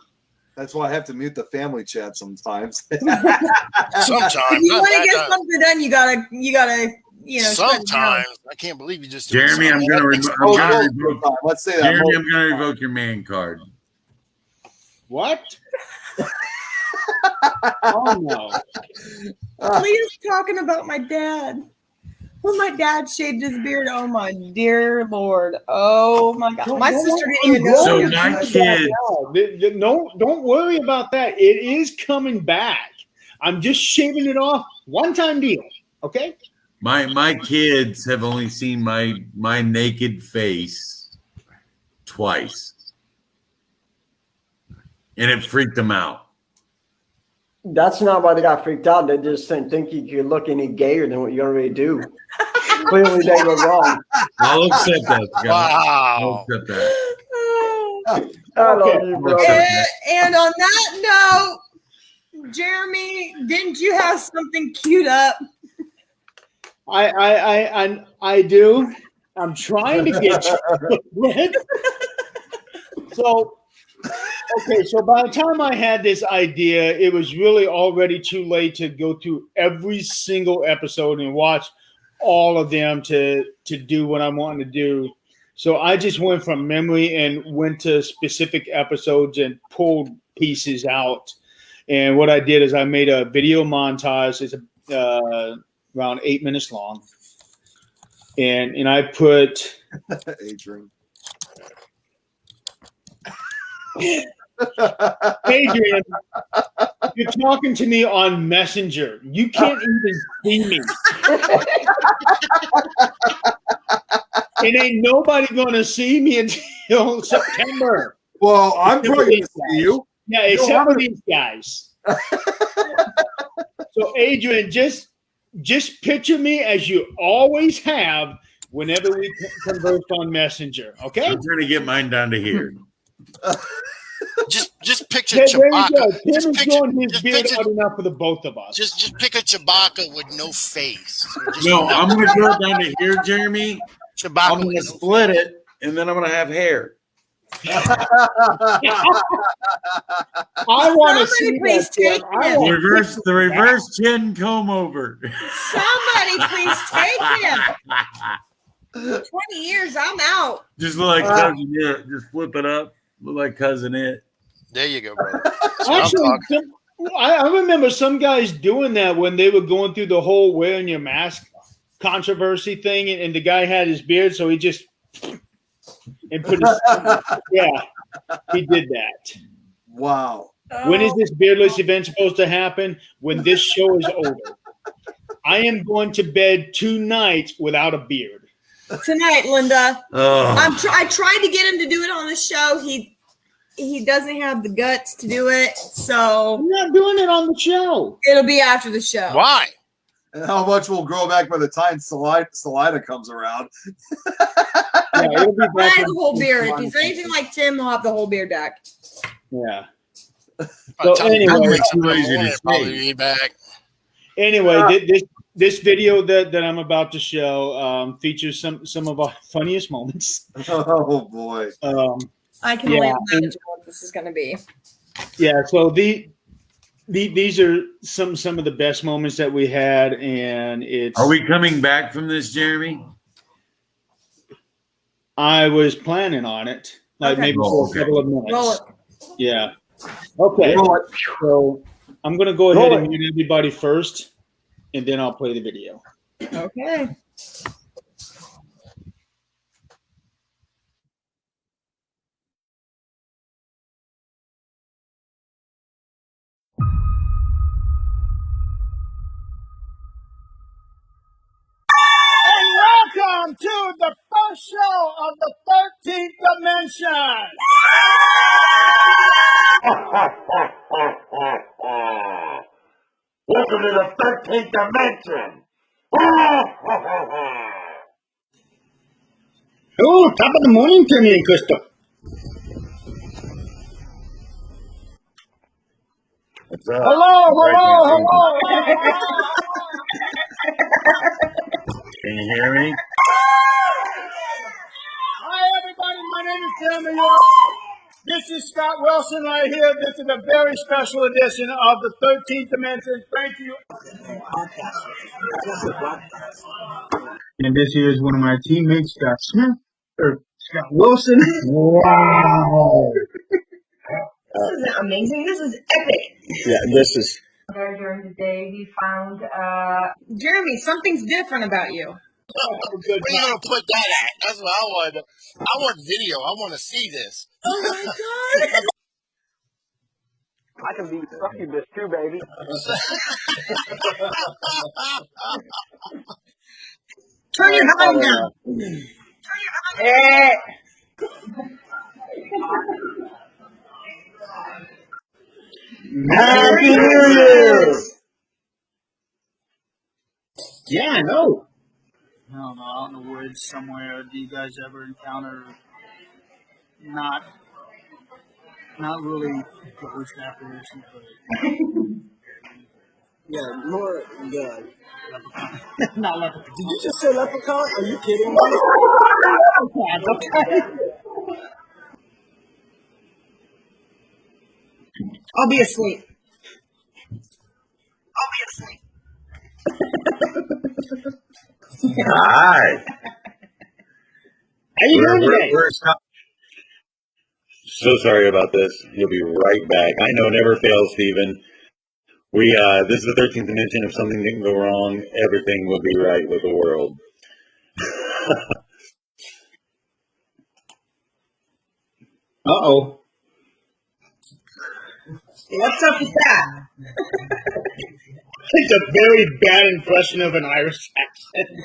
That's why I have to mute the family chat sometimes. Sometimes. If you want to get something done, you gotta Sometimes. I can't believe you just Jeremy, I'm gonna revoke. Let's say that. Jeremy, I'm gonna revoke your man card. What? Oh no. Leah's talking about my dad. When my dad shaved his beard, oh my dear Lord. Oh my God. My sister didn't even know. So my kids. No, don't worry about that. It is coming back. I'm just shaving it off. One-time deal. Okay? My kids have only seen my naked face twice. And it freaked them out. That's not why they got freaked out. They just didn't think you could look any gayer than what you already do. Clearly, they were wrong. I'll accept that. I'll Wow. accept that. I love you, brother. And on that note, Jeremy, didn't you have something queued up? I do. I'm trying to get you. So, okay, so by the time I had this idea, it was really already too late to go through every single episode and watch all of them to do what I'm wanting to do. So I just went from memory and went to specific episodes and pulled pieces out. And what I did is I made a video montage. It's around 8 minutes long, and I put Adrian. Adrian, you're talking to me on Messenger. You can't even see me. And ain't nobody going to see me until September. Well, I'm probably going to see you. Yeah, except for these guys. So, Adrian, just picture me as you always have whenever we converse on Messenger. Okay? I'm trying to get mine down to here. Just picture There you Chewbacca. go. Tim is growing his beard out enough for the both of us. Just pick a Chewbacca with no face. No, I'm going to go down to here, Jeremy. Chewbacca I'm going to split it, and then I'm going to have hair. I want to see please take him. The reverse chin comb over. Somebody please take him. 20 years, I'm out. Just look like Cousin It. Just flip it up. Look like Cousin It. There you go, brother. Actually, I remember some guys doing that when they were going through the whole wearing your mask controversy thing, and the guy had his beard, so he just and put his he did that. Wow. When is this beardless event supposed to happen? When this show is over. I am going to bed tonight without a beard. Tonight, Linda. Oh. I tried to get him to do it on the show. He doesn't have the guts to do it, so I'm not doing it on the show. It'll be after the show. Why? And how much will grow back by the time Salida comes around? Yeah, it'll be I back have the whole beard. If he's anything like Tim, he'll have the whole beard back. Yeah. So anyway, probably be back. Anyway, this video that I'm about to show features some of our funniest moments. Oh boy. I can only imagine what this is going to be. Yeah, so these are some of the best moments that we had, and it's. Are we coming back from this, Jeremy? I was planning on it, maybe for a couple of minutes. Roll it. Yeah. Okay. So I'm gonna go ahead and mute everybody first, and then I'll play the video. Okay. Welcome to the first show of the 13th Dimension. Welcome to the 13th Dimension. Oh, top of the morning to me, Crystal. What's up? Hello. Can you hear me? Hi, everybody. My name is Tim York. This is Scott Wilson right here. This is a very special edition of the 13th Dimension. Thank you. And this here is one of my teammates, Scott Smith, or Scott Wilson. Wow. This is amazing. This is epic. Yeah, this is. During the day, we found. Jeremy, something's different about you. Where are you gonna put that at? That's what I want. I want video. I want to see this. Oh my god! I can be succubus too, baby. Turn your volume down. Happy New Year! Yeah, I know. I don't know, out in the woods somewhere. Do you guys ever encounter not really ghost apparitions, but yeah, more leprechaun? not leprechaun. Did you just say leprechaun? Are you kidding me? That's okay. I'll be asleep. Hi. How you doing today? We're so sorry about this. He'll be right back. I know, never fails, Stephen. This is the 13th dimension. If something didn't go wrong, everything will be right with the world. Uh-oh. What's up with that? It's a very bad impression of an Irish accent.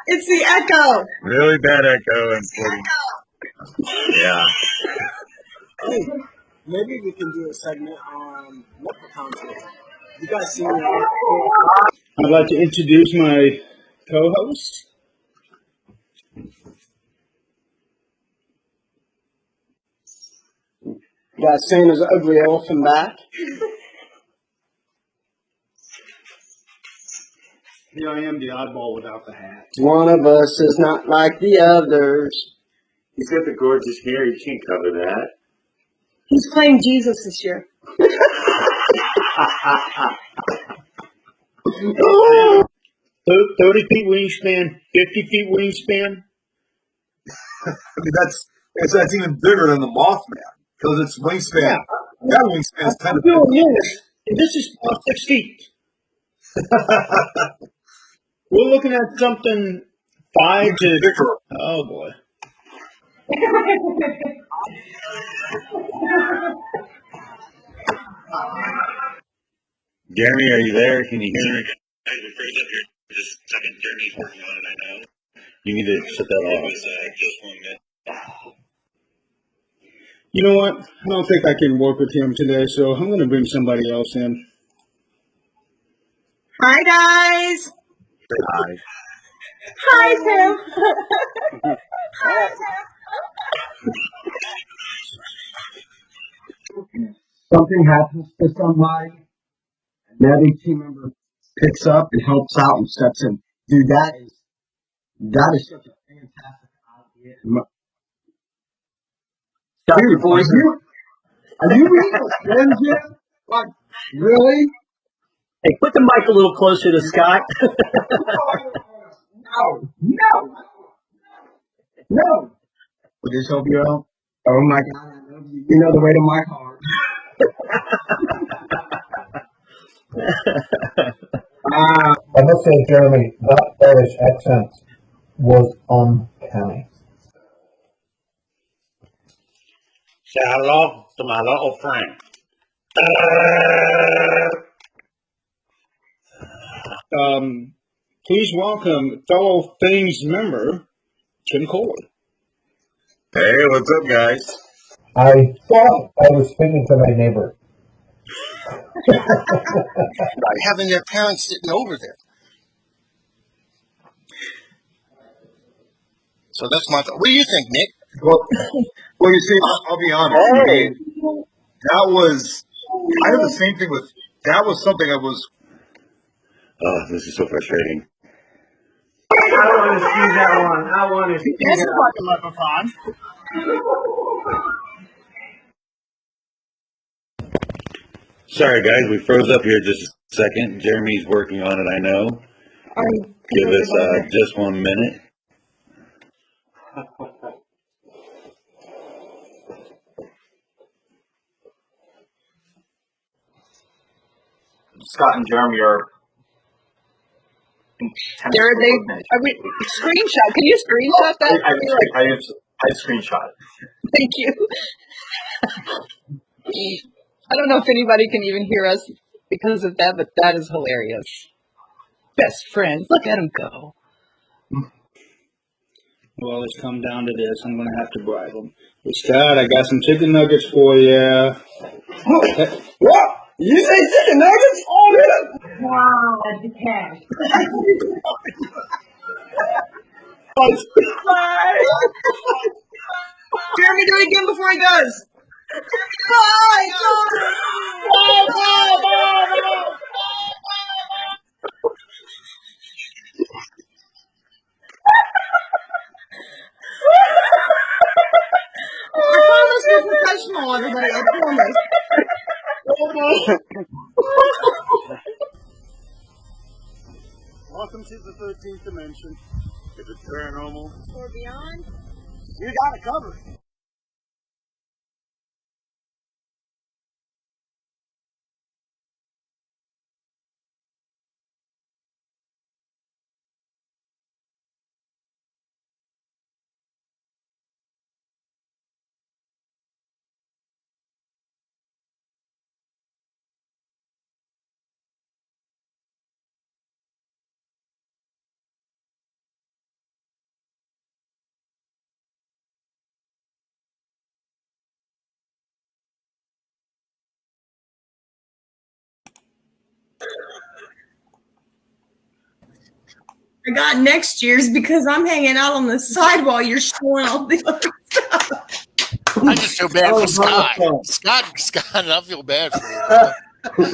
It's the echo. Really bad echo and floating. Yeah. Hey, maybe we can do a segment on leprechauns. You guys see me out? I'd like to introduce my co-host. You got Santa's ugly elephant back. Here I am, the oddball without the hat. One of us is not like the others. He's got the gorgeous hair. You can't cover that. He's playing Jesus this year. 30 feet wingspan, 50 feet wingspan. I mean, that's even bigger than the Mothman because its wingspan. Yeah. That wingspan is 10 to 15. This is 6 feet. We're looking at something 5 to. Oh boy. Jeremy, are you there? Can you hear me? I froze up here just a second. Jeremy's working on it, I know. You need to shut that off. Just 1 minute. You know what? I don't think I can work with him today, so I'm going to bring somebody else in. Hi, guys. Hi. Hi, Tim. Hi, Something happens to somebody, and the other team member picks up and helps out and steps in. Dude, that is such a fantastic idea. Dude, are you reading the friends yet? Like, really? Hey, put the mic a little closer to Scott. No. Will this help you out? Oh my God, I love you. You know the way to my heart. I must say, Jeremy, that Irish accent was uncanny. Say hello to my little friend. Please welcome fellow Things member, Tim Kohler. Hey, what's up, guys? I thought I was speaking to my neighbor. Having their parents sitting over there. So that's my thought. What do you think, Nick? Well, you see, I'll be honest. I mean, that was, I had the same thing with, that was something I was. Oh, this is so frustrating. I want to see that one. I want to see That's that like a leprechaun. Sorry, guys, we froze up here just a second. Jeremy's working on it, I know. Give us just 1 minute. Scott and Jeremy are. Screenshot. Can you screenshot that? I screenshot it. Thank you. I don't know if anybody can even hear us because of that, but that is hilarious. Best friends. Look at them go. Well, it's come down to this. I'm going to have to bribe him. Hey, Scott, I got some chicken nuggets for you. What? You say chicken nuggets? Oh, man. Wow, that's the cash. Jeremy, do it again before he goes. Bye. call everybody up for me. Welcome to the 13th dimension. If it's paranormal Or beyond. you got it covered. I got next year's because I'm hanging out on the side while you're showing all the other stuff. I just feel bad for Scott. Scott, I feel bad for you. Bro.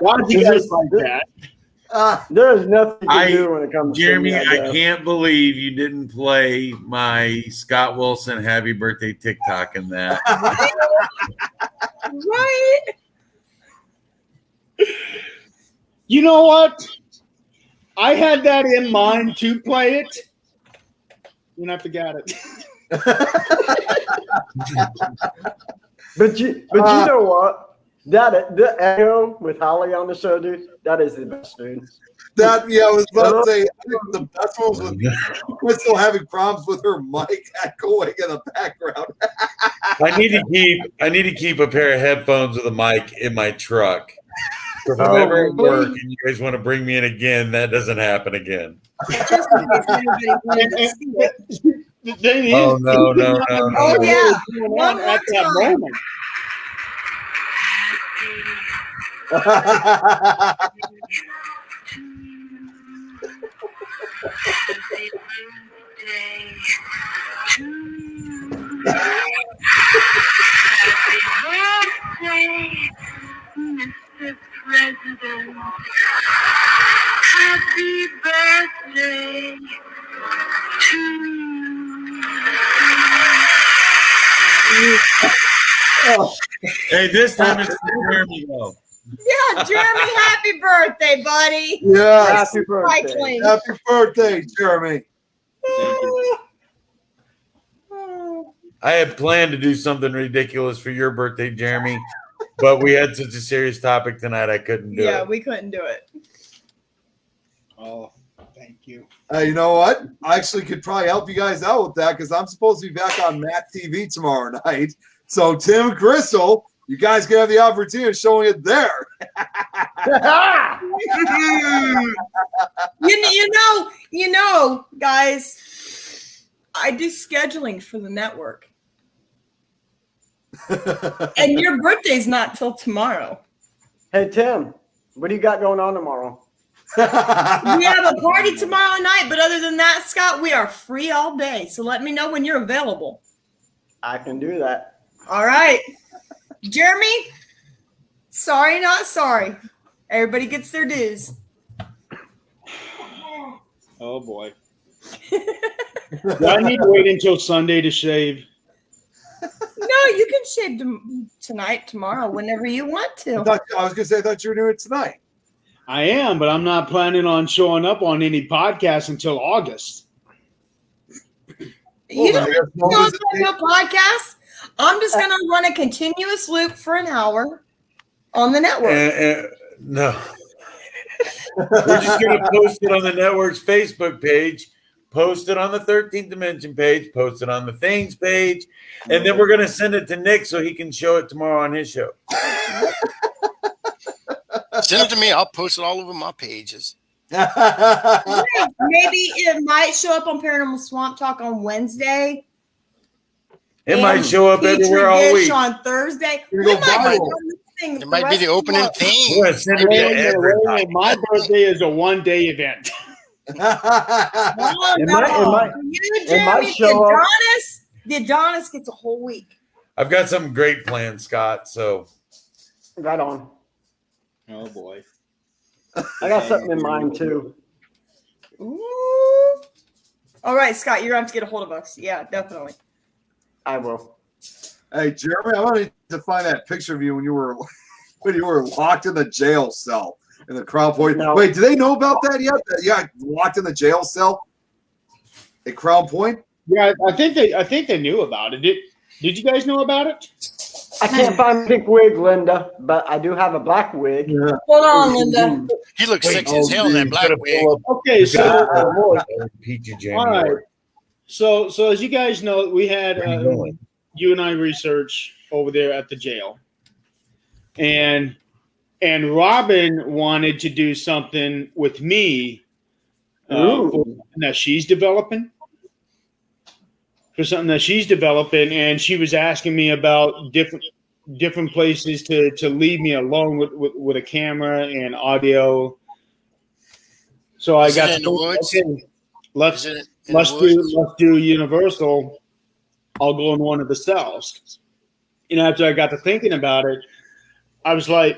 Why'd you guys like that? There's nothing you can do when it comes Jeremy, to I can't believe you didn't play my Scott Wilson happy birthday TikTok in that. Right? You know what? I had that in mind to play it, and I forgot it. But you know what? The Echo with Holly on the show, dude, that is the best, dude. I was about to say, I think the best one was with Crystal having problems with her mic echoing in the background. I need to keep a pair of headphones with a mic in my truck. So if I'm ever at work and you guys want to bring me in again, that doesn't happen again. Just in case anybody wanted to see it. The thing is, Oh no. Oh yeah. One more at that moment. Mr. President, happy birthday to you. Hey, this time it's for Jeremy though. Yeah, Jeremy, happy birthday, buddy. Yes. Happy birthday. Cycling. Happy birthday, Jeremy. I had planned to do something ridiculous for your birthday, Jeremy, but we had such a serious topic tonight I couldn't do Yeah, it. we couldn't do it. Oh, thank you. You know what? I actually could probably help you guys out with that because I'm supposed to be back on Matt TV tomorrow night. So Tim and Crystal, you guys can have the opportunity of showing it there. you know, guys, I do scheduling for the network. And your birthday's not till tomorrow. Hey, Tim, what do you got going on tomorrow? We have a party tomorrow night, but other than that, Scott, we are free all day. So let me know when you're available. I can do that. All right. Jeremy, sorry, not sorry. Everybody gets their dues. Oh boy. Do I need to wait until Sunday to shave? No, you can shave tonight, tomorrow, whenever you want to. I was going to say, I thought you were doing it tonight. I am, but I'm not planning on showing up on any podcast until August. You don't have to go on no podcast. I'm just going to run a continuous loop for an hour on the network. No. We're just going to post it on the network's Facebook page, post it on the 13th Dimension page, post it on the Things page, and then we're going to send it to Nick so he can show it tomorrow on his show. Send it to me. I'll post it all over my pages. Maybe it might show up on Paranormal Swamp Talk on Wednesday. It might show up everywhere all week. On Thursday. It might be the opening theme. My birthday is a one-day event. It might show up. The Adonis gets a whole week. I've got some great plans, Scott. So, right on. Oh boy, I got something in mind too. Ooh. All right, Scott, you're going to have to get a hold of us. Yeah, definitely. I will. Hey, Jeremy, I wanted to find that picture of you when you were locked in the jail cell in the Crown Point. No. Wait, do they know about that yet? That you got locked in the jail cell at Crown Point? Yeah, I think they knew about it. Did you guys know about it? I can't find a pink wig, Linda, but I do have a black wig. Yeah. Hold on, Linda. He looks sexy as hell in that black wig. Okay, so Peachy Jamie all right. York. So as you guys know, we had you and I research over there at the jail, and Robin wanted to do something with me for something that she's developing. And she was asking me about different places to leave me alone with a camera and audio. So I got to okay, let's do Universal. I'll go in one of the cells. And after I got to thinking about it, I was like,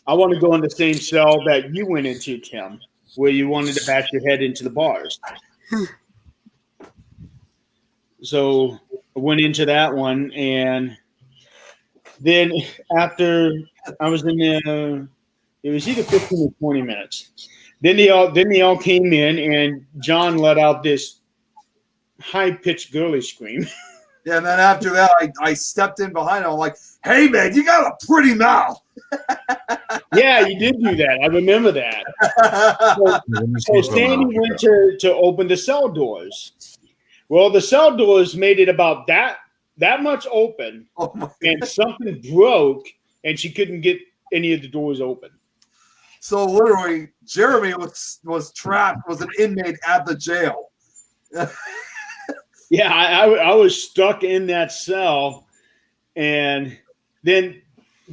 I want to go in the same cell that you went into, Tim, where you wanted to bash your head into the bars. So I went into that one, and then after I was in there, it was either 15 or 20 minutes. Then they all came in, and John let out this high-pitched girly scream. Yeah, and then after that, I stepped in behind him. I'm like, hey, man, you got a pretty mouth. Yeah, you did do that. I remember that. So Sandy went to open the cell doors. Well, the cell doors made it about that much open, and something broke, and she couldn't get any of the doors open. So literally, Jeremy was trapped, was an inmate at the jail. Yeah, I was stuck in that cell, and then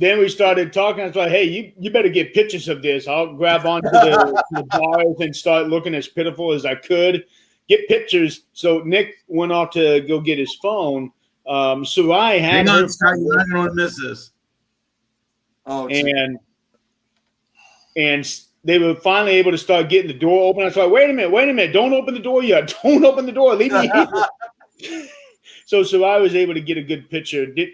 we started talking. I was like, hey, you better get pictures of this. I'll grab onto the bars and start looking as pitiful as I could. Get pictures. So Nick went off to go get his phone. So I had Hang on, Scott, you're not going to miss this. Oh, and they were finally able to start getting the door open. I was like, wait a minute, don't open the door yet. Don't open the door. Leave me here. So I was able to get a good picture. Did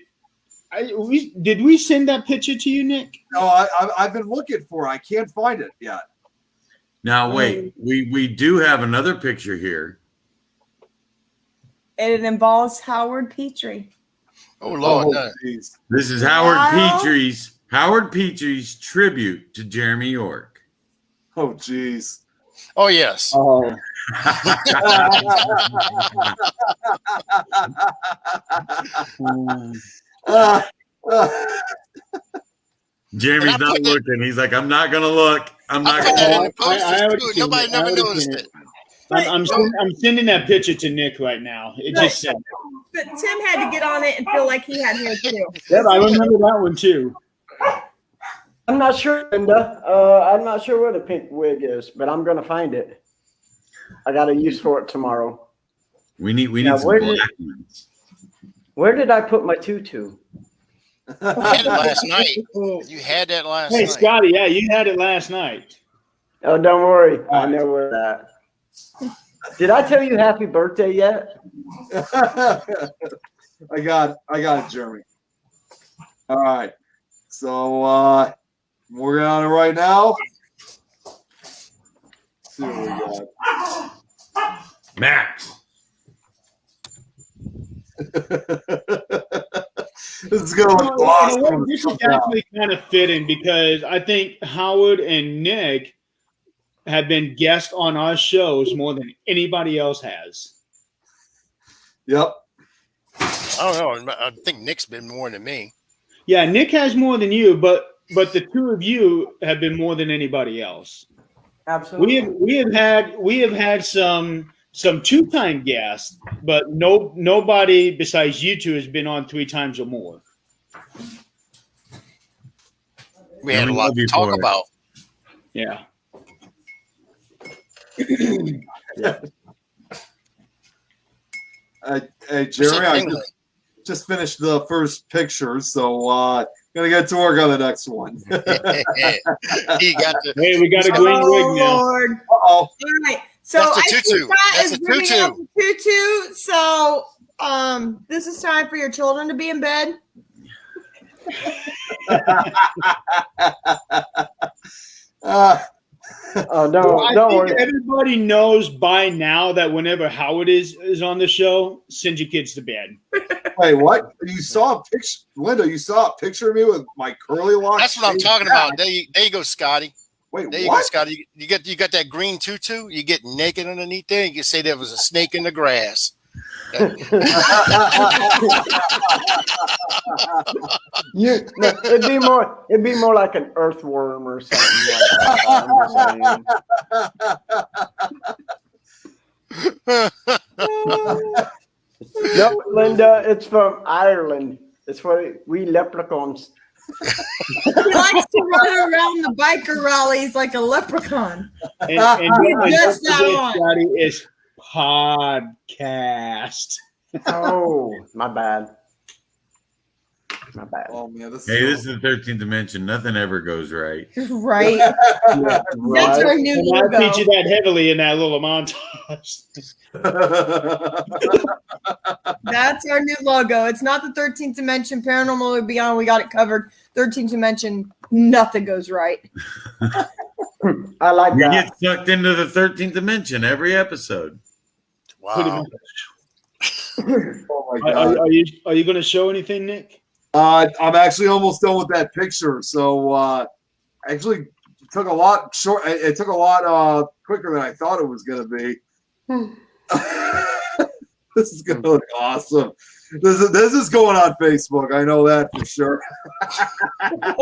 we send that picture to you, Nick? No, I've been looking for it. I can't find it yet. Now, wait, we do have another picture here. And it involves Howard Pitre. Oh, Lord. No. This is Howard Petre's tribute to Jeremy York. Oh, jeez. Oh, yes. Oh. Jeremy's not looking. He's like, I'm not going to look. I'm not going to look. Nobody never noticed it. I'm sending that picture to Nick right now. It just said. But Tim had to get on it and feel like he had hair too. Yeah, I remember that one too. I'm not sure, Linda. I'm not sure what a pink wig is, but I'm going to find it. I got a use for it tomorrow. We need some black ones. Where did I put my tutu? You had it last night. You had that last night. Hey, Scotty, yeah, you had it last night. Oh, don't worry. I know where that. Did I tell you happy birthday yet? I got it, Jeremy. All right. So we're on it right now. Let's see what we got. Max. This is going to look awesome. This is actually kind of fitting because I think Howard and Nick have been guests on our shows more than anybody else has. Yep. I don't know. I think Nick's been more than me. Yeah, Nick has more than you, but the two of you have been more than anybody else. Absolutely. We have had some two-time guests, but nobody besides you two has been on 3 times or more. We had a lot to talk about. Yeah. Hey, Jeremy, I just finished the first picture, so gonna get to work on the next one. Hey, we got a green wig now. Lord. Uh-oh. All right. So That's a I tutu. think that That's is a bringing tutu. up the tutu. So This is time for your children to be in bed. Don't worry. Everybody knows by now that whenever Howard is on the show, send your kids to bed. Wait, what? You saw a picture, Linda? You saw a picture of me with my curly locks? That's what I'm talking about. There you go, Scotty. Wait, there you go, Scotty. You got that green tutu. You get naked underneath there. You can say there was a snake in the grass. It'd be more like an earthworm or something like that. No, Linda, it's from Ireland. It's for we leprechauns. He likes to run around the biker rallies like a leprechaun. And just that one. Scotty is podcast. Oh, my bad. My bad. Oh man, this is the 13th dimension. Nothing ever goes right. Right. That's our new logo. I feature that heavily in that little montage. That's our new logo. It's not the 13th dimension paranormal beyond. We got it covered. 13th dimension, nothing goes right. I like we that. get sucked into the 13th dimension every episode. Wow. Oh my God. Are you going to show anything, Nick? I'm actually almost done with that picture. So actually took a lot short. It took a lot quicker than I thought it was going to be. This is going to look awesome. This is going on Facebook. I know that for sure. I'm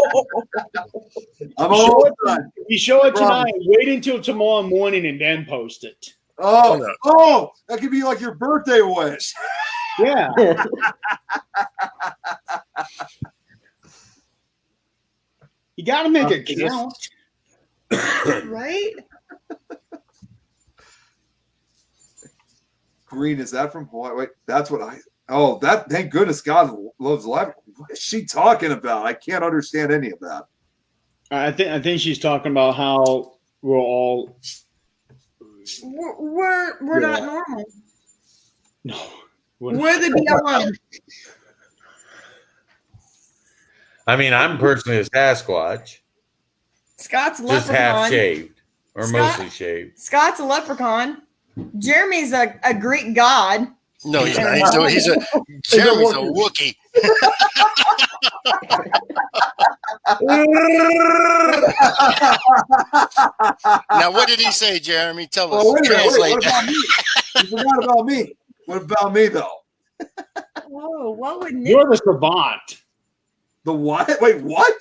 almost done. You show it tonight. Wait until tomorrow morning and then post it. Oh, that could be like your birthday wish. Yeah. You got to make it count. Right? Green, is that from Hawaii? Wait, that's what that, thank goodness God loves life. What is she talking about? I can't understand any of that. I think she's talking about how we're all. We're not normal. No. We're the beyond. I mean, I'm personally a Sasquatch. Scott's a just leprechaun. Half shaved or mostly shaved. Scott's a leprechaun. Jeremy's a Greek god. No, he's not. Jeremy's a Wookiee. Now, what did he say, Jeremy? Tell us. Translate what about me? You forgot about me. What about me, though? Whoa, what would Nick? You're the savant. The what? Wait, what?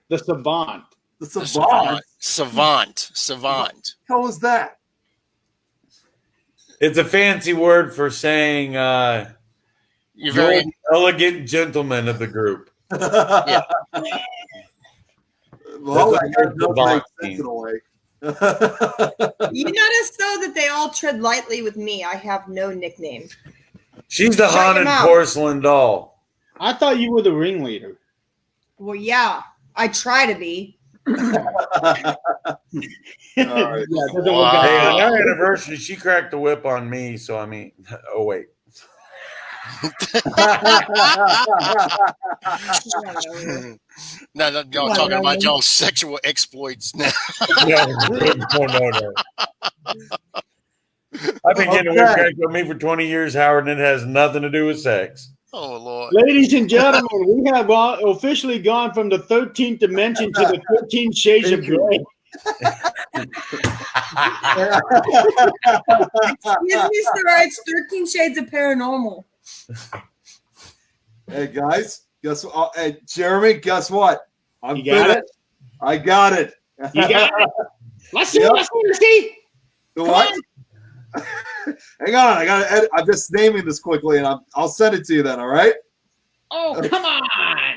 The savant. The savant. Savant. What the hell is that? It's a fancy word for saying you're very elegant gentleman of the group. Yeah. Well, that does make sense in a way. You notice though that they all tread lightly with me. I have no nickname. She's the haunted porcelain doll. I thought you were the ringleader. Well, yeah, I try to be. Right. Hey, on our anniversary, she cracked the whip on me. So I mean, oh wait. No, y'all talking about y'all sexual exploits now. No. I've been getting a whip cracked on me for 20 years, Howard, and it has nothing to do with sex. Oh Lord! Ladies and gentlemen, we have officially gone from the 13th dimension to the 13 Shades of Grey. Excuse me, sir. It's 13 Shades of Paranormal. Hey guys, guess what? Hey Jeremy, guess what? I'm You got finished. I got it. You got it. Let's see. Let's see. The what? Hang on, I gotta edit. I'm just naming this quickly, and I'll send it to you then. All right? Oh, come on!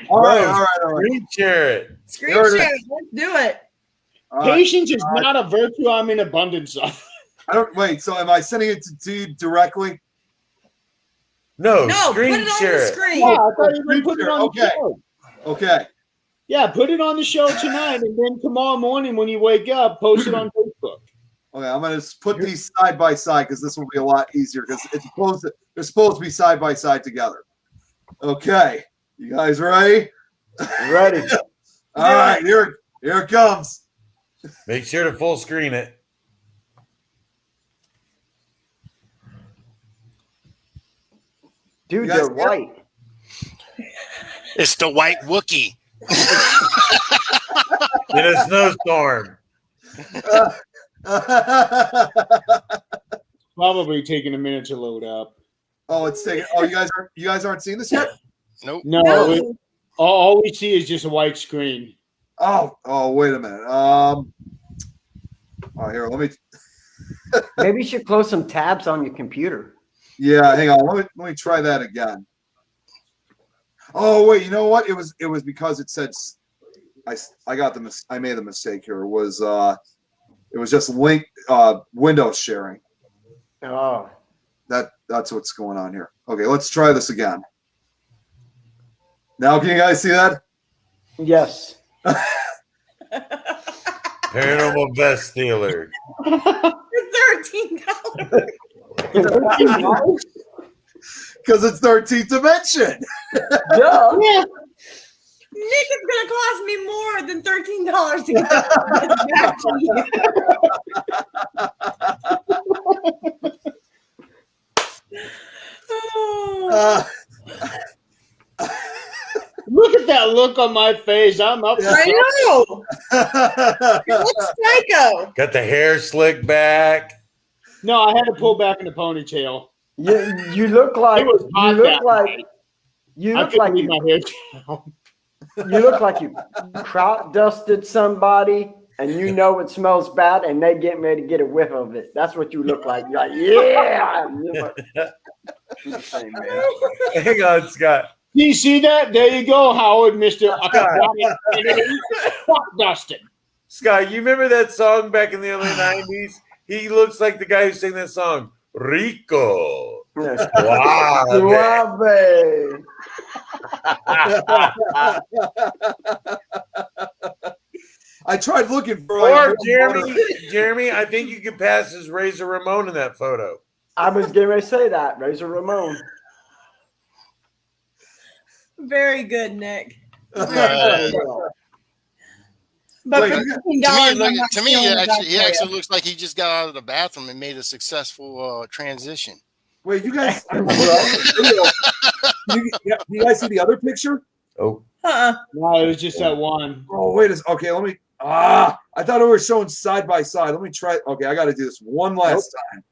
All right. Screen share it. Screen share it. Let's do it. Patience is not a virtue I'm in abundance of. I don't wait. So, am I sending it to you directly? No, No, screen put it on share the it. screen. Yeah, I thought you were going to put it on the Okay. show. Okay. Yeah, put it on the show tonight, and then tomorrow morning when you wake up, post it on Facebook. Okay, I'm gonna put these side by side because this will be a lot easier because they're supposed to be side by side together. Okay, you guys ready? Ready. All right, here it comes. Make sure to full screen it. Dude, they're white. It's the white Wookiee. In a snowstorm. Probably taking a minute to load up. Oh, it's taking. Oh, you guys aren't seeing this yet? Nope. No. All we see is just a white screen. Oh, wait a minute. Oh, here, let me. Maybe you should close some tabs on your computer. Yeah, hang on. Let me try that again. Oh wait, you know what? It was because it said I made the mistake here. It was just link Windows sharing. Oh. That's what's going on here. Okay, let's try this again. Now can you guys see that? Yes. Paranormal Best Stealer. $13. Because it's 13th dimension. Yeah. Nick, it's gonna cost me more than $13 to get that back to you. Look at that look on my face. I'm up. I know. You look psycho. Got the hair slicked back. No, I had to pull back in the ponytail. You look like It was hot that night. You I look couldn't like leave you, my hair down. you look like you crowd dusted somebody and you know it smells bad and they get ready to get a whiff of it. That's what you look like. You're like, yeah. Hang on, Scott. Do you see that? There you go, Howard, Mr. Dustin. Scott, you remember that song back in the early 90s? He looks like the guy who sang that song, Rico. Wow. Suave. I tried looking for Or Jeremy, I think you could pass as Razor Ramon in that photo. I was getting ready to say that. Razor Ramon. Very good, Nick. But But to for me, $13, I'm not he feeling actually looks like he just got out of the bathroom and made a successful transition. Wait, you guys? You guys see the other picture? Oh. No, it was just that one. Oh, wait a second. Okay, let me. I thought it was showing side by side. Let me try. Okay, I got to do this one last time.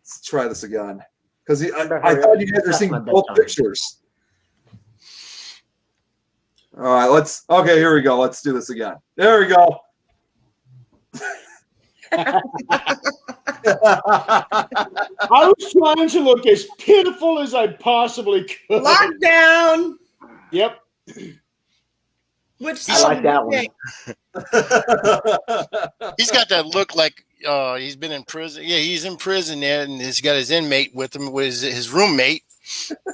Let's try this again because I thought you guys were seeing both pictures. All right, okay, here we go. Let's do this again. There we go. I was trying to look as pitiful as I possibly could. Lockdown. Yep. Which I like that one. He's got that look like he's been in prison. Yeah, he's in prison there, and he's got his inmate with him, with his roommate,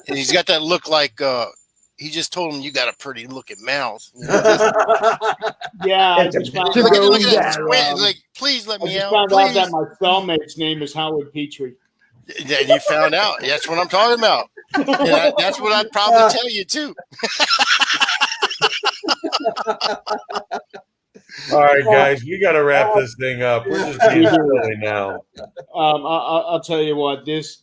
and he's got that look like he just told him, "You got a pretty looking mouth." You know? Yeah, I just found look out, at that squint, like, please let me out. found Please. out that my cellmate's name is Howard Pitre. Yeah, you found out. That's what I'm talking about. Yeah, that's what I'd probably tell you too. All right, guys, we got to wrap this thing up. We're just being silly now. I'll tell you what, this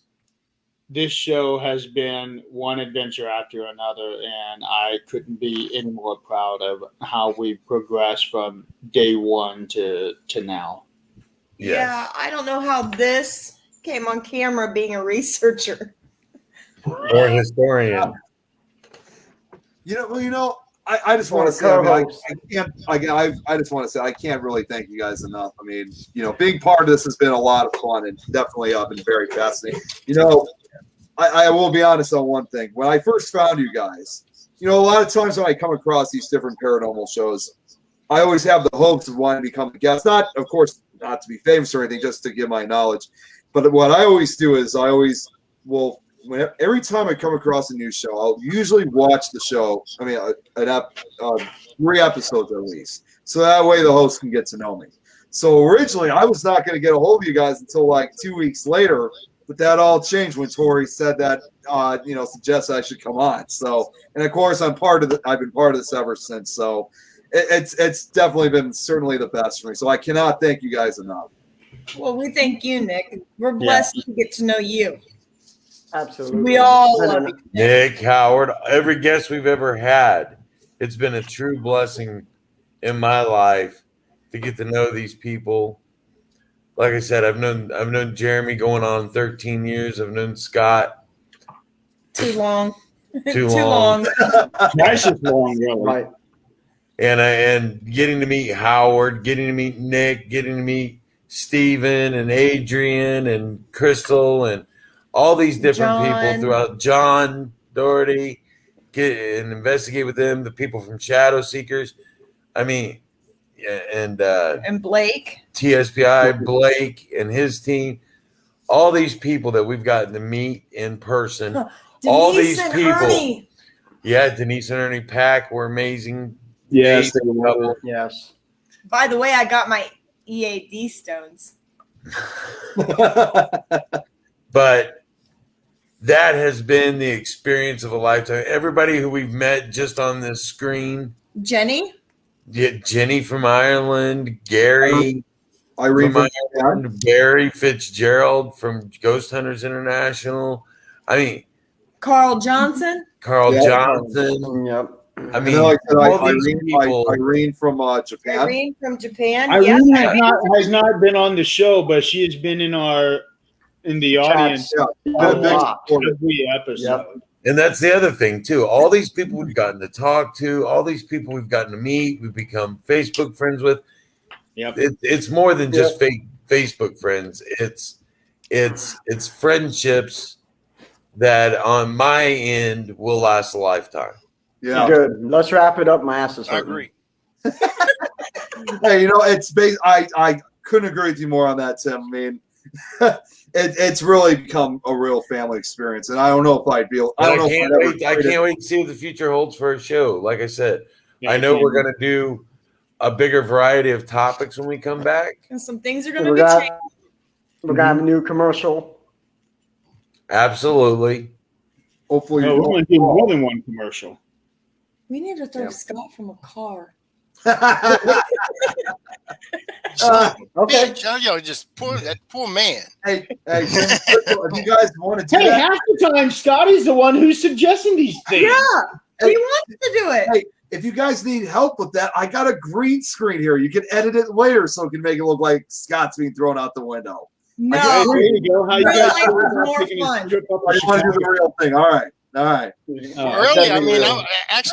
show has been one adventure after another, and I couldn't be any more proud of how we've progressed from day one to now. Yeah, I don't know how this came on camera being a researcher. Or historian. I just want to say, I just want to say, I can't really thank you guys enough. I mean, being part of this has been a lot of fun and definitely been very fascinating. I will be honest on one thing. When I first found you guys, a lot of times when I come across these different paranormal shows, I always have the hopes of wanting to become a guest. Not, of course, not to be famous or anything, just to give my knowledge. But what I always do is every time I come across a new show, I'll usually watch the show. I mean, 3 episodes at least, so that way the host can get to know me. So originally, I was not going to get a hold of you guys until like 2 weeks later, but that all changed when Tori said that, suggested I should come on. So, and of course, I've been part of this ever since. So, it's definitely been certainly the best for me. So I cannot thank you guys enough. Well, we thank you, Nick. We're blessed to get to know you. Absolutely. We all love you. Nick, Howard, every guest we've ever had, it's been a true blessing in my life to get to know these people. Like I said, I've known Jeremy going on 13 years. I've known Scott too long. Too long. That's just long, really. Right. And getting to meet Howard, getting to meet Nick, getting to meet Steven and Adrian and Crystal and all these different people throughout. John Doherty, get and investigate with them. The people from Shadow Seekers. I mean, and Blake, TSPI, Blake and his team. All these people that we've gotten to meet in person. All these people. Ernie. Yeah, Denise and Ernie Pack were amazing. Yes, they were. Yes. By the way, I got my EAD stones. But that has been the experience of a lifetime. Everybody who we've met just on this screen. Jenny? Yeah, Jenny from Ireland, Gary Irene from Ireland, Barry Fitzgerald from Ghost Hunters International. I mean, Carl Johnson. Johnson. Yep. I mean, Irene from Japan. Irene from Japan. Irene yes. has not been on the show, but she has been in the audience every episode. Yep. And that's the other thing too. All these people we've gotten to talk to, all these people we've gotten to meet, we've become Facebook friends with. Yep. It's more than just fake Facebook friends. It's friendships that on my end will last a lifetime. Yeah. Good. Let's wrap it up. My ass is hurting. I agree. Hey, it's I couldn't agree with you more on that, Tim. I mean, it's really become a real family experience, and I don't know if I'd be. I can't wait to see what the future holds for a show. Like I said, I know we're going to do a bigger variety of topics when we come back, and some things are going to be changing. We're going to have a new commercial. Absolutely. Hopefully, we're going to do more than one commercial. We need to throw Scott from a car. Okay. Just that poor man. Hey, if you guys want to do Hey, that, half the time Scotty's the one who's suggesting these things. Yeah, he wants to do it. Hey, if you guys need help with that, I got a green screen here. You can edit it later so it can make it look like Scott's being thrown out the window. No, there you go. How you guys more fun. I want to do the real thing. All right.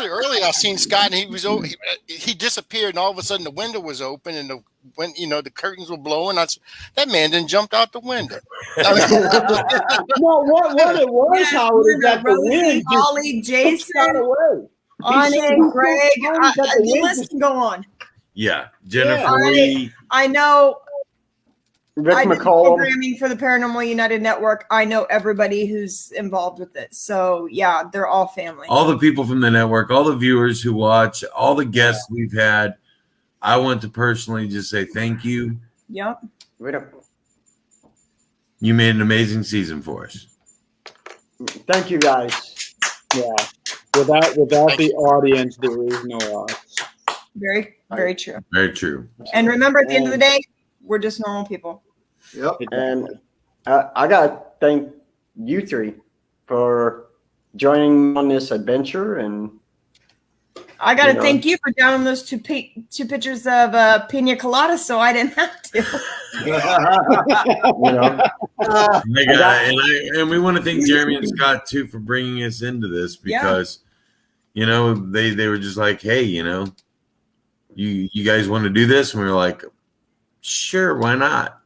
Earlier I seen Scott and he was he disappeared and all of a sudden the window was open and the curtains were blowing. That man then jumped out the window. No, what it was, Howard, is that the wind Ollie, Jason, Anya, Greg. The list can go on. Yeah, Jennifer Lee. I know. Rick I did McCollum. Programming for the Paranormal United Network. I know everybody who's involved with it. So yeah, they're all family. All the people from the network, all the viewers who watch, all the guests we've had. I want to personally just say thank you. Yep. You made an amazing season for us. Thank you, guys. Yeah. Without the audience, there is no us. Very, very true. Very true. And remember, at the end of the day, we're just normal people. Yep. And I got to thank you three for joining on this adventure. And I got to thank you for downloading those two pictures of Pina Colada so I didn't have to. And we want to thank Jeremy and Scott, too, for bringing us into this because, they were just like, hey, you guys want to do this? And we were like, sure, why not?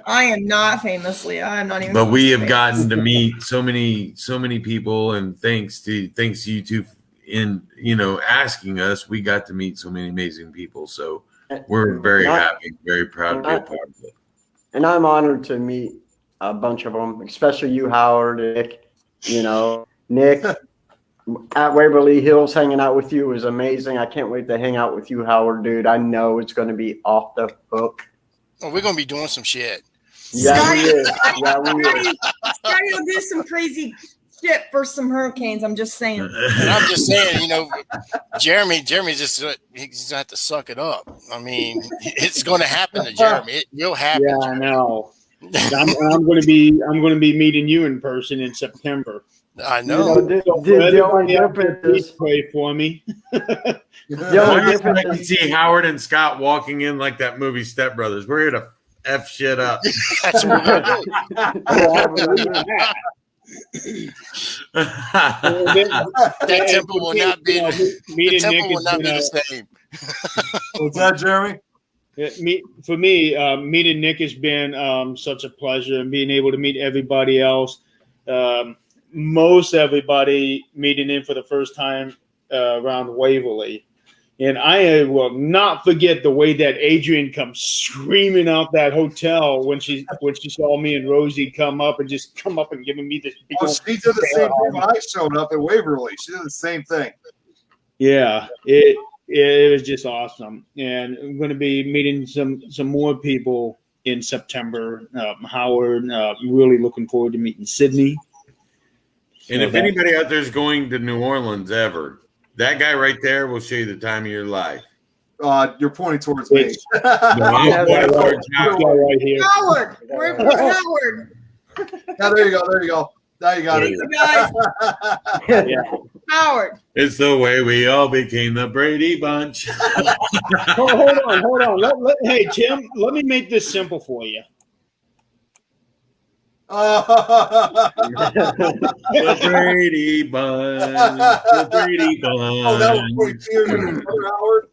I am not famous, Leah. I'm not even. But we have gotten to meet so many people, and thanks to you two in asking us, we got to meet so many amazing people. So we're very happy, very proud to be a part of it. And I'm honored to meet a bunch of them, especially you, Howard, Nick. Nick, at Waverly Hills hanging out with you was amazing. I can't wait to hang out with you, Howard, dude. I know it's going to be off the hook. Oh, we're gonna be doing some shit. Yeah, we is. Yeah, we is. Scotty will do some crazy shit for some hurricanes. I'm just saying. And I'm just saying, Jeremy's just he's gonna have to suck it up. I mean, it's gonna happen to Jeremy. It will happen. Yeah, I know. I'm going to be meeting you in person in September. I know. The only difference is pray for me. I can see Howard and Scott walking in like that movie Step Brothers. We're here to F shit up. That's what we're gonna do. That temple will not be the same. What's that, Jeremy? For me, meeting Nick has been such a pleasure, and being able to meet everybody else. Most everybody meeting in for the first time around Waverly. And I will not forget the way that Adrian comes screaming out that hotel when she saw me and Rosie come up and giving me this big Oh, she did the same thing when I showed up at Waverly. She did the same thing. Yeah, it was just awesome. And I'm going to be meeting some more people in September. Howard, really looking forward to meeting Sydney. And if anybody out there is going to New Orleans ever, that guy right there will show you the time of your life. You're pointing towards me. No, I'm pointing towards Howard. Right here. Howard, where's Howard? Yeah, there you go. Now you got it. Guys. Yeah. Howard. It's the way we all became the Brady Bunch. Hold on. Hey, Tim, let me make this simple for you. The Brady Bunch. The Brady Bunch. Oh, that was 20 years ago, Howard.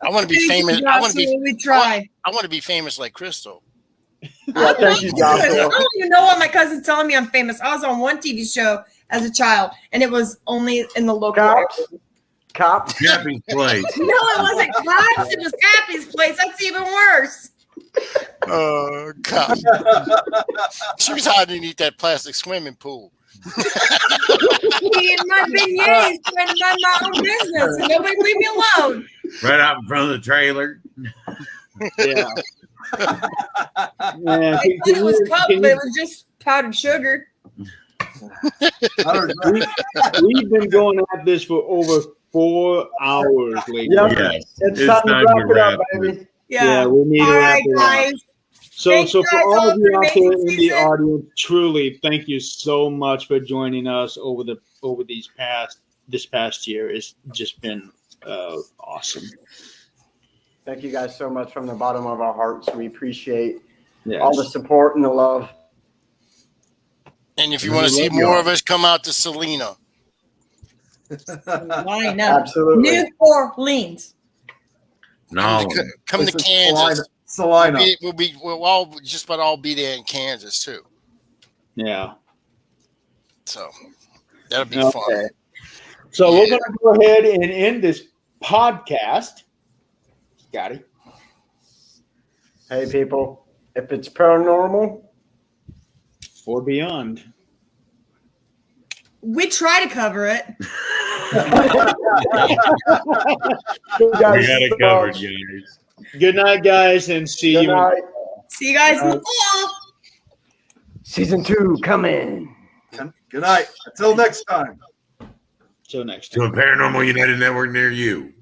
I want to be famous. I want to be. We try. I want to be famous like Crystal. Yeah, thank you, I Joshua. don't even know what my cousin's telling me I'm famous. I was on one TV show as a child, and it was only in the local Cops? area. Cops? Happy place. No, it wasn't Cops. It was Happy's Place. That's even worse. Oh God! She was hiding underneath that plastic swimming pool. Me and my beignets running my own business, and nobody leave me alone. Right out in front of the trailer. Yeah. I thought it was cup, but it was just powdered sugar. We've been going at this for over 4 hours lately. Yep. Yes. It's time to wrap it up, baby. Yeah, we need to All wrap right, it up. guys. So Thanks, for guys, all of you for out there in amazing the season. audience, truly, thank you so much for joining us over this past year. It's just been awesome. Thank you guys so much from the bottom of our hearts. We appreciate Yes. all the support and the love. And if you want to see more of us, come out to Selena. Why not? Absolutely. New Orleans. No. Come to Kansas. Salina. We'll all just about all be there in Kansas too. Yeah. So that'll be Okay. fun. So we're going to go ahead and end this podcast. Scotty. Hey, people, if it's paranormal or beyond, we try to cover it. We got it covered, guys. Good night, guys, and see Good you. night. See you guys in the fall. Season 2 coming. Good night. Until next time. Till next To a Paranormal United Network near you.